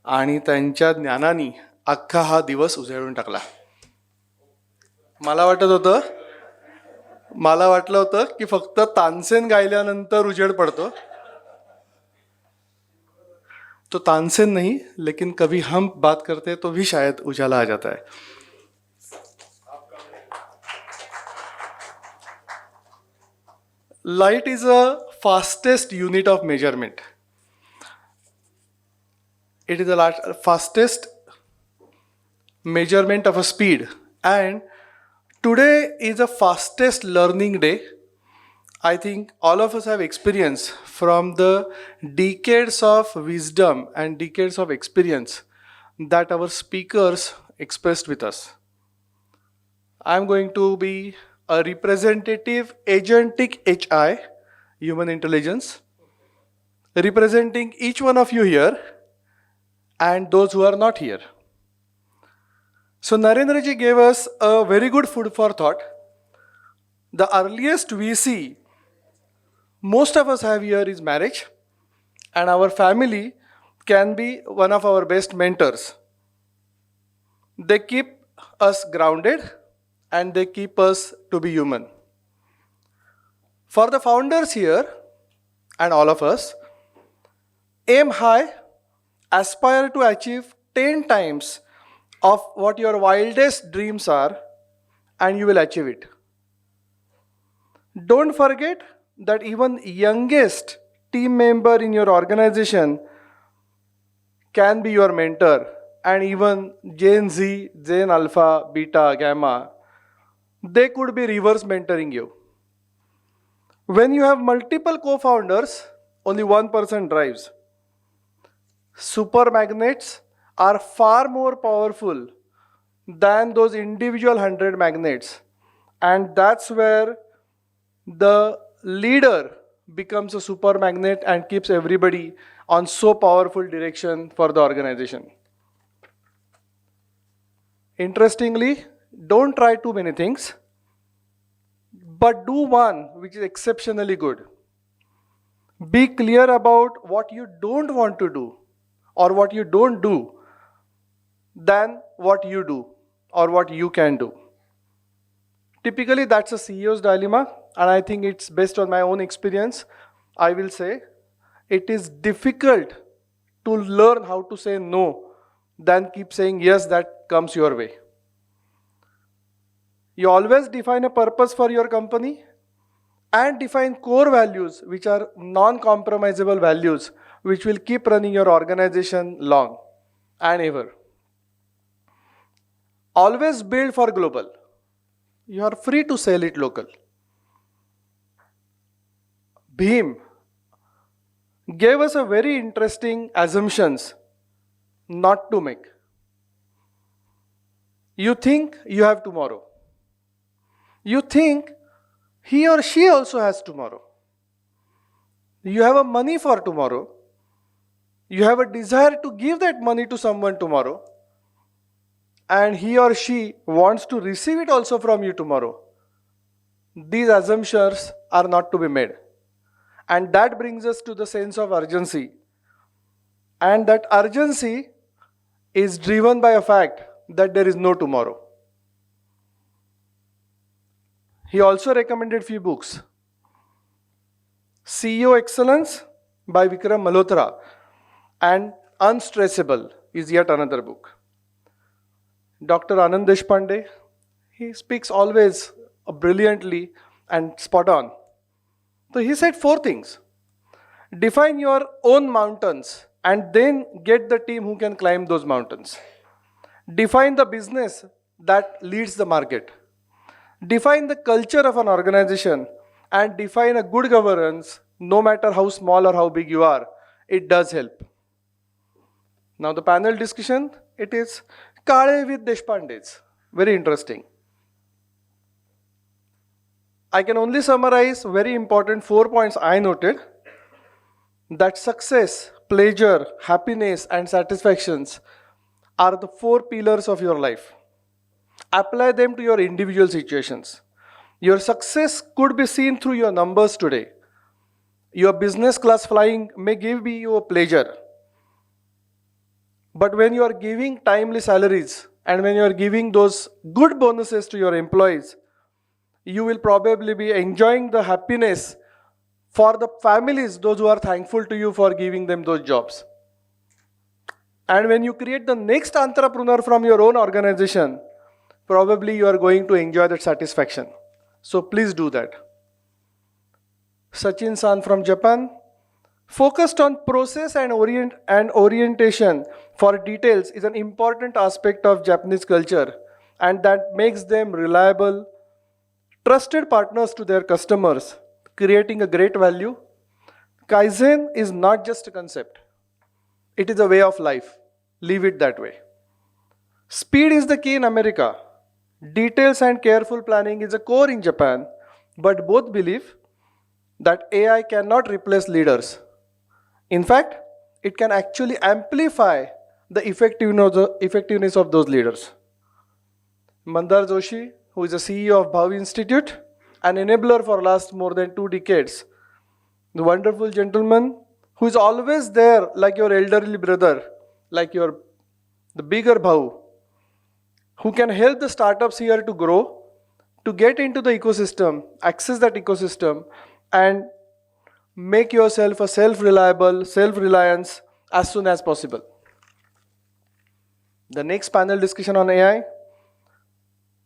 आणि त्यांच्या ज्ञानानी अख्खा हा दिवस उजळून टाकला. मला वाटलं होतं की फक्त तानसेन गायल्यानंतर उजेड पडतो. तो तानसेन नहीं, लेकिन कभी हम बात करते तो भी शायद उजाला आ जाता है. Light is a fastest unit of measurement. It is the fastest measurement of a speed, and today is the fastest learning day. I think all of us have experience from the decades of wisdom and decades of experience that our speakers expressed with us. I'm going to be a representative agentic HI, human intelligence, representing each one of you here and those who are not here. So Narendra ji gave us a very good food for thought. The earliest we see most of us have here is marriage, and our family can be one of our best mentors. They keep us grounded and they keep us to be human. For the founders here and all of us, aim high, aspire to achieve 10 times of what your wildest dreams are, and you will achieve it. Don't forget that even youngest team member in your organization can be your mentor, and even Gen Z, Gen Alpha, Beta, Gamma, they could be reverse mentoring you. When you have multiple co-founders, only one person drives. Super magnets are far more powerful than those individual 100 magnets, and that's where the leader becomes a super magnet and keeps everybody on so powerful direction for the organization. Interestingly, don't try too many things, but do one which is exceptionally good. Be clear about what you don't want to do or what you don't do than what you do or what you can do. Typically, that's a CEO's dilemma, and I think it's based on my own experience. I will say it is difficult to learn how to say no than keep saying yes that comes your way. You always define a purpose for your company and define core values which are non-compromisable values which will keep running your organization long and ever. Always build for global. You are free to sell it local. Bhim gave us a very interesting assumptions not to make. You think you have tomorrow. You think he or she also has tomorrow. You have a money for tomorrow. You have a desire to give that money to someone tomorrow. And he or she wants to receive it also from you tomorrow. These assumptions are not to be made. And that brings us to the sense of urgency. And that urgency is driven by a fact that there is no tomorrow. He also recommended few books. CEO Excellence by Vikram Malhotra and Unstressable is yet another book. Dr. Amit Deshpande, he speaks always brilliantly and spot on. So he said 4 things. Define your own mountains and then get the team who can climb those mountains. Define the business that leads the market. Define the culture of an organization and define a good governance, no matter how small or how big you are. It does help. Now the panel discussion, it is Kale with Deshpandes. Very interesting. I can only summarize very important 4 points I noted, that success, pleasure, happiness, and satisfactions are the 4 pillars of your life. Apply them to your individual situations. Your success could be seen through your numbers today. Your business class flying may give you a pleasure. But when you are giving timely salaries and when you are giving those good bonuses to your employees, you will probably be enjoying the happiness for the families, those who are thankful to you for giving them those jobs. And when you create the next entrepreneur from your own organization, probably you are going to enjoy that satisfaction. So please do that. Sachin San from Japan focused on process and orientation for details is an important aspect of Japanese culture, and that makes them reliable, trusted partners to their customers, creating a great value. Kaizen is not just a concept. It is a way of life. Live it that way. Speed is the key in America. Details and careful planning is a core in Japan, but both believe that AI cannot replace leaders. In fact, it can actually amplify the effectiveness of those leaders. Mandar Joshi, who is the CEO of Bhavi Institute, an enabler for last more than 2 decades, the wonderful gentleman who is always there like your elderly brother, like the bigger Bhav, who can help the startups here to grow, to get into the ecosystem, access that ecosystem, and make yourself a self-reliable, self-reliance as soon as possible. The next panel discussion on AI,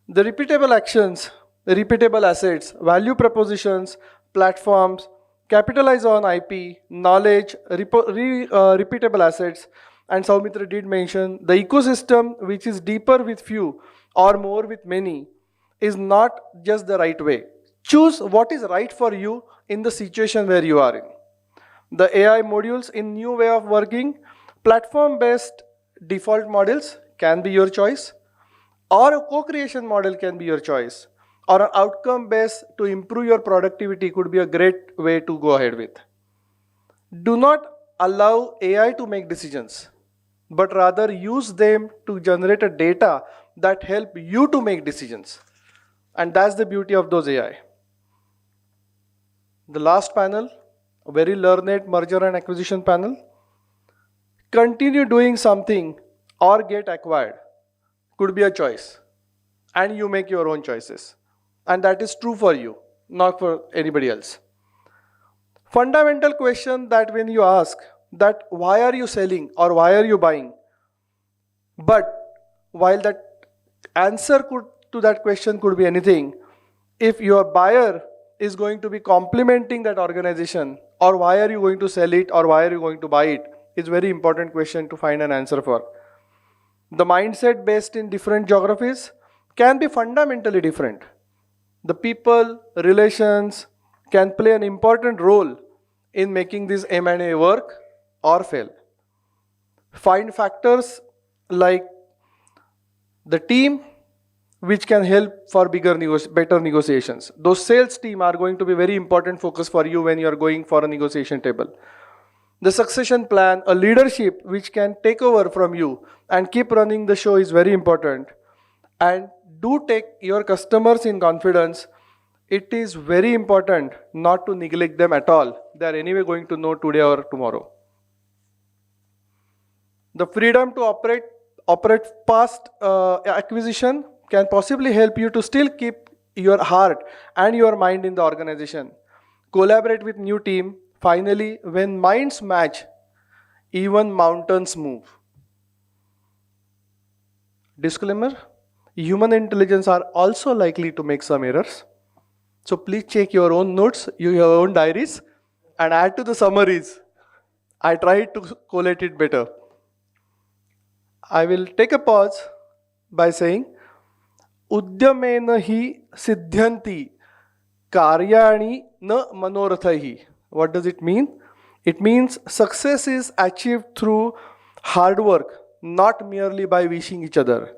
the repeatable actions, repeatable assets, value propositions, platforms, capitalize on IP, knowledge, repeatable assets, and Saumitra did mention the ecosystem which is deeper with few or more with many is not just the right way. Choose what is right for you in the situation where you are in. The AI modules in new way of working, platform-based default models can be your choice, or a co-creation model can be your choice, or an outcome-based to improve your productivity could be a great way to go ahead with. Do not allow AI to make decisions, but rather use them to generate a data that help you to make decisions. And that's the beauty of those AI. The last panel, a very learned merger and acquisition panel. Continue doing something or get acquired could be a choice. And you make your own choices. And that is true for you, not for anybody else. Fundamental question that when you ask that why are you selling or why are you buying? But while that answer to that question could be anything, if your buyer is going to be complementing that organization, or why are you going to sell it, or why are you going to buy it, is very important question to find an answer for. The mindset based in different geographies can be fundamentally different. The people, relations can play an important role in making this M&A work or fail. Find factors like the team, which can help for better negotiations. Those sales team are going to be very important focus for you when you are going for a negotiation table. The succession plan, a leadership which can take over from you and keep running the show is very important. And do take your customers in confidence. It is very important not to neglect them at all. They are anyway going to know today or tomorrow. The freedom to operate past acquisition can possibly help you to still keep your heart and your mind in the organization. Collaborate with new team. Finally, when minds match, even mountains move. Disclaimer, human intelligence are also likely to make some errors. So please check your own notes, your own diaries, and add to the summaries. I tried to collate it better. I will take a pause by saying, Udyamena hi siddhyanti karyani na manorathahi. What does it mean? It means success is achieved through hard work, not merely by wishing each other.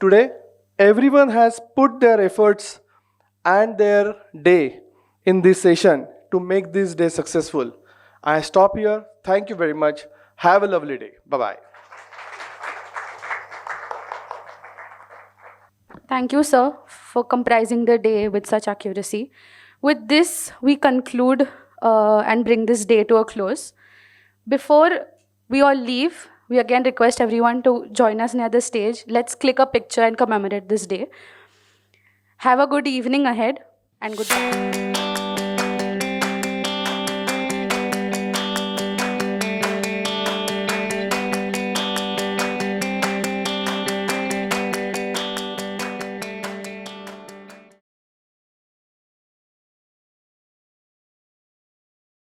Today, everyone has put their efforts and their day in this session to make this day successful. I stop here. Thank you very much. Have a lovely day. Bye-bye. Thank you, sir, for comprising the day with such accuracy. With this, we conclude and bring this day to a close. Before we all leave, we again request everyone to join us near the stage. Let's click a picture and commemorate this day. Have a good evening ahead and goodbye.